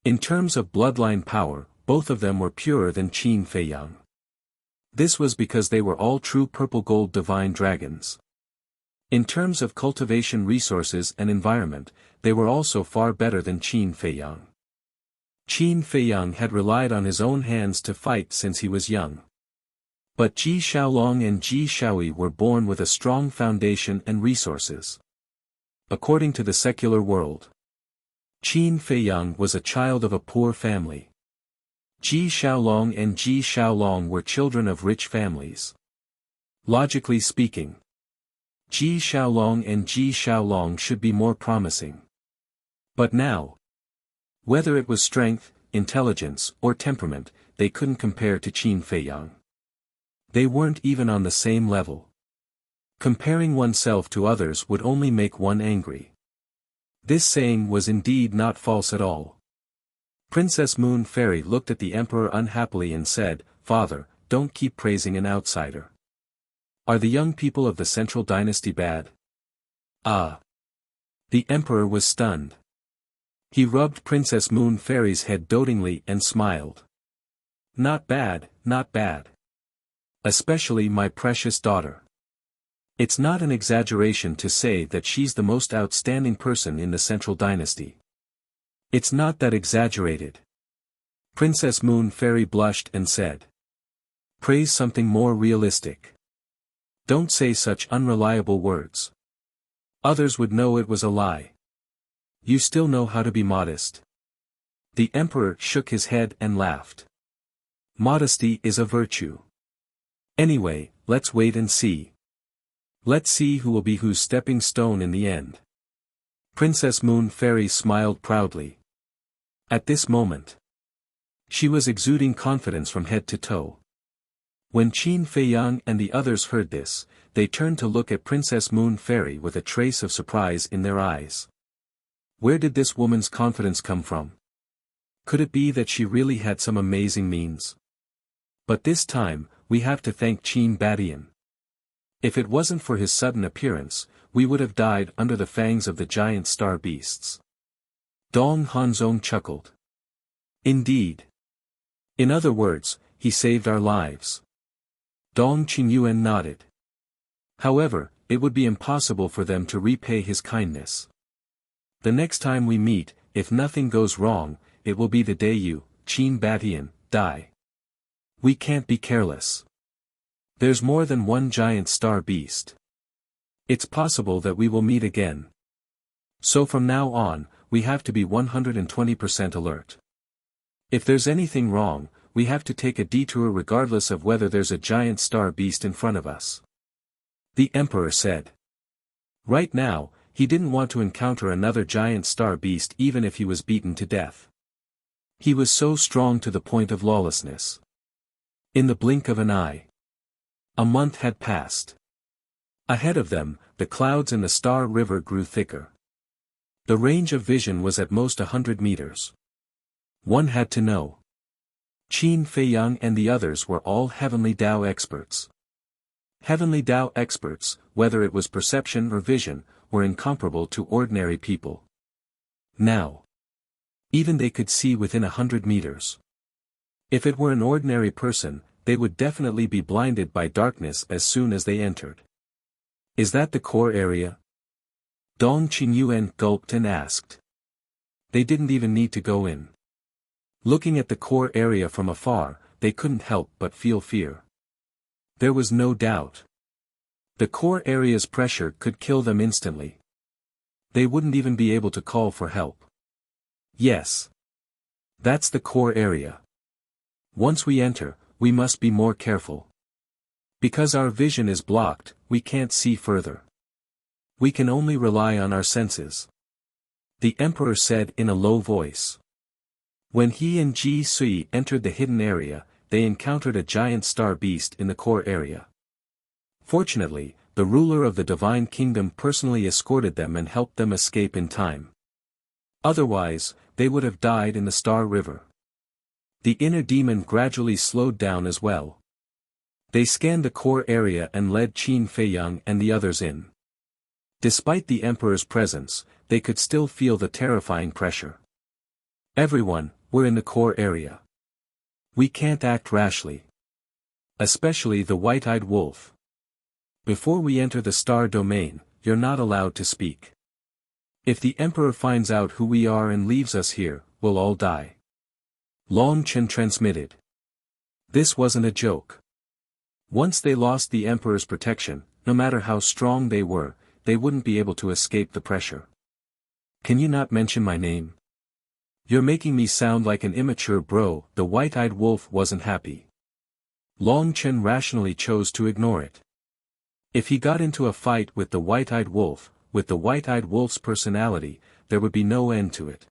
In terms of bloodline power, both of them were purer than Qin Feiyang. This was because they were all true purple gold divine dragons. In terms of cultivation resources and environment, they were also far better than Qin Feiyang. Qin Feiyang had relied on his own hands to fight since he was young. But Ji Xiaolong and Ji Shaoyi were born with a strong foundation and resources. According to the secular world, Qin Feiyang was a child of a poor family. Ji Xiaolong and Ji Xiaolong were children of rich families. Logically speaking, Ji Xiaolong and Ji Xiaolong should be more promising. But now, whether it was strength, intelligence, or temperament, they couldn't compare to Qin Feiyang. They weren't even on the same level. Comparing oneself to others would only make one angry. This saying was indeed not false at all. Princess Moon Fairy looked at the emperor unhappily and said, "Father, don't keep praising an outsider. Are the young people of the central dynasty bad?" Ah! The emperor was stunned. He rubbed Princess Moon Fairy's head dotingly and smiled. "Not bad, not bad. Especially my precious daughter. It's not an exaggeration to say that she's the most outstanding person in the central dynasty. It's not that exaggerated." Princess Moon Fairy blushed and said, "Praise something more realistic. Don't say such unreliable words. Others would know it was a lie. You still know how to be modest." The emperor shook his head and laughed. "Modesty is a virtue. Anyway, let's wait and see. Let's see who will be whose stepping stone in the end." Princess Moon Fairy smiled proudly. At this moment, she was exuding confidence from head to toe. When Qin Feiyang and the others heard this, they turned to look at Princess Moon Fairy with a trace of surprise in their eyes. Where did this woman's confidence come from? Could it be that she really had some amazing means? But this time, we have to thank Qin Batian. If it wasn't for his sudden appearance, we would have died under the fangs of the giant star beasts. Dong Hanzong chuckled. Indeed. In other words, he saved our lives. Dong Qingyuan nodded. However, it would be impossible for them to repay his kindness. The next time we meet, if nothing goes wrong, it will be the day you, Qin Batian, die. We can't be careless. There's more than one giant star beast. It's possible that we will meet again. So from now on, we have to be 120% alert. If there's anything wrong, we have to take a detour regardless of whether there's a giant star beast in front of us. The Emperor said. Right now, he didn't want to encounter another giant star beast even if he was beaten to death. He was so strong to the point of lawlessness. In the blink of an eye. A month had passed. Ahead of them, the clouds in the Star River grew thicker. The range of vision was at most 100 meters. One had to know. Qin Feiyang and the others were all Heavenly Tao experts. Heavenly Tao experts, whether it was perception or vision, were incomparable to ordinary people. Now, even they could see within 100 meters. If it were an ordinary person, they would definitely be blinded by darkness as soon as they entered. Is that the core area? Dong Qingyuan gulped and asked. They didn't even need to go in. Looking at the core area from afar, they couldn't help but feel fear. There was no doubt. The core area's pressure could kill them instantly. They wouldn't even be able to call for help. Yes. That's the core area. Once we enter, we must be more careful. Because our vision is blocked, we can't see further. We can only rely on our senses. The Emperor said in a low voice. When he and Ji Sui entered the hidden area, they encountered a giant star beast in the core area. Fortunately, the ruler of the Divine Kingdom personally escorted them and helped them escape in time. Otherwise, they would have died in the Star River. The inner demon gradually slowed down as well. They scanned the core area and led Qin Feiyang and the others in. Despite the Emperor's presence, they could still feel the terrifying pressure. Everyone, we're in the core area. We can't act rashly. Especially the white-eyed wolf. Before we enter the star domain, you're not allowed to speak. If the Emperor finds out who we are and leaves us here, we'll all die. Long Chen transmitted. This wasn't a joke. Once they lost the Emperor's protection, no matter how strong they were, they wouldn't be able to escape the pressure. Can you not mention my name? You're making me sound like an immature bro. The white-eyed wolf wasn't happy. Long Chen rationally chose to ignore it. If he got into a fight with the white-eyed wolf, with the white-eyed wolf's personality, there would be no end to it.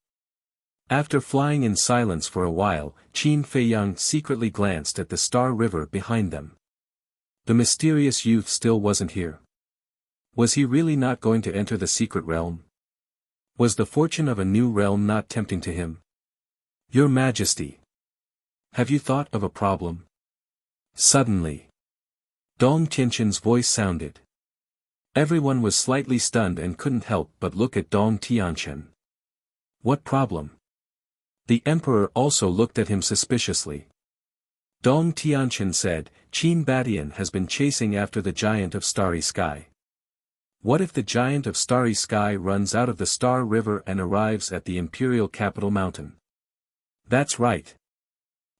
After flying in silence for a while, Qin Feiyang secretly glanced at the Star River behind them. The mysterious youth still wasn't here. Was he really not going to enter the secret realm? Was the fortune of a new realm not tempting to him? Your Majesty. Have you thought of a problem? Suddenly, Dong Tianqin's voice sounded. Everyone was slightly stunned and couldn't help but look at Dong Tianqin. What problem? The Emperor also looked at him suspiciously. Dong Tianqin said, Qin Batian has been chasing after the giant of Starry Sky. What if the giant of Starry Sky runs out of the Star River and arrives at the Imperial Capital Mountain? That's right.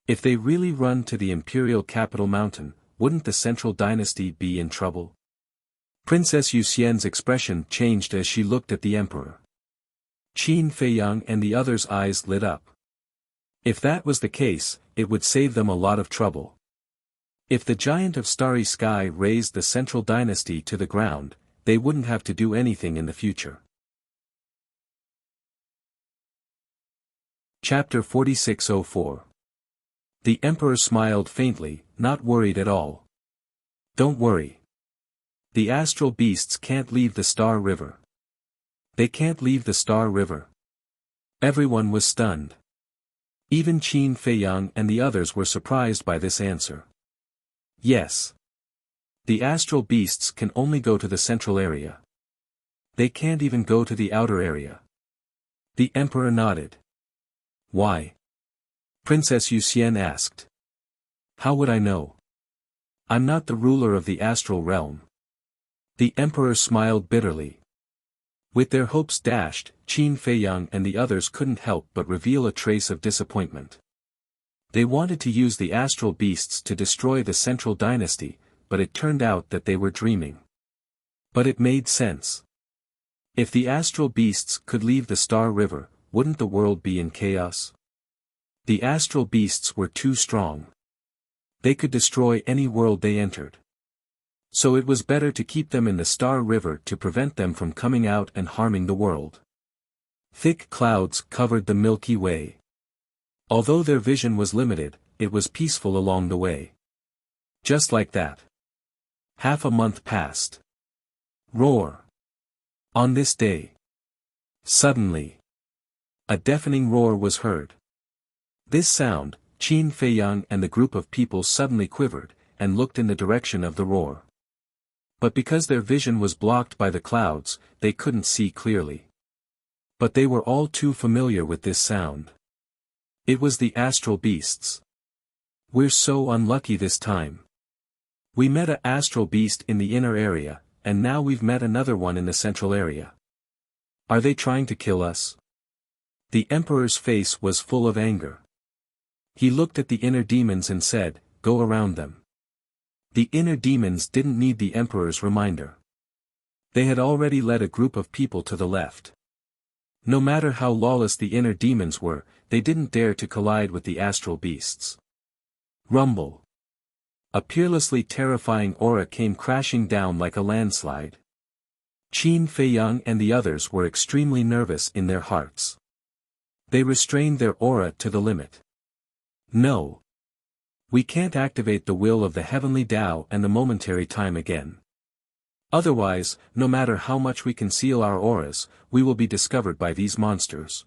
If they really run to the Imperial Capital Mountain, wouldn't the Central Dynasty be in trouble? Princess Yuxian's expression changed as she looked at the Emperor. Qin Feiyang and the others' eyes lit up. If that was the case, it would save them a lot of trouble. If the giant of Starry Sky razed the Central Dynasty to the ground, they wouldn't have to do anything in the future. Chapter 4604. The Emperor smiled faintly, not worried at all. Don't worry. The astral beasts can't leave the Star River. They can't leave the Star River. Everyone was stunned. Even Qin Feiyang and the others were surprised by this answer. Yes. The astral beasts can only go to the central area. They can't even go to the outer area. The Emperor nodded. Why? Princess Yuxian asked. How would I know? I'm not the ruler of the astral realm. The Emperor smiled bitterly. With their hopes dashed, Qin Feiyang and the others couldn't help but reveal a trace of disappointment. They wanted to use the astral beasts to destroy the Central Dynasty, but it turned out that they were dreaming. But it made sense. If the astral beasts could leave the Star River, wouldn't the world be in chaos? The astral beasts were too strong. They could destroy any world they entered. So it was better to keep them in the Star River to prevent them from coming out and harming the world. Thick clouds covered the Milky Way. Although their vision was limited, it was peaceful along the way. Just like that. Half a month passed. Roar. On this day. Suddenly. A deafening roar was heard. This sound, Qin Feiyang and the group of people suddenly quivered, and looked in the direction of the roar. But because their vision was blocked by the clouds, they couldn't see clearly. But they were all too familiar with this sound. It was the astral beasts. We're so unlucky this time. We met an astral beast in the inner area, and now we've met another one in the central area. Are they trying to kill us? The emperor's face was full of anger. He looked at the inner demons and said, "Go around them." The inner demons didn't need the emperor's reminder. They had already led a group of people to the left. No matter how lawless the inner demons were, they didn't dare to collide with the astral beasts. Rumble. A peerlessly terrifying aura came crashing down like a landslide. Qin Feiyang and the others were extremely nervous in their hearts. They restrained their aura to the limit. No. We can't activate the will of the heavenly Tao and the momentary time again. Otherwise, no matter how much we conceal our auras, we will be discovered by these monsters.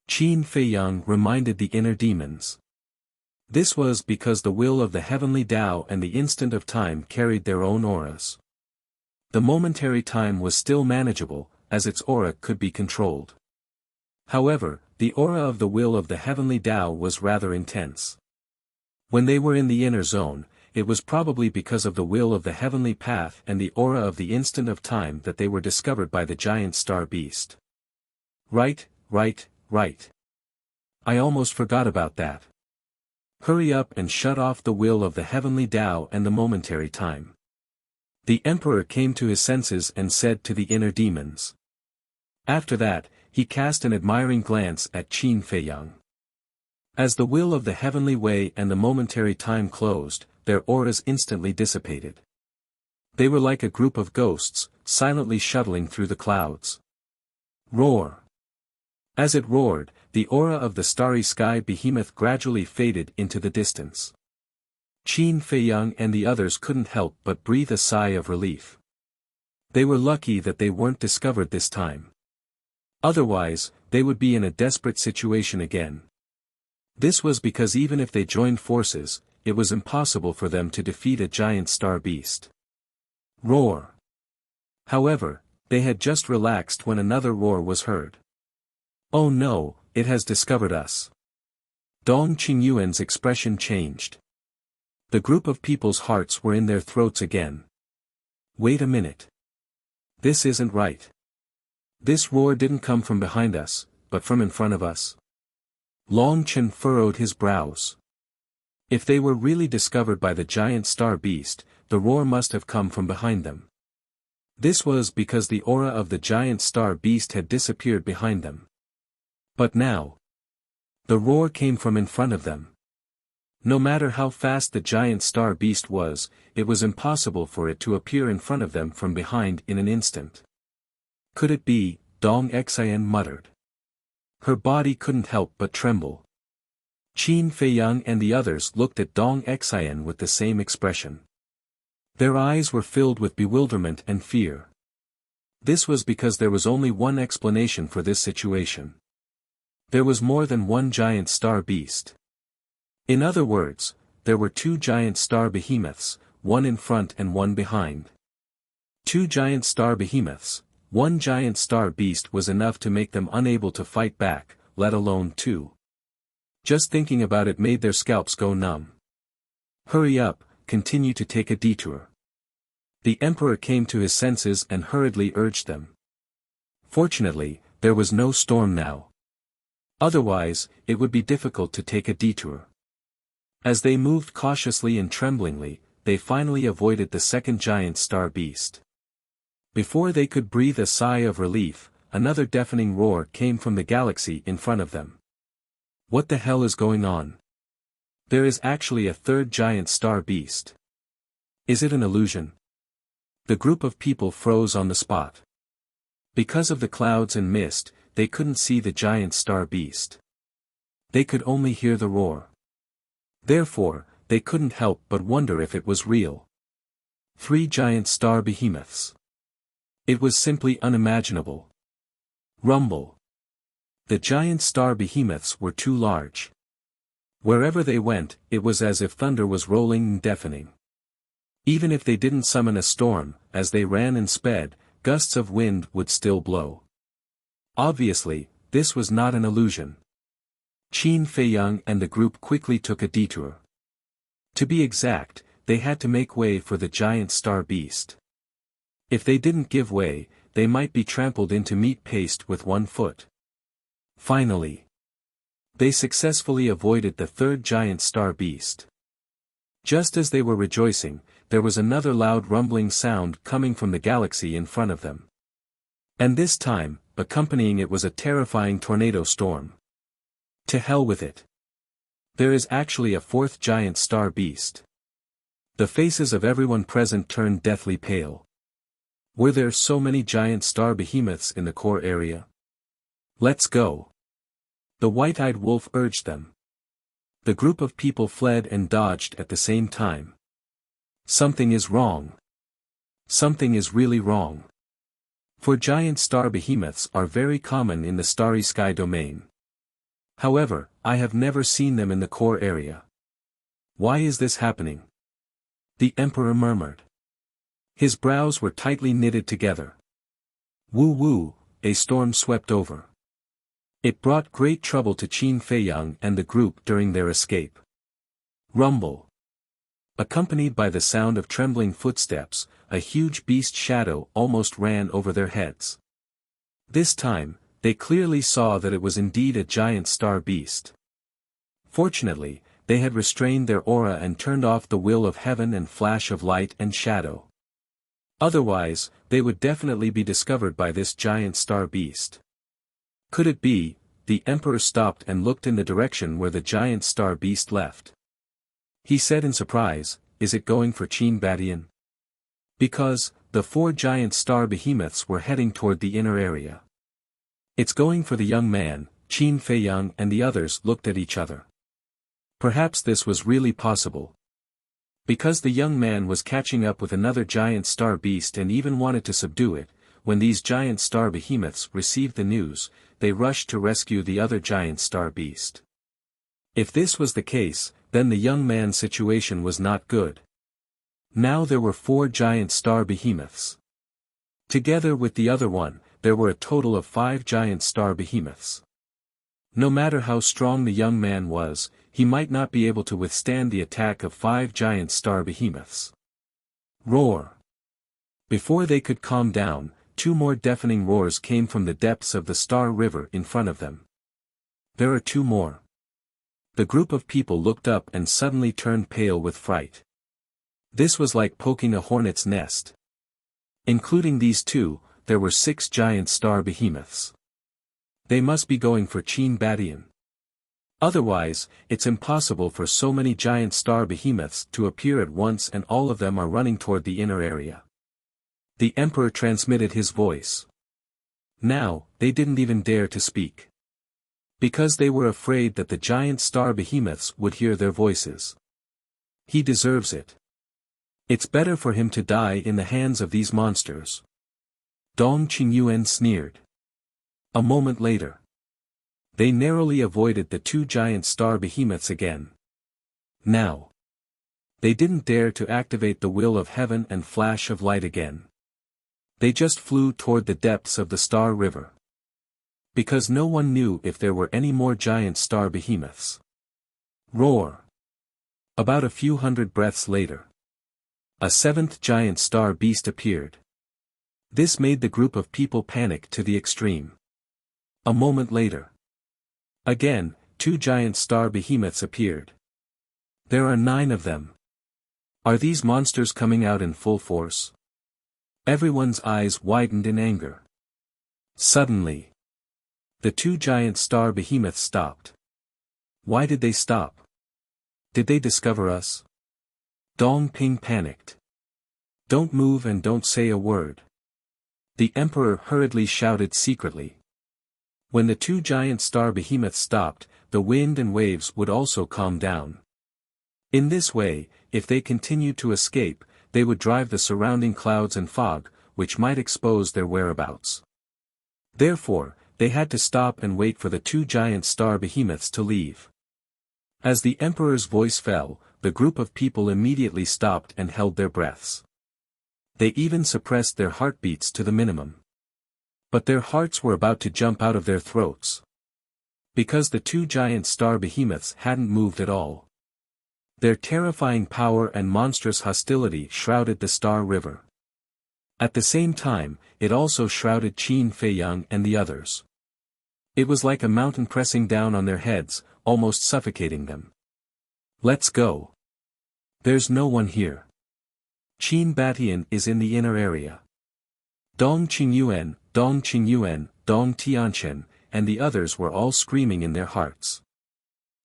Qin Feiyang reminded the inner demons. This was because the will of the heavenly Tao and the instant of time carried their own auras. The momentary time was still manageable, as its aura could be controlled. However, the aura of the will of the heavenly Tao was rather intense. When they were in the inner zone, it was probably because of the will of the heavenly path and the aura of the instant of time that they were discovered by the giant star beast. Right. I almost forgot about that. Hurry up and shut off the will of the heavenly Tao and the momentary time. The emperor came to his senses and said to the inner demons. After that, he cast an admiring glance at Qin Feiyang. As the will of the heavenly way and the momentary time closed, their auras instantly dissipated. They were like a group of ghosts, silently shuttling through the clouds. Roar. As it roared, the aura of the starry sky behemoth gradually faded into the distance. Qin Feiyang and the others couldn't help but breathe a sigh of relief. They were lucky that they weren't discovered this time. Otherwise, they would be in a desperate situation again. This was because even if they joined forces, it was impossible for them to defeat a giant star beast. Roar. However, they had just relaxed when another roar was heard. Oh no, it has discovered us. Dong Qingyuan's expression changed. The group of people's hearts were in their throats again. Wait a minute. This isn't right. This roar didn't come from behind us, but from in front of us. Long Chen furrowed his brows. If they were really discovered by the giant star beast, the roar must have come from behind them. This was because the aura of the giant star beast had disappeared behind them. But now, the roar came from in front of them. No matter how fast the giant star beast was, it was impossible for it to appear in front of them from behind in an instant. Could it be? Dong Xian muttered. Her body couldn't help but tremble. Qin Feiyang and the others looked at Dong Xian with the same expression. Their eyes were filled with bewilderment and fear. This was because there was only one explanation for this situation. There was more than one giant star beast. In other words, there were two giant star behemoths, one in front and one behind. Two giant star behemoths, one giant star beast was enough to make them unable to fight back, let alone two. Just thinking about it made their scalps go numb. Hurry up, continue to take a detour. The emperor came to his senses and hurriedly urged them. Fortunately, there was no storm now. Otherwise, it would be difficult to take a detour. As they moved cautiously and tremblingly, they finally avoided the second giant star beast. Before they could breathe a sigh of relief, another deafening roar came from the galaxy in front of them. What the hell is going on? There is actually a third giant star beast. Is it an illusion? The group of people froze on the spot. Because of the clouds and mist, they couldn't see the giant star beast. They could only hear the roar. Therefore, they couldn't help but wonder if it was real. 3 giant star behemoths. It was simply unimaginable. Rumble. The giant star behemoths were too large. Wherever they went, it was as if thunder was rolling and deafening. Even if they didn't summon a storm, as they ran and sped, gusts of wind would still blow. Obviously, this was not an illusion. Qin Feiyang and the group quickly took a detour. To be exact, they had to make way for the giant star beast. If they didn't give way, they might be trampled into meat paste with 1 foot. Finally, they successfully avoided the third giant star beast. Just as they were rejoicing, there was another loud rumbling sound coming from the galaxy in front of them. And this time, accompanying it was a terrifying tornado storm. To hell with it. There is actually a 4th giant star beast. The faces of everyone present turned deathly pale. Were there so many giant star behemoths in the core area? Let's go. The white-eyed wolf urged them. The group of people fled and dodged at the same time. Something is wrong. Something is really wrong. For giant star behemoths are very common in the starry sky domain. However, I have never seen them in the core area. Why is this happening? The emperor murmured. His brows were tightly knitted together. Woo woo, a storm swept over. It brought great trouble to Qin Feiyang and the group during their escape. Rumble. Accompanied by the sound of trembling footsteps, a huge beast shadow almost ran over their heads. This time, they clearly saw that it was indeed a giant star beast. Fortunately, they had restrained their aura and turned off the will of heaven and flash of light and shadow. Otherwise, they would definitely be discovered by this giant star beast. Could it be? The emperor stopped and looked in the direction where the giant star beast left. He said in surprise, "Is it going for Qin Badian?" Because, the 4 giant star behemoths were heading toward the inner area. It's going for the young man. Qin Feiyang and the others looked at each other. Perhaps this was really possible. Because the young man was catching up with another giant star beast and even wanted to subdue it, when these giant star behemoths received the news, they rushed to rescue the other giant star beast. If this was the case, then the young man's situation was not good. Now there were 4 giant star behemoths. Together with the other one, there were a total of 5 giant star behemoths. No matter how strong the young man was, he might not be able to withstand the attack of 5 giant star behemoths. Roar! Before they could calm down, 2 more deafening roars came from the depths of the Star River in front of them. There are 2 more. The group of people looked up and suddenly turned pale with fright. This was like poking a hornet's nest. Including these 2, there were 6 giant star behemoths. They must be going for Qin Badian. Otherwise, it's impossible for so many giant star behemoths to appear at once and all of them are running toward the inner area. The emperor transmitted his voice. Now, they didn't even dare to speak. Because they were afraid that the giant star behemoths would hear their voices. He deserves it. It's better for him to die in the hands of these monsters. Dong Qingyuan sneered. A moment later. They narrowly avoided the 2 giant star behemoths again. Now. They didn't dare to activate the will of heaven and flash of light again. They just flew toward the depths of the Star River. Because no one knew if there were any more giant star behemoths. Roar! About a few hundred breaths later. A 7th giant star beast appeared. This made the group of people panic to the extreme. A moment later. Again, 2 giant star behemoths appeared. There are 9 of them. Are these monsters coming out in full force? Everyone's eyes widened in anger. Suddenly, the two giant star behemoths stopped. Why did they stop? Did they discover us? Dong Ping panicked. Don't move and don't say a word. The emperor hurriedly shouted secretly. When the two giant star behemoths stopped, the wind and waves would also calm down. In this way, if they continued to escape, they would drive the surrounding clouds and fog, which might expose their whereabouts. Therefore, they had to stop and wait for the two giant star behemoths to leave. As the emperor's voice fell, the group of people immediately stopped and held their breaths. They even suppressed their heartbeats to the minimum. But their hearts were about to jump out of their throats. Because the two giant star behemoths hadn't moved at all. Their terrifying power and monstrous hostility shrouded the Star River. At the same time, it also shrouded Qin Feiyang and the others. It was like a mountain pressing down on their heads, almost suffocating them. Let's go. There's no one here. Qin Batian is in the inner area. Dong Qingyuan, Dong Qingyuan, Dong Tianchen, and the others were all screaming in their hearts.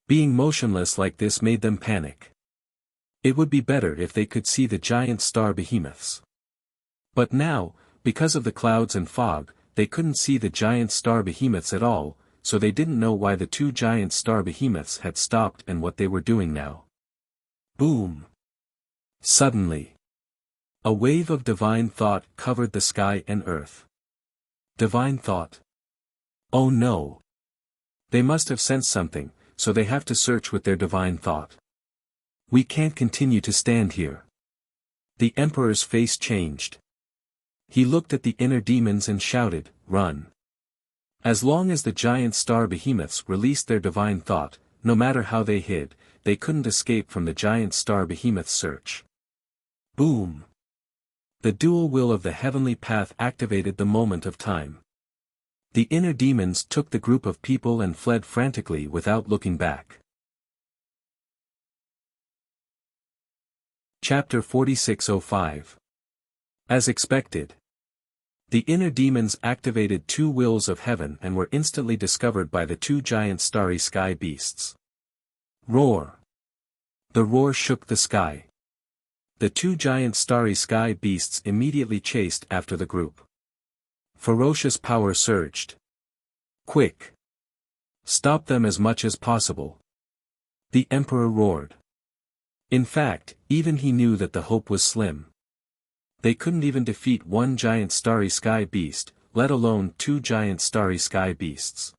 Being motionless like this made them panic. It would be better if they could see the giant star behemoths. But now, because of the clouds and fog, they couldn't see the giant star behemoths at all, so they didn't know why the two giant star behemoths had stopped and what they were doing now. Boom! Suddenly, a wave of divine thought covered the sky and earth. Divine thought. Oh no! They must have sensed something, so they have to search with their divine thought. We can't continue to stand here. The emperor's face changed. He looked at the inner demons and shouted, "Run!" As long as the giant star behemoths released their divine thought, no matter how they hid, they couldn't escape from the giant star behemoth's search. Boom! The dual will of the heavenly path activated the moment of time. The inner demons took the group of people and fled frantically without looking back. Chapter 4605. As expected. The inner demons activated two wills of heaven and were instantly discovered by the two giant starry sky beasts. Roar! The roar shook the sky. The two giant starry sky beasts immediately chased after the group. Ferocious power surged. Quick! Stop them as much as possible. The emperor roared. In fact, even he knew that the hope was slim. They couldn't even defeat one giant starry sky beast, let alone two giant starry sky beasts.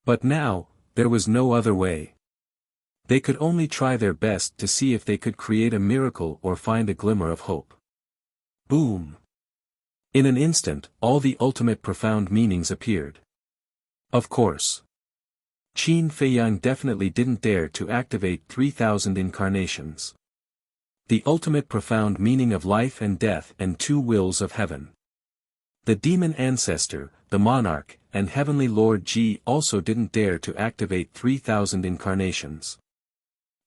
But now, there was no other way. They could only try their best to see if they could create a miracle or find a glimmer of hope. Boom! In an instant, all the ultimate profound meanings appeared. Of course. Qin Feiyang definitely didn't dare to activate 3,000 incarnations. The ultimate profound meaning of life and death and two wills of heaven. The demon ancestor, the monarch, and heavenly lord Ji also didn't dare to activate 3,000 incarnations.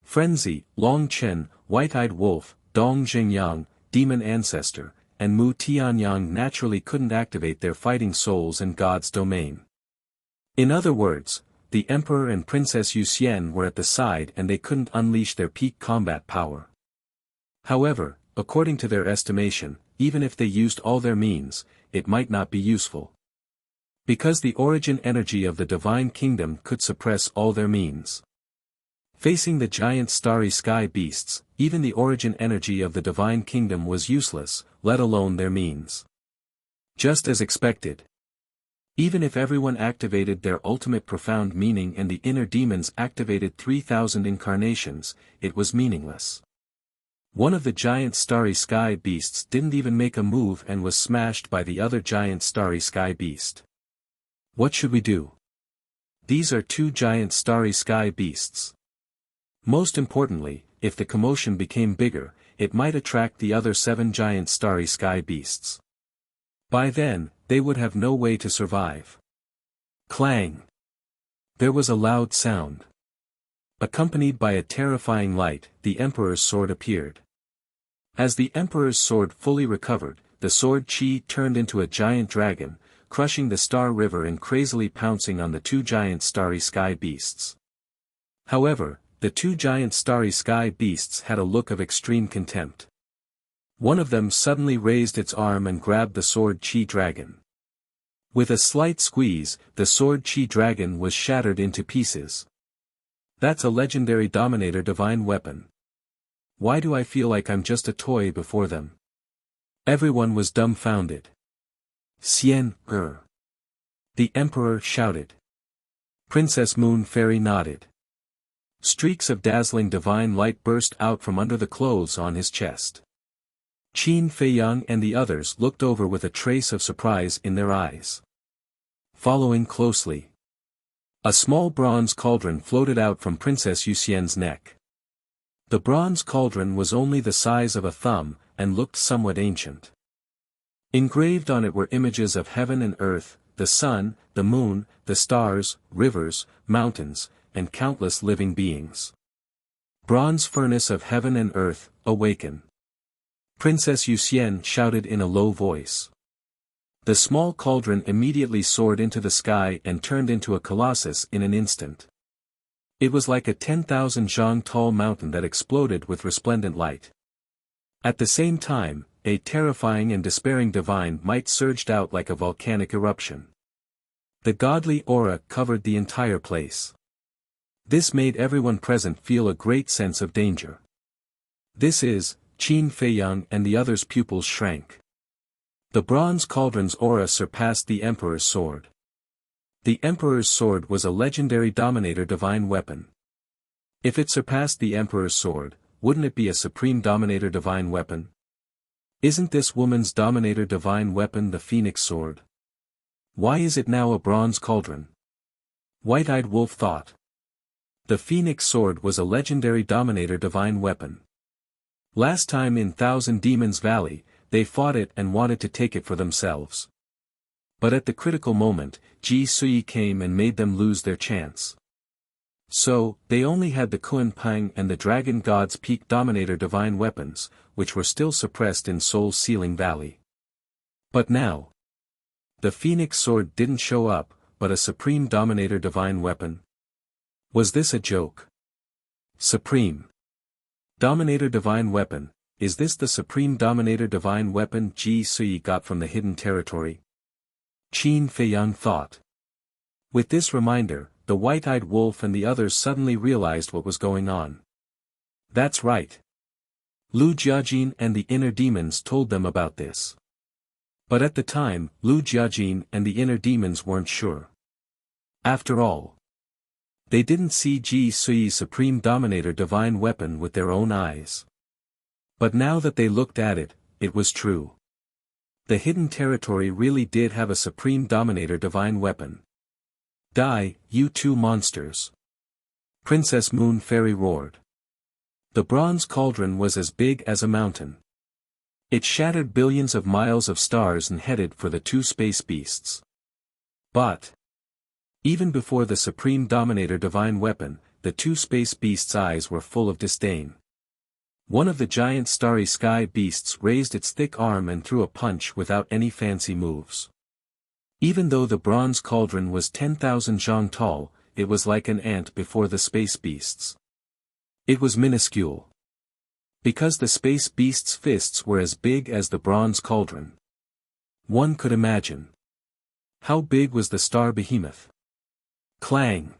Frenzy, Long Chen, White-Eyed Wolf, Dong Jingyang, demon ancestor, and Mu Tianyang naturally couldn't activate their fighting souls in God's domain. In other words, the Emperor and Princess Yuxian were at the side and they couldn't unleash their peak combat power. However, according to their estimation, even if they used all their means, it might not be useful. Because the origin energy of the Divine Kingdom could suppress all their means. Facing the giant starry sky beasts, even the origin energy of the Divine Kingdom was useless, let alone their means. Just as expected. Even if everyone activated their ultimate profound meaning and the inner demons activated 3,000 incarnations, it was meaningless. One of the giant starry sky beasts didn't even make a move and was smashed by the other giant starry sky beast. What should we do? These are two giant starry sky beasts. Most importantly, if the commotion became bigger, it might attract the other 7 giant starry sky beasts. By then, they would have no way to survive. Clang! There was a loud sound. Accompanied by a terrifying light, the Emperor's sword appeared. As the Emperor's sword fully recovered, the sword Qi turned into a giant dragon, crushing the Star River and crazily pouncing on the two giant starry sky beasts. However, the two giant starry sky beasts had a look of extreme contempt. One of them suddenly raised its arm and grabbed the sword Qi dragon. With a slight squeeze, the sword Qi dragon was shattered into pieces. That's a legendary Dominator divine weapon. Why do I feel like I'm just a toy before them? Everyone was dumbfounded. Xian, the Emperor shouted. Princess Moon Fairy nodded. Streaks of dazzling divine light burst out from under the clothes on his chest. Qin Feiyang and the others looked over with a trace of surprise in their eyes. Following closely, a small bronze cauldron floated out from Princess Yuxian's neck. The bronze cauldron was only the size of a thumb, and looked somewhat ancient. Engraved on it were images of heaven and earth, the sun, the moon, the stars, rivers, mountains, and countless living beings. Bronze furnace of heaven and earth, awaken! Princess Yuxian shouted in a low voice. The small cauldron immediately soared into the sky and turned into a colossus in an instant. It was like a 10,000 zhang tall mountain that exploded with resplendent light. At the same time, a terrifying and despairing divine might surged out like a volcanic eruption. The godly aura covered the entire place. This made everyone present feel a great sense of danger. This is, Qin Feiyang and the others' pupils shrank. The bronze cauldron's aura surpassed the Emperor's sword. The Emperor's sword was a legendary Dominator divine weapon. If it surpassed the Emperor's sword, wouldn't it be a supreme Dominator divine weapon? Isn't this woman's Dominator divine weapon the Phoenix sword? Why is it now a bronze cauldron? White-Eyed Wolf thought. The Phoenix sword was a legendary Dominator divine weapon. Last time in Thousand Demons Valley, they fought it and wanted to take it for themselves. But at the critical moment, Ji Sui came and made them lose their chance. So, they only had the Kun Pang and the Dragon God's Peak Dominator divine weapons, which were still suppressed in Soul's Sealing Valley. But now, the Phoenix sword didn't show up, but a supreme Dominator divine weapon. Was this a joke? Supreme Dominator divine weapon, is this the supreme Dominator divine weapon Ji Sui got from the hidden territory? Qin Feiyang thought. With this reminder, the White-Eyed Wolf and the others suddenly realized what was going on. That's right. Lu Jiajin and the inner demons told them about this. But at the time, Lu Jiajin and the inner demons weren't sure. After all, they didn't see Ji Sui's supreme Dominator divine weapon with their own eyes. But now that they looked at it, it was true. The hidden territory really did have a supreme Dominator divine weapon. Die, you two monsters! Princess Moon Fairy roared. The bronze cauldron was as big as a mountain. It shattered billions of miles of stars and headed for the two space beasts. But even before the supreme Dominator divine weapon, the two space beasts' eyes were full of disdain. One of the giant starry sky beasts raised its thick arm and threw a punch without any fancy moves. Even though the bronze cauldron was 10,000 zhang tall, it was like an ant before the space beasts. It was minuscule. Because the space beasts' fists were as big as the bronze cauldron. One could imagine. How big was the star behemoth? Clang!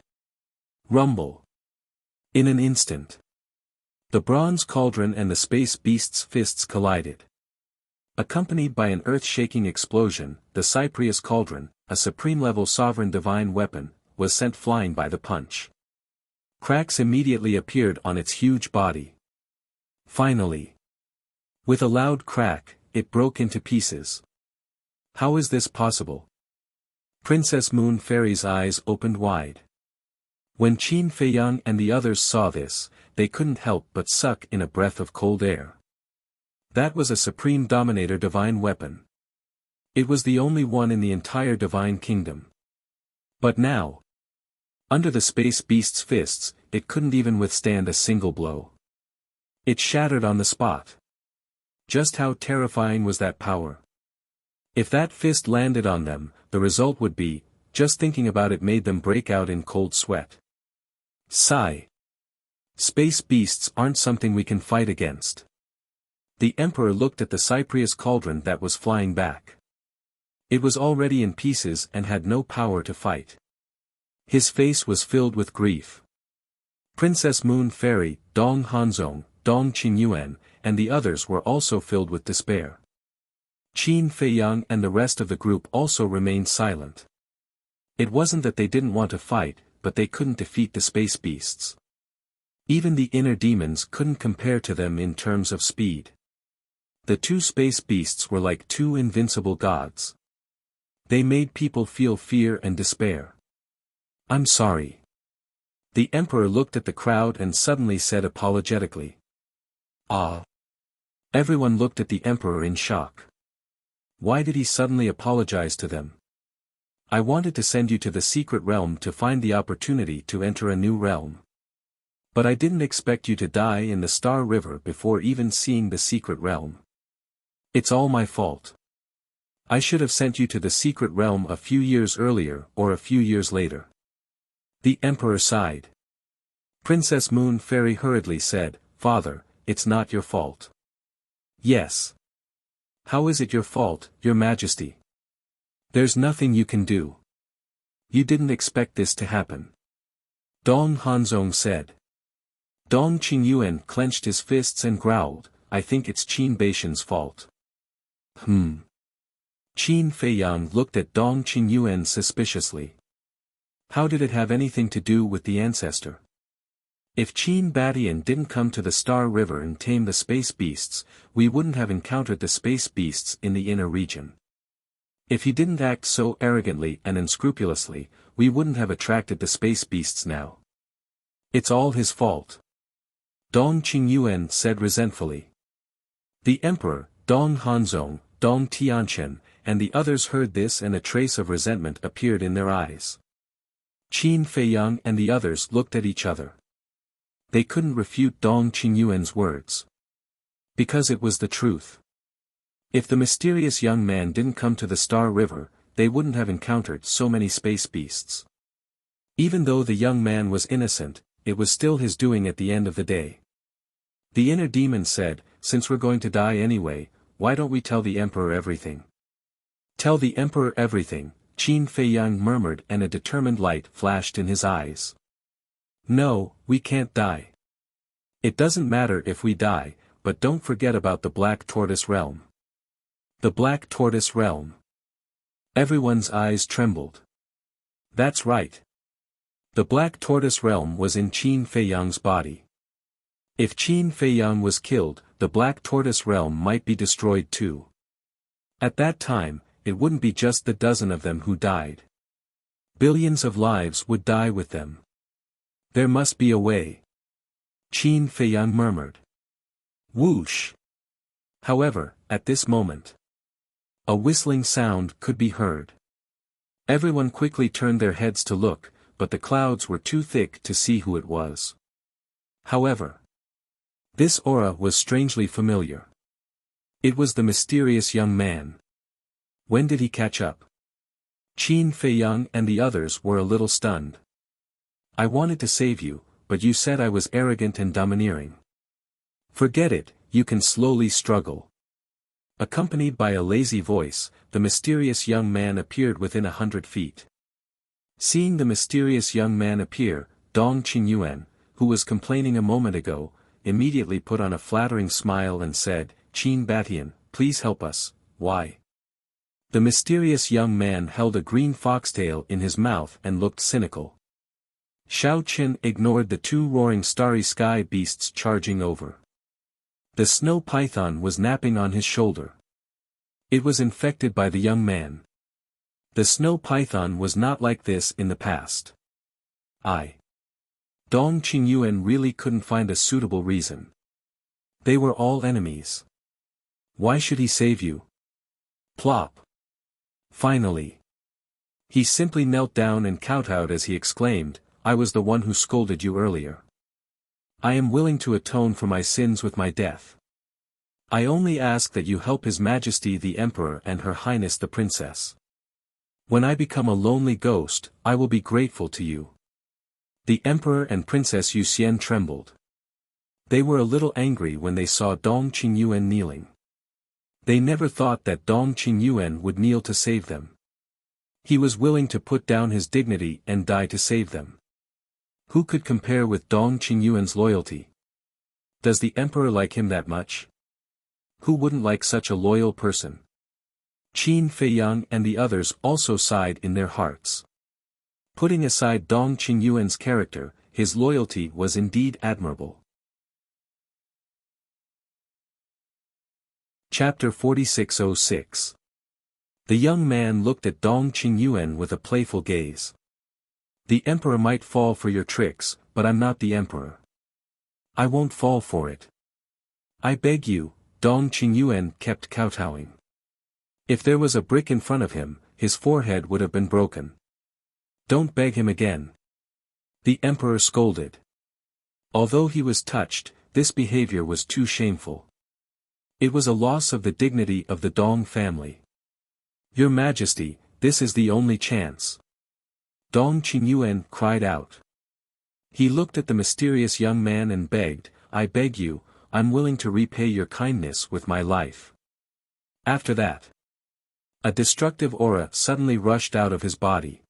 Rumble! In an instant, the bronze cauldron and the space beast's fists collided. Accompanied by an earth-shaking explosion, the Cyprius cauldron, a supreme-level sovereign divine weapon, was sent flying by the punch. Cracks immediately appeared on its huge body. Finally, with a loud crack, it broke into pieces. How is this possible? Princess Moon Fairy's eyes opened wide. When Qin Feiyang and the others saw this, they couldn't help but suck in a breath of cold air. That was a supreme Dominator divine weapon. It was the only one in the entire divine kingdom. But now, under the space beast's fists, it couldn't even withstand a single blow. It shattered on the spot. Just how terrifying was that power? If that fist landed on them, the result would be, just thinking about it made them break out in cold sweat. Sigh. Space beasts aren't something we can fight against. The Emperor looked at the Cyprius cauldron that was flying back. It was already in pieces and had no power to fight. His face was filled with grief. Princess Moon Fairy, Dong Hanzong, Dong Qingyuan, and the others were also filled with despair. Qin Feiyang and the rest of the group also remained silent. It wasn't that they didn't want to fight, but they couldn't defeat the space beasts. Even the inner demons couldn't compare to them in terms of speed. The two space beasts were like two invincible gods. They made people feel fear and despair. I'm sorry. The Emperor looked at the crowd and suddenly said apologetically. Ah. Everyone looked at the Emperor in shock. Why did he suddenly apologize to them? I wanted to send you to the secret realm to find the opportunity to enter a new realm. But I didn't expect you to die in the Star River before even seeing the secret realm. It's all my fault. I should have sent you to the secret realm a few years earlier or a few years later. The Emperor sighed. Princess Moon Fairy hurriedly said, Father, it's not your fault. Yes. How is it your fault, Your Majesty? There's nothing you can do. You didn't expect this to happen. Dong Hanzong said. Dong Qingyuan clenched his fists and growled, I think it's Qin Baishan's fault. Qin Feiyang looked at Dong Qingyuan suspiciously. How did it have anything to do with the ancestor? If Qin Batian didn't come to the Star River and tame the space beasts, we wouldn't have encountered the space beasts in the inner region. If he didn't act so arrogantly and unscrupulously, we wouldn't have attracted the space beasts now. It's all his fault. Dong Qingyuan said resentfully. The Emperor, Dong Hanzong, Dong Tianchen, and the others heard this and a trace of resentment appeared in their eyes. Qin Feiyang and the others looked at each other. They couldn't refute Dong Qingyuan's words. Because it was the truth. If the mysterious young man didn't come to the Star River, they wouldn't have encountered so many space beasts. Even though the young man was innocent, it was still his doing at the end of the day. The inner demon said, since we're going to die anyway, why don't we tell the Emperor everything? Tell the Emperor everything, Qin Feiyang murmured and a determined light flashed in his eyes. No, we can't die. It doesn't matter if we die, but don't forget about the Black Tortoise Realm. The Black Tortoise Realm. Everyone's eyes trembled. That's right. The Black Tortoise Realm was in Qin Feiyang's body. If Qin Feiyang was killed, the Black Tortoise Realm might be destroyed too. At that time, it wouldn't be just the dozen of them who died. Billions of lives would die with them. There must be a way. Qin Feiyang murmured. Whoosh. However, at this moment, a whistling sound could be heard. Everyone quickly turned their heads to look, but the clouds were too thick to see who it was. However, this aura was strangely familiar. It was the mysterious young man. When did he catch up? Qin Feiyang and the others were a little stunned. I wanted to save you, but you said I was arrogant and domineering. Forget it, you can slowly struggle. Accompanied by a lazy voice, the mysterious young man appeared within 100 feet. Seeing the mysterious young man appear, Dong Qingyuan, who was complaining a moment ago, immediately put on a flattering smile and said, Qin Batian, please help us. Why? The mysterious young man held a green foxtail in his mouth and looked cynical. Xiao Qin ignored the two roaring starry sky beasts charging over. The snow python was napping on his shoulder. It was infected by the young man. The snow python was not like this in the past. Dong Qingyuan really couldn't find a suitable reason. They were all enemies. Why should he save you? Plop. Finally. He simply knelt down and kowtowed as he exclaimed, I was the one who scolded you earlier. I am willing to atone for my sins with my death. I only ask that you help His Majesty the Emperor and Her Highness the Princess. When I become a lonely ghost, I will be grateful to you." The Emperor and Princess Yuxian trembled. They were a little angry when they saw Dong Qingyuan kneeling. They never thought that Dong Qingyuan would kneel to save them. He was willing to put down his dignity and die to save them. Who could compare with Dong Qingyuan's loyalty? Does the Emperor like him that much? Who wouldn't like such a loyal person? Qin Feiyang and the others also sighed in their hearts. Putting aside Dong Qingyuan's character, his loyalty was indeed admirable. Chapter 4606. The young man looked at Dong Qingyuan with a playful gaze. "The Emperor might fall for your tricks, but I'm not the Emperor. I won't fall for it. I beg you." Dong Qingyuan kept kowtowing. If there was a brick in front of him, his forehead would have been broken. "Don't beg him again," the Emperor scolded. Although he was touched, this behavior was too shameful. It was a loss of the dignity of the Dong family. "Your Majesty, this is the only chance," Dong Qingyuan cried out. He looked at the mysterious young man and begged, "I beg you, I'm willing to repay your kindness with my life." After that, a destructive aura suddenly rushed out of his body.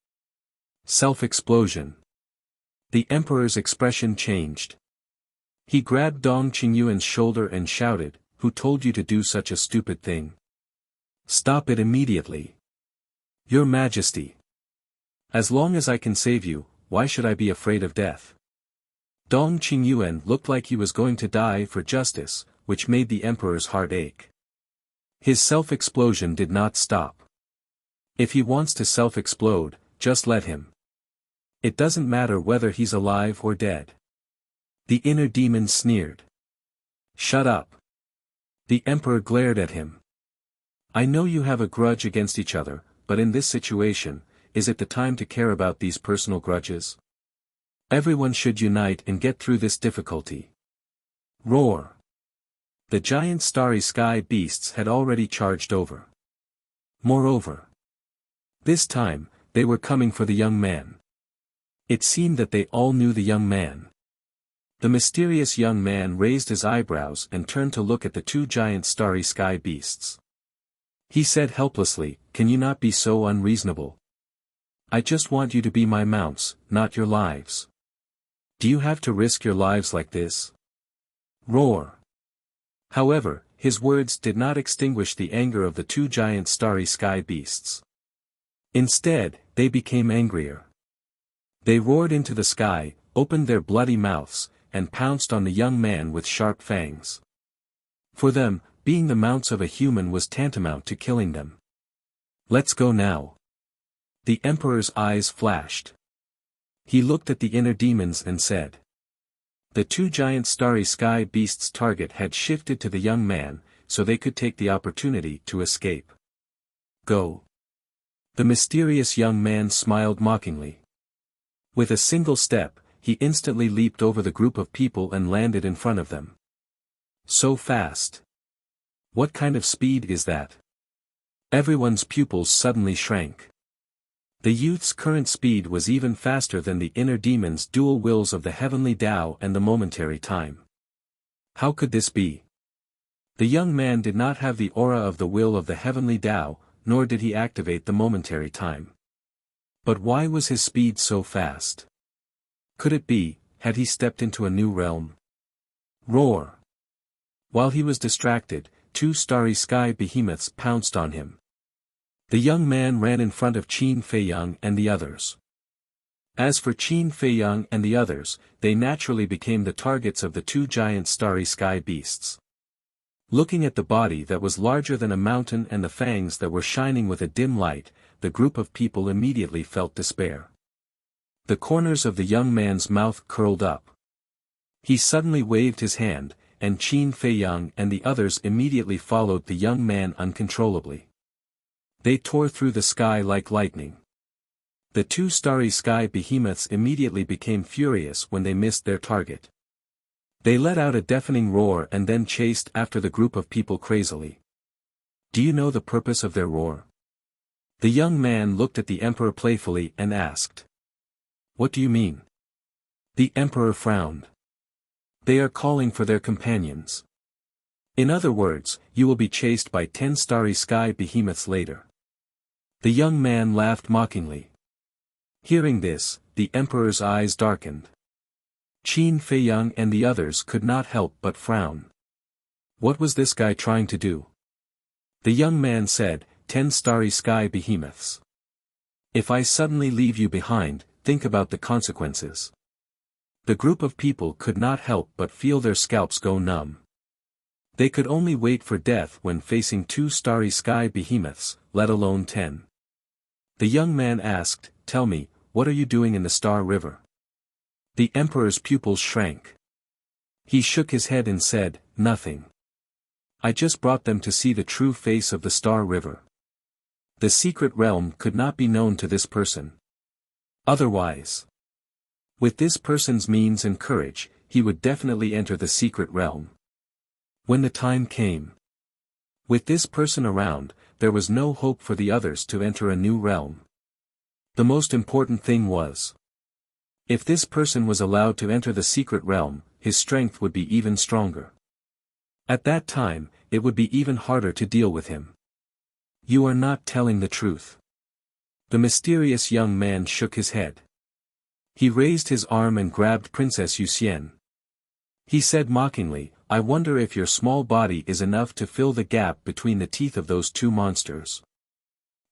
Self-explosion. The Emperor's expression changed. He grabbed Dong Qingyuan's shoulder and shouted, "Who told you to do such a stupid thing? Stop it immediately. Your Majesty. As long as I can save you, why should I be afraid of death?" Dong Qingyuan looked like he was going to die for justice, which made the Emperor's heart ache. His self-explosion did not stop. If he wants to self-explode, just let him. It doesn't matter whether he's alive or dead. The inner demon sneered. "Shut up." The Emperor glared at him. "I know you have a grudge against each other, but in this situation, is it the time to care about these personal grudges? Everyone should unite and get through this difficulty." Roar. The giant starry sky beasts had already charged over. Moreover, this time, they were coming for the young man. It seemed that they all knew the young man. The mysterious young man raised his eyebrows and turned to look at the two giant starry sky beasts. He said helplessly, "Can you not be so unreasonable? I just want you to be my mounts, not your lives. Do you have to risk your lives like this?" Roar. However, his words did not extinguish the anger of the two giant starry sky beasts. Instead, they became angrier. They roared into the sky, opened their bloody mouths, and pounced on the young man with sharp fangs. For them, being the mounts of a human was tantamount to killing them. "Let's go now." The Emperor's eyes flashed. He looked at the inner demons and said. The two giant starry sky beasts' target had shifted to the young man, so they could take the opportunity to escape. "Go." The mysterious young man smiled mockingly. With a single step, he instantly leaped over the group of people and landed in front of them. So fast. What kind of speed is that? Everyone's pupils suddenly shrank. The youth's current speed was even faster than the inner demon's dual wills of the heavenly Tao and the momentary time. How could this be? The young man did not have the aura of the will of the heavenly Tao, nor did he activate the momentary time. But why was his speed so fast? Could it be, had he stepped into a new realm? Roar. While he was distracted, two starry sky behemoths pounced on him. The young man ran in front of Qin Feiyang and the others. As for Qin Feiyang and the others, they naturally became the targets of the two giant starry sky beasts. Looking at the body that was larger than a mountain and the fangs that were shining with a dim light, the group of people immediately felt despair. The corners of the young man's mouth curled up. He suddenly waved his hand, and Qin Feiyang and the others immediately followed the young man uncontrollably. They tore through the sky like lightning. The two starry sky behemoths immediately became furious when they missed their target. They let out a deafening roar and then chased after the group of people crazily. Do you know the purpose of their roar? The young man looked at the emperor playfully and asked. What do you mean? The emperor frowned. They are calling for their companions. In other words, you will be chased by 10 starry sky behemoths later. The young man laughed mockingly. Hearing this, the emperor's eyes darkened. Qin Feiyang and the others could not help but frown. What was this guy trying to do? The young man said, 10 starry sky behemoths. If I suddenly leave you behind, think about the consequences. The group of people could not help but feel their scalps go numb. They could only wait for death when facing 2 starry sky behemoths, let alone 10. The young man asked, tell me, what are you doing in the Star River? The emperor's pupils shrank. He shook his head and said, nothing. I just brought them to see the true face of the Star River. The secret realm could not be known to this person. Otherwise, with this person's means and courage, he would definitely enter the secret realm. When the time came. With this person around, there was no hope for the others to enter a new realm. The most important thing was, if this person was allowed to enter the secret realm, his strength would be even stronger. At that time, it would be even harder to deal with him. You are not telling the truth. The mysterious young man shook his head. He raised his arm and grabbed Princess Yuxian. He said mockingly, I wonder if your small body is enough to fill the gap between the teeth of those 2 monsters.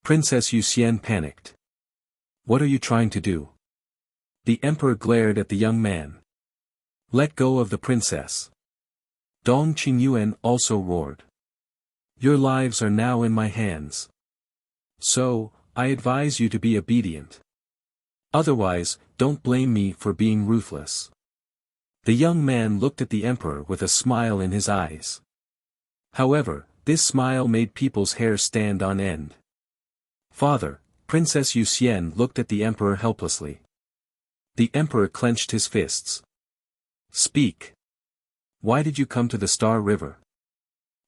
Princess Yuxian panicked. What are you trying to do? The emperor glared at the young man. Let go of the princess. Dong Qingyuan also roared. Your lives are now in my hands. So, I advise you to be obedient. Otherwise, don't blame me for being ruthless. The young man looked at the emperor with a smile in his eyes. However, this smile made people's hair stand on end. Father, Princess Yuxian looked at the emperor helplessly. The emperor clenched his fists. Speak. Why did you come to the Star River?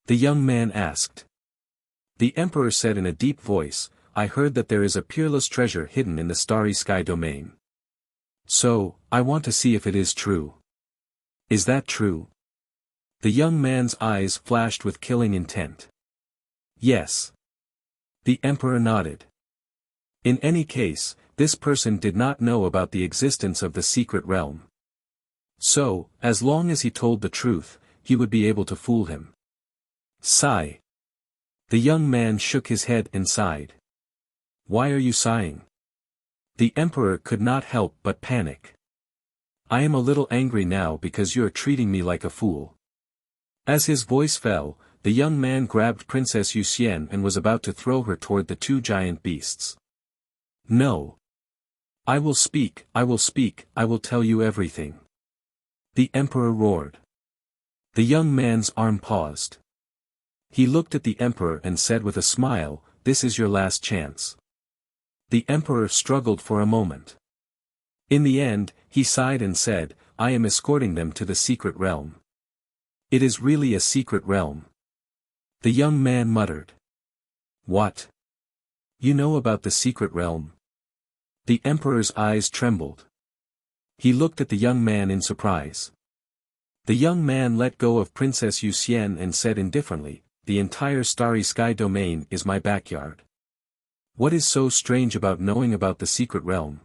The young man asked. The emperor said in a deep voice, I heard that there is a peerless treasure hidden in the starry sky domain. So, I want to see if it is true. Is that true? The young man's eyes flashed with killing intent. Yes. The emperor nodded. In any case, this person did not know about the existence of the secret realm. So, as long as he told the truth, he would be able to fool him. Sigh. The young man shook his head and sighed. Why are you sighing? The emperor could not help but panic. I am a little angry now because you are treating me like a fool. As his voice fell, the young man grabbed Princess Yuxian and was about to throw her toward the 2 giant beasts. No. I will speak, I will speak, I will tell you everything. The emperor roared. The young man's arm paused. He looked at the emperor and said with a smile, this is your last chance. The emperor struggled for a moment. In the end, he sighed and said, I am escorting them to the secret realm. It is really a secret realm. The young man muttered. What? You know about the secret realm? The emperor's eyes trembled. He looked at the young man in surprise. The young man let go of Princess Yuxian and said indifferently, the entire starry sky domain is my backyard. What is so strange about knowing about the secret realm?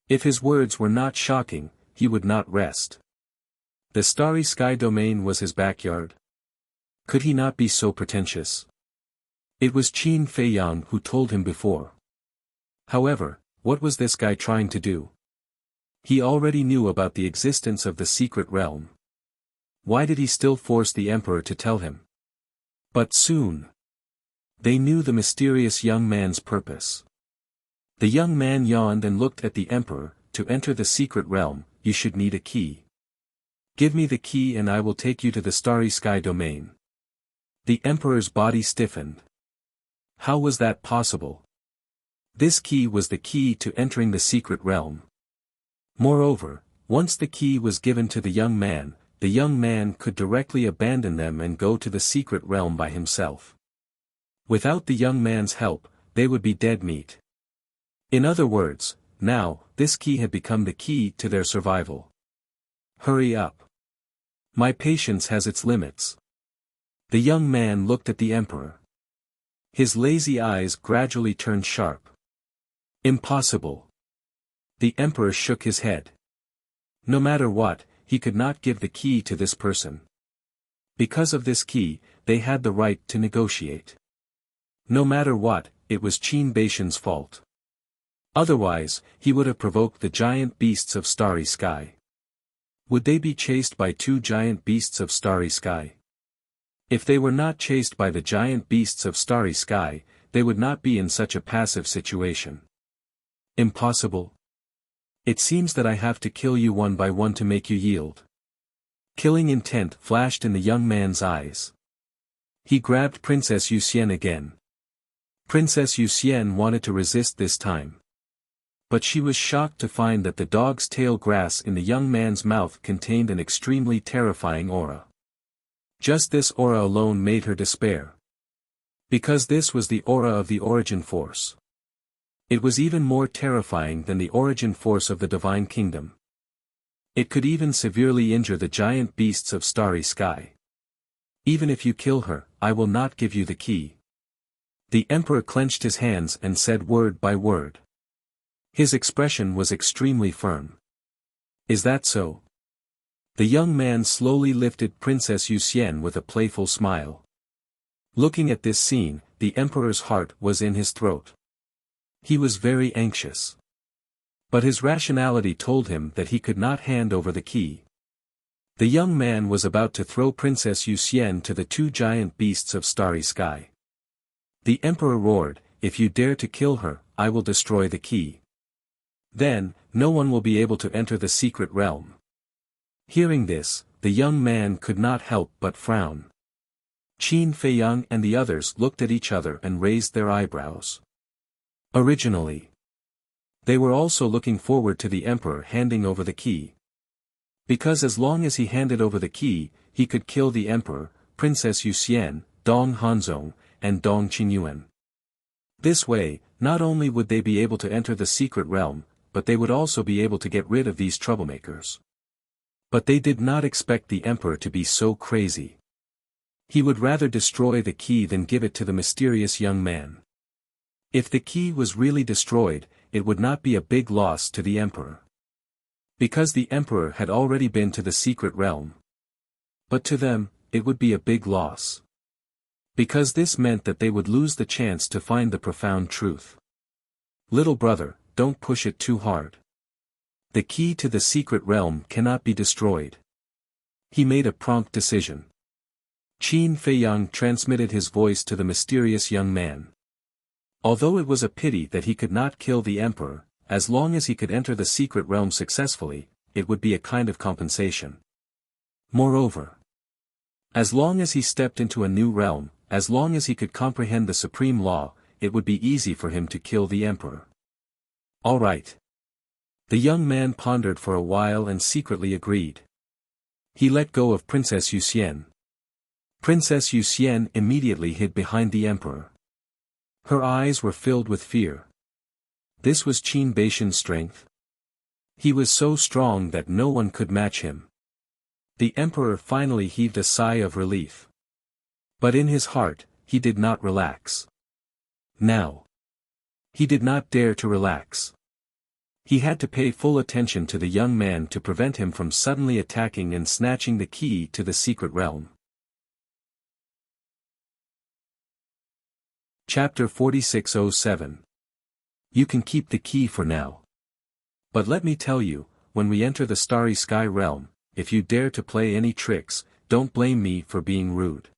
If his words were not shocking, he would not rest. The starry sky domain was his backyard. Could he not be so pretentious? It was Qin Feiyang who told him before. However, what was this guy trying to do? He already knew about the existence of the secret realm. Why did he still force the emperor to tell him? But soon, they knew the mysterious young man's purpose. The young man yawned and looked at the emperor. To enter the secret realm, you should need a key. Give me the key and I will take you to the starry sky domain. The emperor's body stiffened. How was that possible? This key was the key to entering the secret realm. Moreover, once the key was given to the young man, the young man could directly abandon them and go to the secret realm by himself. Without the young man's help, they would be dead meat. In other words, now, this key had become the key to their survival. Hurry up. My patience has its limits. The young man looked at the emperor. His lazy eyes gradually turned sharp. Impossible. The emperor shook his head. No matter what, he could not give the key to this person. Because of this key, they had the right to negotiate. No matter what, it was Qin Baishan's fault. Otherwise, he would have provoked the giant beasts of starry sky. Would they be chased by two giant beasts of starry sky? If they were not chased by the giant beasts of starry sky, they would not be in such a passive situation. Impossible. It seems that I have to kill you one by one to make you yield. Killing intent flashed in the young man's eyes. He grabbed Princess Yuxian again. Princess Yuxian wanted to resist this time. But she was shocked to find that the dog's tail grass in the young man's mouth contained an extremely terrifying aura. Just this aura alone made her despair. Because this was the aura of the origin force. It was even more terrifying than the origin force of the divine kingdom. It could even severely injure the giant beasts of starry sky. Even if you kill her, I will not give you the key. The emperor clenched his hands and said word by word. His expression was extremely firm. Is that so? The young man slowly lifted Princess Yuxian with a playful smile. Looking at this scene, the emperor's heart was in his throat. He was very anxious. But his rationality told him that he could not hand over the key. The young man was about to throw Princess Yuxian to the two giant beasts of starry sky. The emperor roared, "If you dare to kill her, I will destroy the key. Then, no one will be able to enter the secret realm." Hearing this, the young man could not help but frown. Qin Feiyang and the others looked at each other and raised their eyebrows. Originally, they were also looking forward to the emperor handing over the key. Because as long as he handed over the key, he could kill the emperor, Princess Yuxian, Dong Hanzong, and Dong Qingyuan. This way, not only would they be able to enter the secret realm, but they would also be able to get rid of these troublemakers. But they did not expect the emperor to be so crazy. He would rather destroy the key than give it to the mysterious young man. If the key was really destroyed, it would not be a big loss to the emperor. Because the emperor had already been to the secret realm. But to them, it would be a big loss. Because this meant that they would lose the chance to find the profound truth. Little brother, don't push it too hard. The key to the secret realm cannot be destroyed. He made a prompt decision. Qin Feiyang transmitted his voice to the mysterious young man. Although it was a pity that he could not kill the emperor, as long as he could enter the secret realm successfully, it would be a kind of compensation. Moreover, as long as he stepped into a new realm, as long as he could comprehend the supreme law, it would be easy for him to kill the emperor. All right. The young man pondered for a while and secretly agreed. He let go of Princess Yuxian. Princess Yuxian immediately hid behind the emperor. Her eyes were filled with fear. This was Qin Baishan's strength. He was so strong that no one could match him. The emperor finally heaved a sigh of relief. But in his heart, he did not relax. Now, he did not dare to relax. He had to pay full attention to the young man to prevent him from suddenly attacking and snatching the key to the secret realm. Chapter 4607. You can keep the key for now. But let me tell you, when we enter the starry sky realm, if you dare to play any tricks, don't blame me for being rude.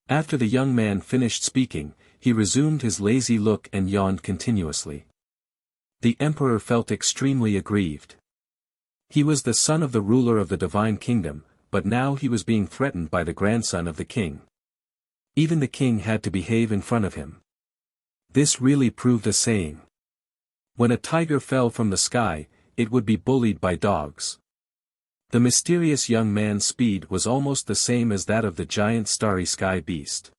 After the young man finished speaking, he resumed his lazy look and yawned continuously. The emperor felt extremely aggrieved. He was the son of the ruler of the divine kingdom, but now he was being threatened by the grandson of the king. Even the king had to behave in front of him. This really proved a saying. When a tiger fell from the sky, it would be bullied by dogs. The mysterious young man's speed was almost the same as that of the giant starry sky beast.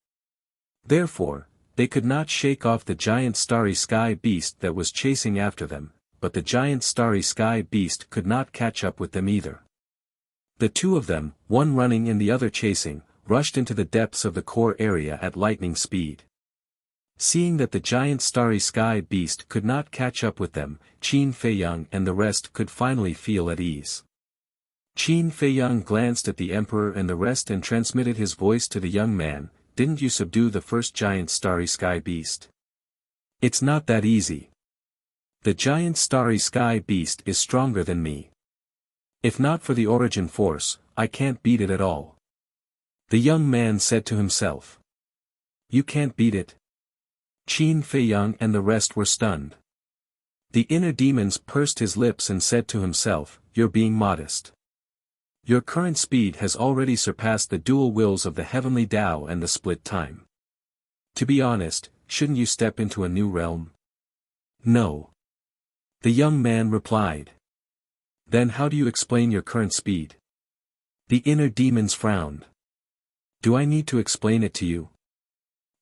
Therefore, they could not shake off the giant starry sky beast that was chasing after them, but the giant starry sky beast could not catch up with them either. The two of them, one running and the other chasing, rushed into the depths of the core area at lightning speed. Seeing that the giant starry sky beast could not catch up with them, Qin Feiyang and the rest could finally feel at ease. Qin Feiyang glanced at the emperor and the rest and transmitted his voice to the young man, "Didn't you subdue the first giant starry sky beast? It's not that easy. The giant starry sky beast is stronger than me. If not for the origin force, I can't beat it at all." The young man said to himself. "You can't beat it?" Qin Feiyang and the rest were stunned. The inner demons pursed his lips and said to himself, "You're being modest. Your current speed has already surpassed the dual wills of the heavenly Tao and the split time. To be honest, shouldn't you step into a new realm?" "No." The young man replied. "Then how do you explain your current speed?" The inner demons frowned. "Do I need to explain it to you?"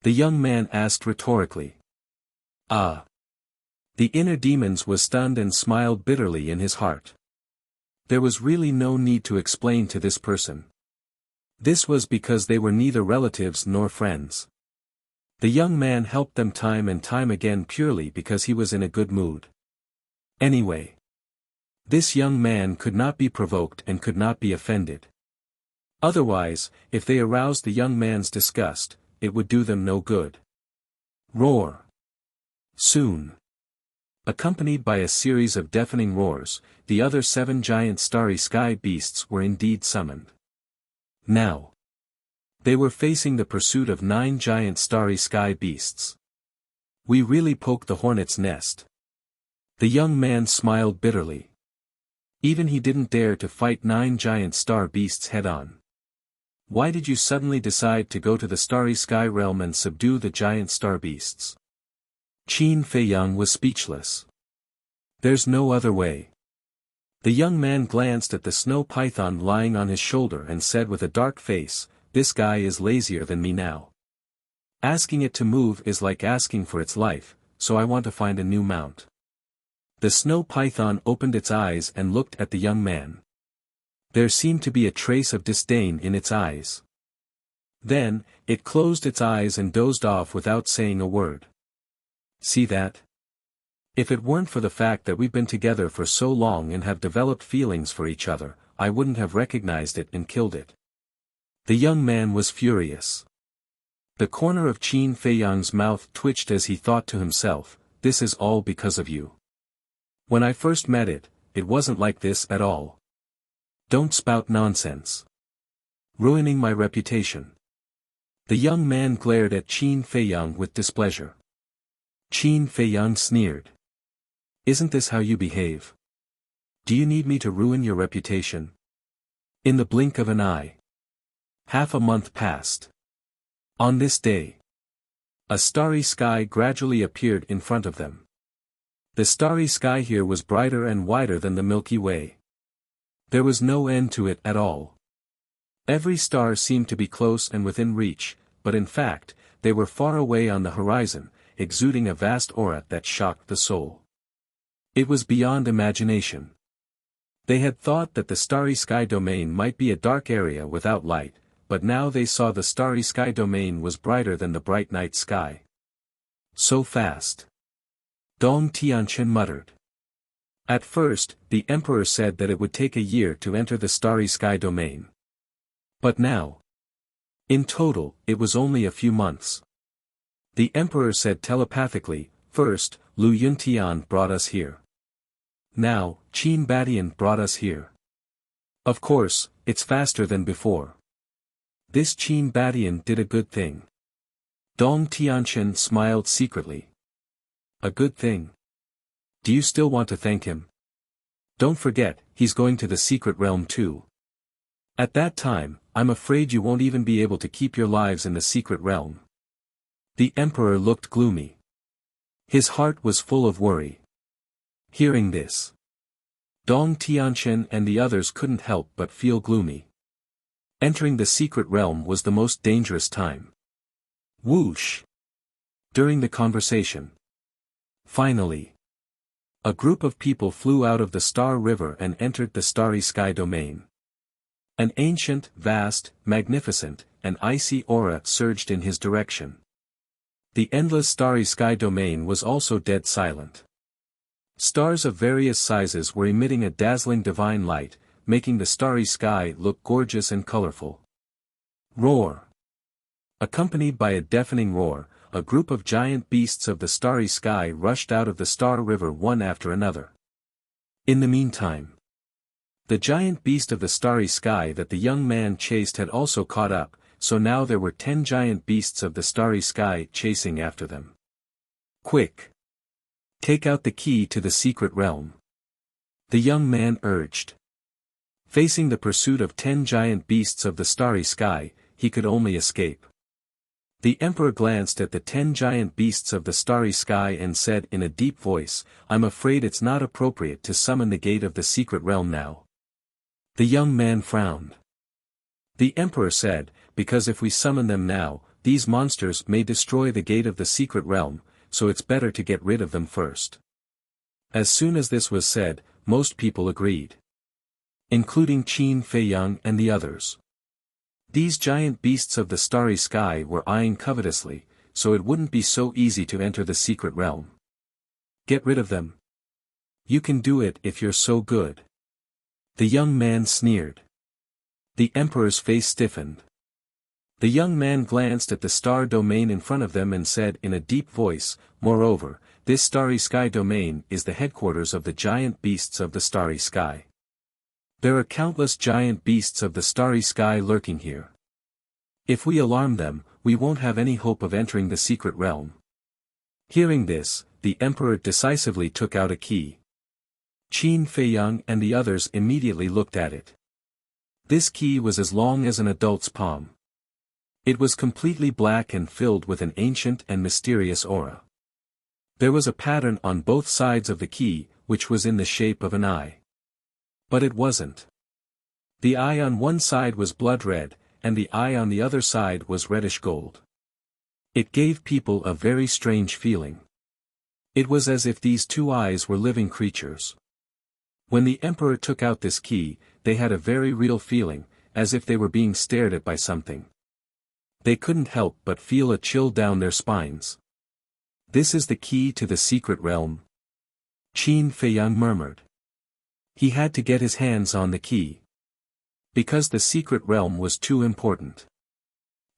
The young man asked rhetorically. "Ah." The inner demons was stunned and smiled bitterly in his heart. There was really no need to explain to this person. This was because they were neither relatives nor friends. The young man helped them time and time again purely because he was in a good mood. Anyway, this young man could not be provoked and could not be offended. Otherwise, if they aroused the young man's disgust, it would do them no good. Roar. Soon. Accompanied by a series of deafening roars, the other 7 giant starry sky beasts were indeed summoned. Now, they were facing the pursuit of 9 giant starry sky beasts. We really poked the hornet's nest. The young man smiled bitterly. Even he didn't dare to fight 9 giant star beasts head-on. Why did you suddenly decide to go to the starry sky realm and subdue the giant star beasts? Qin Feiyang was speechless. There's no other way. The young man glanced at the snow python lying on his shoulder and said with a dark face, "This guy is lazier than me now. Asking it to move is like asking for its life, so I want to find a new mount." The snow python opened its eyes and looked at the young man. There seemed to be a trace of disdain in its eyes. Then, it closed its eyes and dozed off without saying a word. "See that? If it weren't for the fact that we've been together for so long and have developed feelings for each other, I wouldn't have recognized it and killed it." The young man was furious. The corner of Qin Feiyang's mouth twitched as he thought to himself, "This is all because of you. When I first met it, it wasn't like this at all. Don't spout nonsense. Ruining my reputation." The young man glared at Qin Feiyang with displeasure. Qin Feiyang sneered. "Isn't this how you behave? Do you need me to ruin your reputation?" In the blink of an eye. Half a month passed. On this day, a starry sky gradually appeared in front of them. The starry sky here was brighter and wider than the Milky Way. There was no end to it at all. Every star seemed to be close and within reach, but in fact, they were far away on the horizon, exuding a vast aura that shocked the soul. It was beyond imagination. They had thought that the starry sky domain might be a dark area without light, but now they saw the starry sky domain was brighter than the bright night sky. So fast. Dong Tianqian muttered. At first, the emperor said that it would take a year to enter the starry sky domain. But now, in total, it was only a few months. The emperor said telepathically, "First, Lu Yuntian brought us here. Now, Qin Badian brought us here. Of course, it's faster than before. This Qin Badian did a good thing." Dong Tianqian smiled secretly. "A good thing? Do you still want to thank him? Don't forget, he's going to the secret realm too. At that time, I'm afraid you won't even be able to keep your lives in the secret realm." The emperor looked gloomy. His heart was full of worry. Hearing this, Dong Tianqian and the others couldn't help but feel gloomy. Entering the secret realm was the most dangerous time. Whoosh! During the conversation. Finally. A group of people flew out of the Star River and entered the Starry Sky domain. An ancient, vast, magnificent, and icy aura surged in his direction. The endless Starry Sky domain was also dead silent. Stars of various sizes were emitting a dazzling divine light, making the starry sky look gorgeous and colorful. Roar! Accompanied by a deafening roar, a group of giant beasts of the starry sky rushed out of the Star River one after another. In the meantime, the giant beast of the starry sky that the young man chased had also caught up, so now there were 10 giant beasts of the starry sky chasing after them. Quick! Take out the key to the secret realm. The young man urged. Facing the pursuit of 10 giant beasts of the starry sky, he could only escape. The emperor glanced at the 10 giant beasts of the starry sky and said in a deep voice, "I'm afraid it's not appropriate to summon the gate of the secret realm now." The young man frowned. The emperor said, "Because if we summon them now, these monsters may destroy the gate of the secret realm, so it's better to get rid of them first." As soon as this was said, most people agreed. Including Qin Feiyang and the others. These giant beasts of the starry sky were eyeing covetously, so it wouldn't be so easy to enter the secret realm. Get rid of them. You can do it if you're so good. The young man sneered. The emperor's face stiffened. The young man glanced at the star domain in front of them and said in a deep voice, "Moreover, this starry sky domain is the headquarters of the giant beasts of the starry sky. There are countless giant beasts of the starry sky lurking here. If we alarm them, we won't have any hope of entering the secret realm." Hearing this, the emperor decisively took out a key. Qin Feiyang and the others immediately looked at it. This key was as long as an adult's palm. It was completely black and filled with an ancient and mysterious aura. There was a pattern on both sides of the key, which was in the shape of an eye. But it wasn't. The eye on one side was blood red, and the eye on the other side was reddish gold. It gave people a very strange feeling. It was as if these two eyes were living creatures. When the emperor took out this key, they had a very real feeling, as if they were being stared at by something. They couldn't help but feel a chill down their spines. "This is the key to the secret realm," Qin Feiyang murmured. He had to get his hands on the key. Because the secret realm was too important.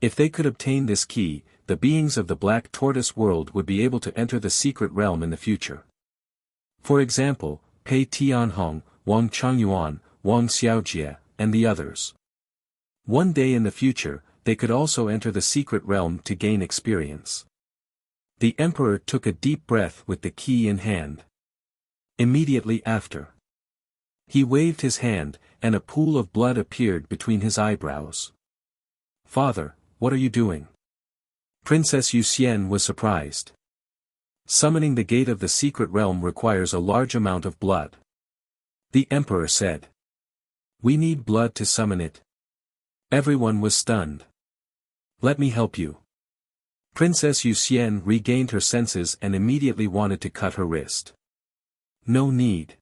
If they could obtain this key, the beings of the Black Tortoise world would be able to enter the secret realm in the future. For example, Pei Tianhong, Wang Changyuan, Wang Xiaojie, and the others. One day in the future, they could also enter the secret realm to gain experience. The emperor took a deep breath with the key in hand. Immediately after, he waved his hand, and a pool of blood appeared between his eyebrows. "Father, what are you doing?" Princess Yuxian was surprised. "Summoning the gate of the secret realm requires a large amount of blood," the emperor said. "We need blood to summon it." Everyone was stunned. "Let me help you." Princess Yuxian regained her senses and immediately wanted to cut her wrist. "No need."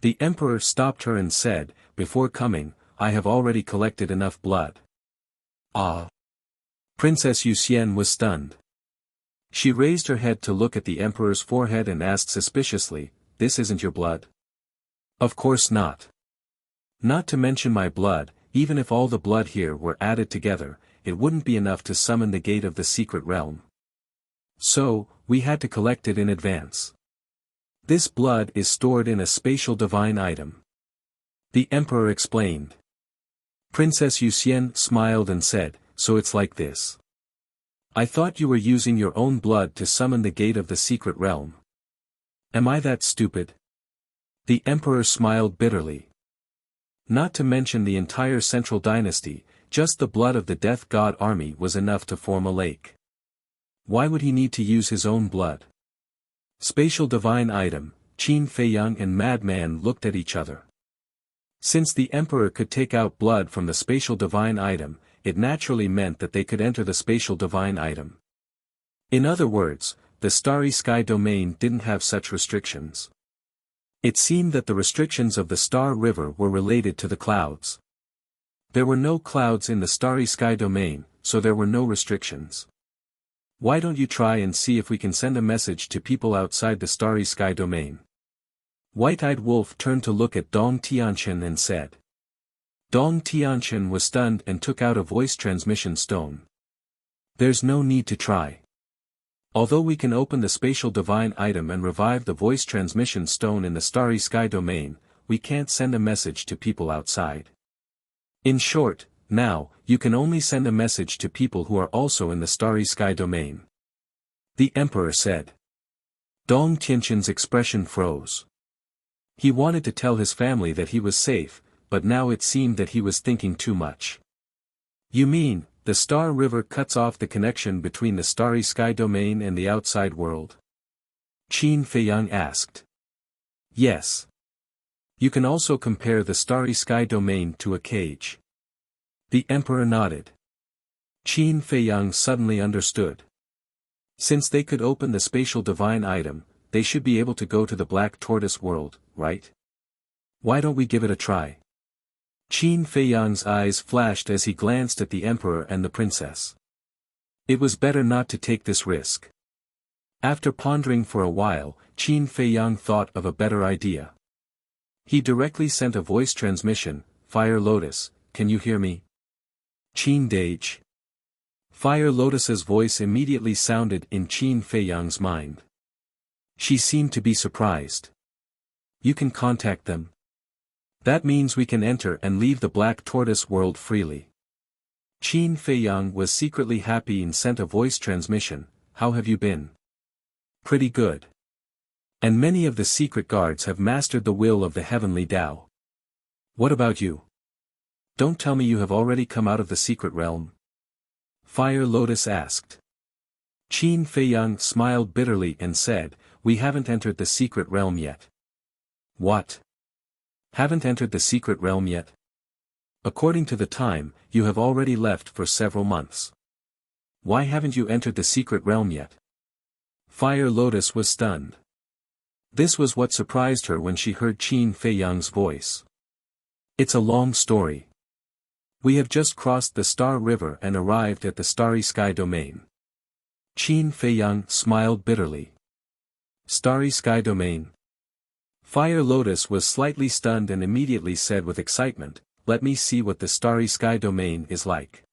The emperor stopped her and said, "Before coming, I have already collected enough blood." "Ah!" Princess Yuxian was stunned. She raised her head to look at the emperor's forehead and asked suspiciously, "This isn't your blood?" "Of course not. Not to mention my blood, even if all the blood here were added together, it wouldn't be enough to summon the gate of the secret realm. So, we had to collect it in advance. This blood is stored in a spatial divine item," the emperor explained. Princess Yuxian smiled and said, "So it's like this. I thought you were using your own blood to summon the gate of the secret realm. Am I that stupid?" The emperor smiled bitterly. Not to mention the entire central dynasty, just the blood of the death god army was enough to form a lake. Why would he need to use his own blood? Spatial divine item, Qin Feiyang and Madman looked at each other. Since the Emperor could take out blood from the spatial divine item, it naturally meant that they could enter the spatial divine item. In other words, the starry sky domain didn't have such restrictions. It seemed that the restrictions of the Star River were related to the clouds. There were no clouds in the starry sky domain, so there were no restrictions. Why don't you try and see if we can send a message to people outside the starry sky domain? White-eyed Wolf turned to look at Dong Tianqian and said. Dong Tianqian was stunned and took out a voice transmission stone. There's no need to try. Although we can open the spatial divine item and revive the voice transmission stone in the starry sky domain, we can't send a message to people outside. In short, now, you can only send a message to people who are also in the starry sky domain. The Emperor said. Dong Tianqian's expression froze. He wanted to tell his family that he was safe, but now it seemed that he was thinking too much. You mean, the Star River cuts off the connection between the starry sky domain and the outside world? Qin Feiyang asked. Yes. You can also compare the starry sky domain to a cage. The Emperor nodded. Qin Feiyang suddenly understood. Since they could open the spatial divine item, they should be able to go to the Black Tortoise world, right? Why don't we give it a try? Qin Feiyang's eyes flashed as he glanced at the Emperor and the Princess. It was better not to take this risk. After pondering for a while, Qin Feiyang thought of a better idea. He directly sent a voice transmission. Fire Lotus, can you hear me? Qin Dage. Fire Lotus's voice immediately sounded in Qin Feiyang's mind. She seemed to be surprised. You can contact them. That means we can enter and leave the Black Tortoise world freely. Qin Feiyang was secretly happy and sent a voice transmission. How have you been? Pretty good. And many of the secret guards have mastered the will of the heavenly Tao. What about you? Don't tell me you have already come out of the secret realm? Fire Lotus asked. Qin Feiyang smiled bitterly and said, we haven't entered the secret realm yet. What? Haven't entered the secret realm yet? According to the time, you have already left for several months. Why haven't you entered the secret realm yet? Fire Lotus was stunned. This was what surprised her when she heard Qin Feiyang's voice. It's a long story. We have just crossed the Star River and arrived at the starry sky domain. Qin Feiyang smiled bitterly. Starry sky domain. Fire Lotus was slightly stunned and immediately said with excitement, let me see what the starry sky domain is like.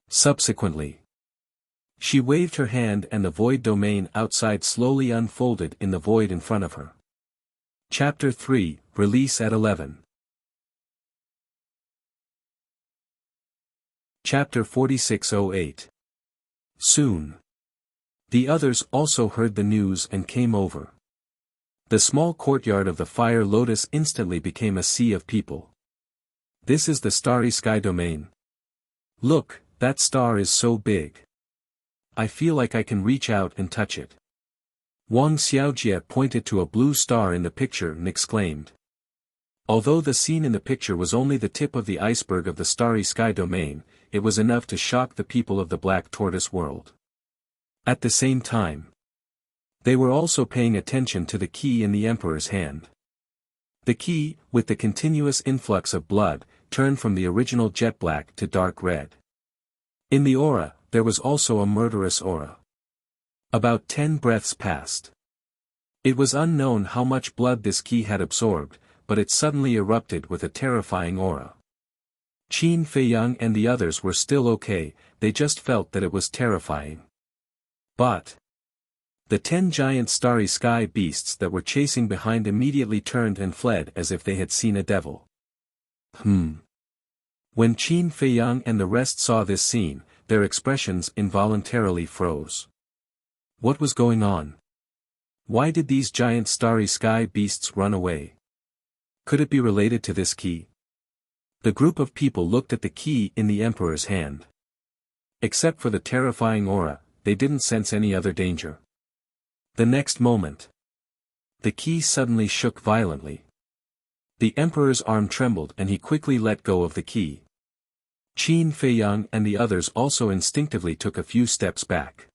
Subsequently, she waved her hand and the void domain outside slowly unfolded in the void in front of her. Chapter 3, Release at 11. Chapter 4608. Soon. The others also heard the news and came over. The small courtyard of the Fire Lotus instantly became a sea of people. This is the starry sky domain. Look, that star is so big. I feel like I can reach out and touch it. Wang Xiaojie pointed to a blue star in the picture and exclaimed. Although the scene in the picture was only the tip of the iceberg of the starry sky domain, it was enough to shock the people of the Black Tortoise world. At the same time, they were also paying attention to the key in the Emperor's hand. The key, with the continuous influx of blood, turned from the original jet black to dark red. In the aura, there was also a murderous aura. About 10 breaths passed. It was unknown how much blood this key had absorbed, but it suddenly erupted with a terrifying aura. Qin Feiyang and the others were still okay, they just felt that it was terrifying. But the 10 giant starry sky beasts that were chasing behind immediately turned and fled as if they had seen a devil. When Qin Feiyang and the rest saw this scene, their expressions involuntarily froze. What was going on? Why did these giant starry sky beasts run away? Could it be related to this key? The group of people looked at the key in the Emperor's hand. Except for the terrifying aura, they didn't sense any other danger. The next moment, The key suddenly shook violently. The emperor's arm trembled and he quickly let go of the key. Qin Feiyang and the others also instinctively took a few steps back.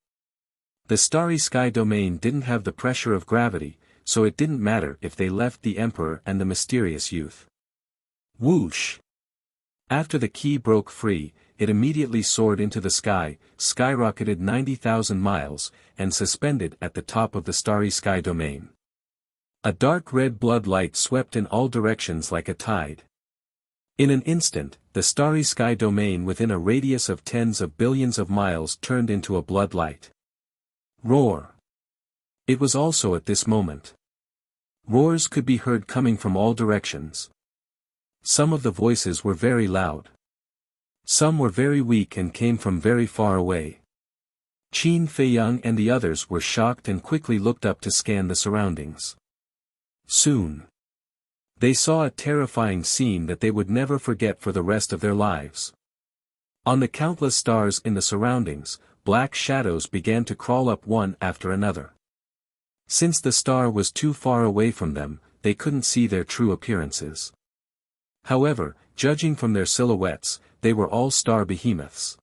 The starry sky domain didn't have the pressure of gravity, so it didn't matter if they left the emperor and the mysterious youth. Whoosh! After the key broke free, it immediately soared into the sky, skyrocketed 90,000 miles, and suspended at the top of the starry sky domain. A dark red blood light swept in all directions like a tide. In an instant, the starry sky domain within a radius of tens of billions of miles turned into a blood light. Roar! It was also at this moment. Roars could be heard coming from all directions. Some of the voices were very loud. Some were very weak and came from very far away. Qin Feiyang and the others were shocked and quickly looked up to scan the surroundings. Soon, they saw a terrifying scene that they would never forget for the rest of their lives. On the countless stars in the surroundings, black shadows began to crawl up one after another. Since the star was too far away from them, they couldn't see their true appearances. However, judging from their silhouettes, they were all star behemoths.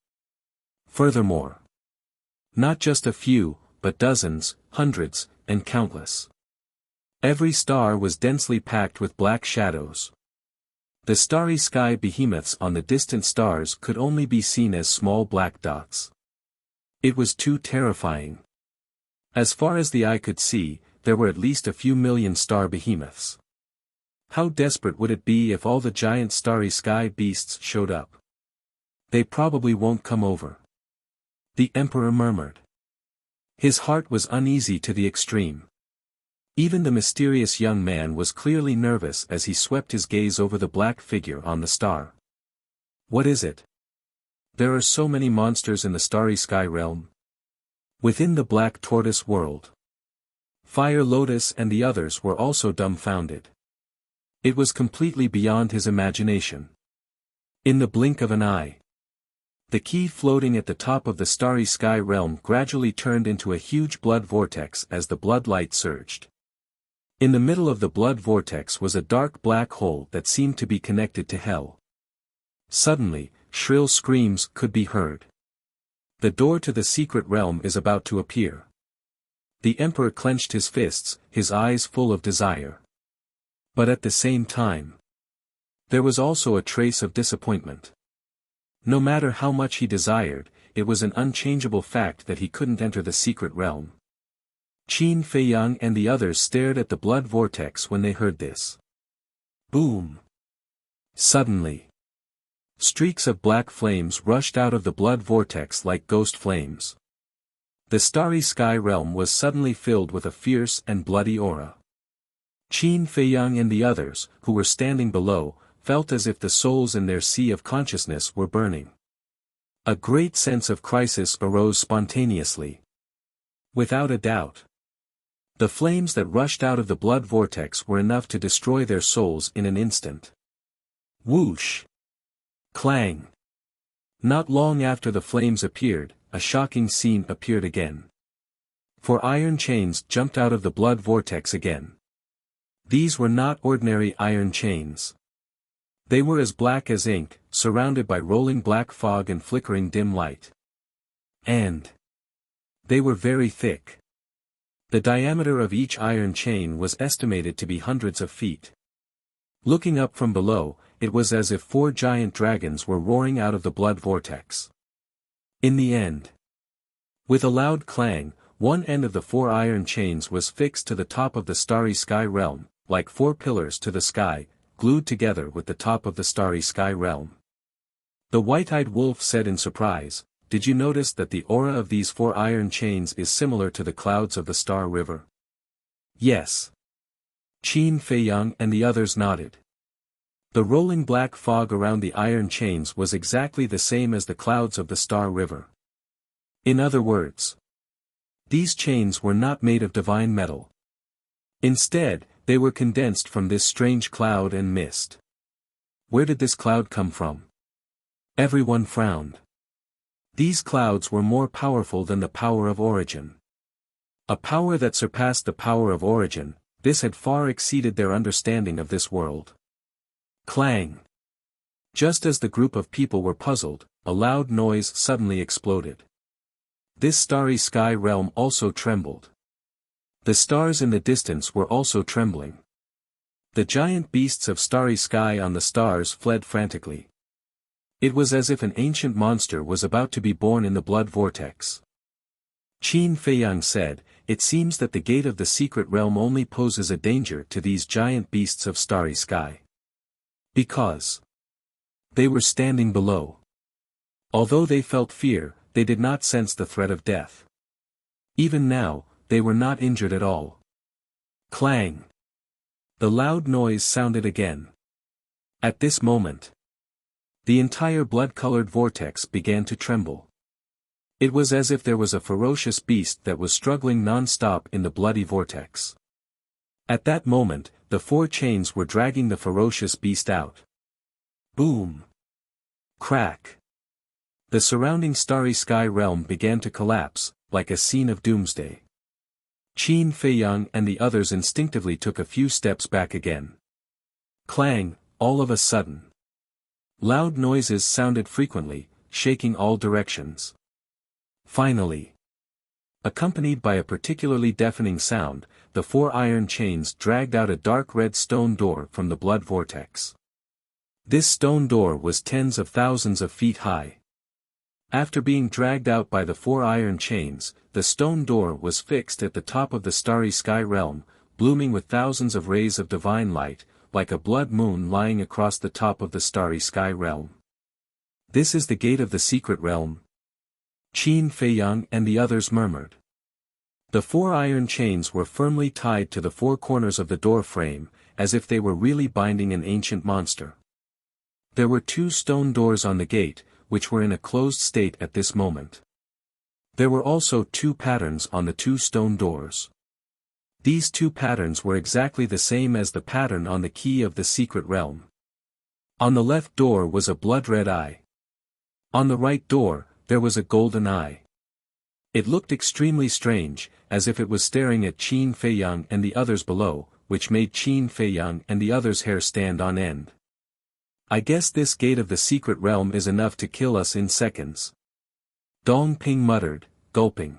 Furthermore, not just a few, but dozens, hundreds, and countless. Every star was densely packed with black shadows. The starry sky behemoths on the distant stars could only be seen as small black dots. It was too terrifying. As far as the eye could see, there were at least a few million star behemoths. How desperate would it be if all the giant starry sky beasts showed up? They probably won't come over. The emperor murmured. His heart was uneasy to the extreme. Even the mysterious young man was clearly nervous as he swept his gaze over the black figure on the star. What is it? There are so many monsters in the starry sky realm. Within the black tortoise world. Fire Lotus and the others were also dumbfounded. It was completely beyond his imagination. In the blink of an eye, the key floating at the top of the starry sky realm gradually turned into a huge blood vortex as the blood light surged. In the middle of the blood vortex was a dark black hole that seemed to be connected to hell. Suddenly, shrill screams could be heard. The door to the secret realm is about to appear. The emperor clenched his fists, his eyes full of desire. But at the same time, there was also a trace of disappointment. No matter how much he desired, it was an unchangeable fact that he couldn't enter the secret realm. Qin Feiyang and the others stared at the blood vortex when they heard this. Boom! Suddenly, streaks of black flames rushed out of the blood vortex like ghost flames. The starry sky realm was suddenly filled with a fierce and bloody aura. Qin Feiyang and the others, who were standing below, felt as if the souls in their sea of consciousness were burning. A great sense of crisis arose spontaneously. Without a doubt, the flames that rushed out of the blood vortex were enough to destroy their souls in an instant. Whoosh! Clang! Not long after the flames appeared, a shocking scene appeared again. 4 iron chains jumped out of the blood vortex again. These were not ordinary iron chains. They were as black as ink, surrounded by rolling black fog and flickering dim light. And they were very thick. The diameter of each iron chain was estimated to be hundreds of feet. Looking up from below, it was as if 4 giant dragons were roaring out of the blood vortex. In the end, with a loud clang, one end of the 4 iron chains was fixed to the top of the starry sky realm, like 4 pillars to the sky, glued together with the top of the starry sky realm. The white-eyed wolf said in surprise, "Did you notice that the aura of these 4 iron chains is similar to the clouds of the Star River?" Yes. Qin Feiyang and the others nodded. The rolling black fog around the iron chains was exactly the same as the clouds of the Star River. In other words, these chains were not made of divine metal. Instead, they were condensed from this strange cloud and mist. Where did this cloud come from? Everyone frowned. These clouds were more powerful than the power of origin. A power that surpassed the power of origin, this had far exceeded their understanding of this world. Clang! Just as the group of people were puzzled, a loud noise suddenly exploded. This starry sky realm also trembled. The stars in the distance were also trembling. The giant beasts of starry sky on the stars fled frantically. It was as if an ancient monster was about to be born in the blood vortex. Qin Feiyang said, "It seems that the gate of the secret realm only poses a danger to these giant beasts of starry sky. Because they were standing below. Although they felt fear, they did not sense the threat of death. Even now, they were not injured at all." Clang! The loud noise sounded again. At this moment, the entire blood-colored vortex began to tremble. It was as if there was a ferocious beast that was struggling non-stop in the bloody vortex. At that moment, the four chains were dragging the ferocious beast out. Boom! Crack! The surrounding starry sky realm began to collapse, like a scene of doomsday. Qin Feiyang and the others instinctively took a few steps back again. Clang! All of a sudden, loud noises sounded frequently, shaking all directions. Finally, accompanied by a particularly deafening sound, the four iron chains dragged out a dark red stone door from the blood vortex. This stone door was tens of thousands of feet high. After being dragged out by the four iron chains, the stone door was fixed at the top of the starry sky realm, blooming with thousands of rays of divine light, like a blood moon lying across the top of the starry sky realm. "This is the gate of the secret realm," Qin Feiyang and the others murmured. The four iron chains were firmly tied to the four corners of the door frame, as if they were really binding an ancient monster. There were two stone doors on the gate, which were in a closed state at this moment. There were also two patterns on the two stone doors. These two patterns were exactly the same as the pattern on the key of the secret realm. On the left door was a blood-red eye. On the right door, there was a golden eye. It looked extremely strange, as if it was staring at Qin Feiyang and the others below, which made Qin Feiyang and the others' hair stand on end. "I guess this gate of the secret realm is enough to kill us in seconds," Dong Ping muttered, gulping.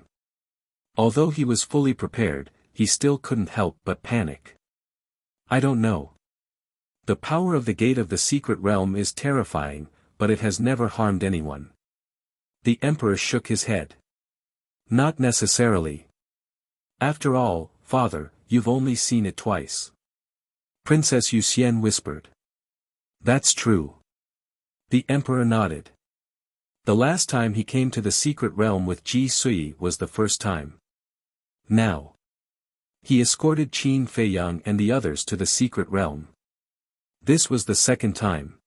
Although he was fully prepared, he still couldn't help but panic. "I don't know. The power of the gate of the secret realm is terrifying, but it has never harmed anyone." The emperor shook his head. "Not necessarily. After all, father, you've only seen it twice." Princess Yuxian whispered. "That's true." The emperor nodded. The last time he came to the secret realm with Ji Sui was the first time. Now, he escorted Qin Feiyang and the others to the secret realm. This was the second time.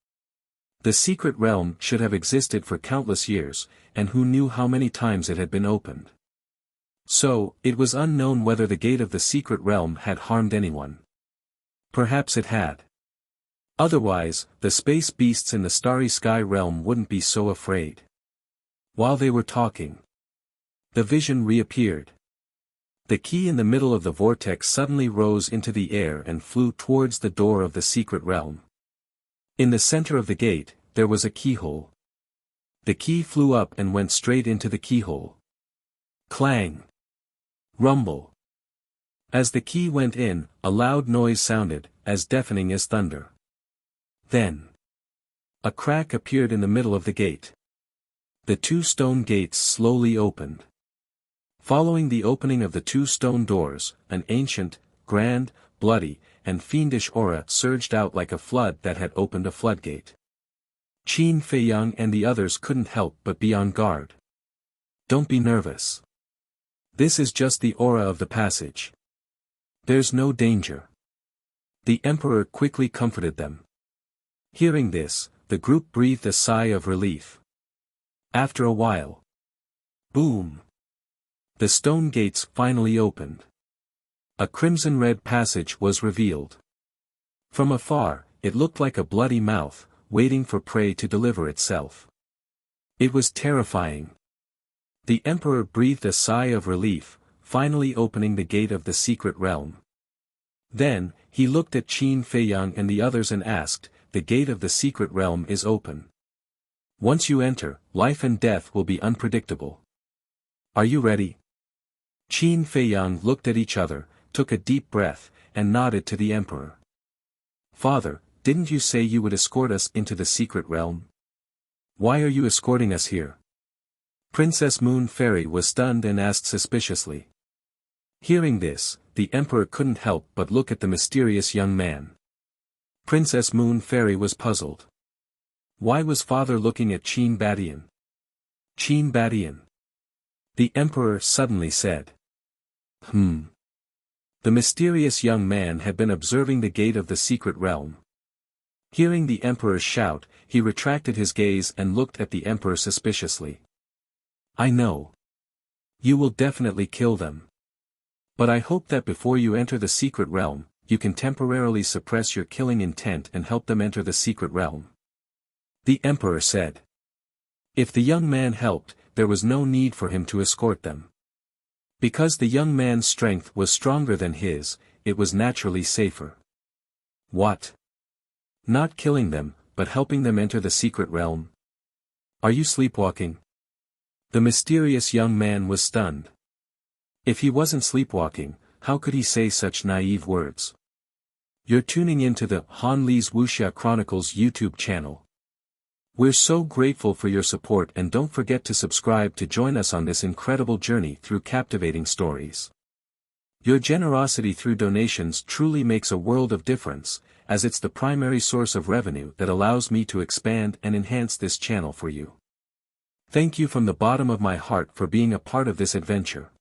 The secret realm should have existed for countless years, and who knew how many times it had been opened. So, it was unknown whether the gate of the secret realm had harmed anyone. Perhaps it had. Otherwise, the space beasts in the starry sky realm wouldn't be so afraid. While they were talking, the vision reappeared. The key in the middle of the vortex suddenly rose into the air and flew towards the door of the secret realm. In the center of the gate, there was a keyhole. The key flew up and went straight into the keyhole. Clang! Rumble! As the key went in, a loud noise sounded, as deafening as thunder. Then, a crack appeared in the middle of the gate. The two stone gates slowly opened. Following the opening of the two stone doors, an ancient, grand, bloody, and fiendish aura surged out like a flood that had opened a floodgate. Qin Feiyang and the others couldn't help but be on guard. "Don't be nervous. This is just the aura of the passage. There's no danger." The emperor quickly comforted them. Hearing this, the group breathed a sigh of relief. After a while, boom! The stone gates finally opened. A crimson-red passage was revealed. From afar, it looked like a bloody mouth, waiting for prey to deliver itself. It was terrifying. The emperor breathed a sigh of relief, finally opening the gate of the secret realm. Then, he looked at Qin Feiyang and the others and asked, "The gate of the secret realm is open. Once you enter, life and death will be unpredictable. Are you ready?" Qin Feiyang looked at each other, took a deep breath, and nodded to the emperor. "Father, didn't you say you would escort us into the secret realm? Why are you escorting us here?" Princess Moon Fairy was stunned and asked suspiciously. Hearing this, the emperor couldn't help but look at the mysterious young man. Princess Moon Fairy was puzzled. Why was father looking at Qin Badian? Qin Badian? The emperor suddenly said. The mysterious young man had been observing the gate of the secret realm. Hearing the emperor's shout, he retracted his gaze and looked at the emperor suspiciously. "I know. You will definitely kill them. But I hope that before you enter the secret realm, you can temporarily suppress your killing intent and help them enter the secret realm," the emperor said. If the young man helped, there was no need for him to escort them. Because the young man's strength was stronger than his, it was naturally safer. What? Not killing them, but helping them enter the secret realm? Are you sleepwalking? The mysterious young man was stunned. If he wasn't sleepwalking, how could he say such naive words? You're tuning into the Han Li's Wuxia Chronicles YouTube channel. We're so grateful for your support, and don't forget to subscribe to join us on this incredible journey through captivating stories. Your generosity through donations truly makes a world of difference, as it's the primary source of revenue that allows me to expand and enhance this channel for you. Thank you from the bottom of my heart for being a part of this adventure.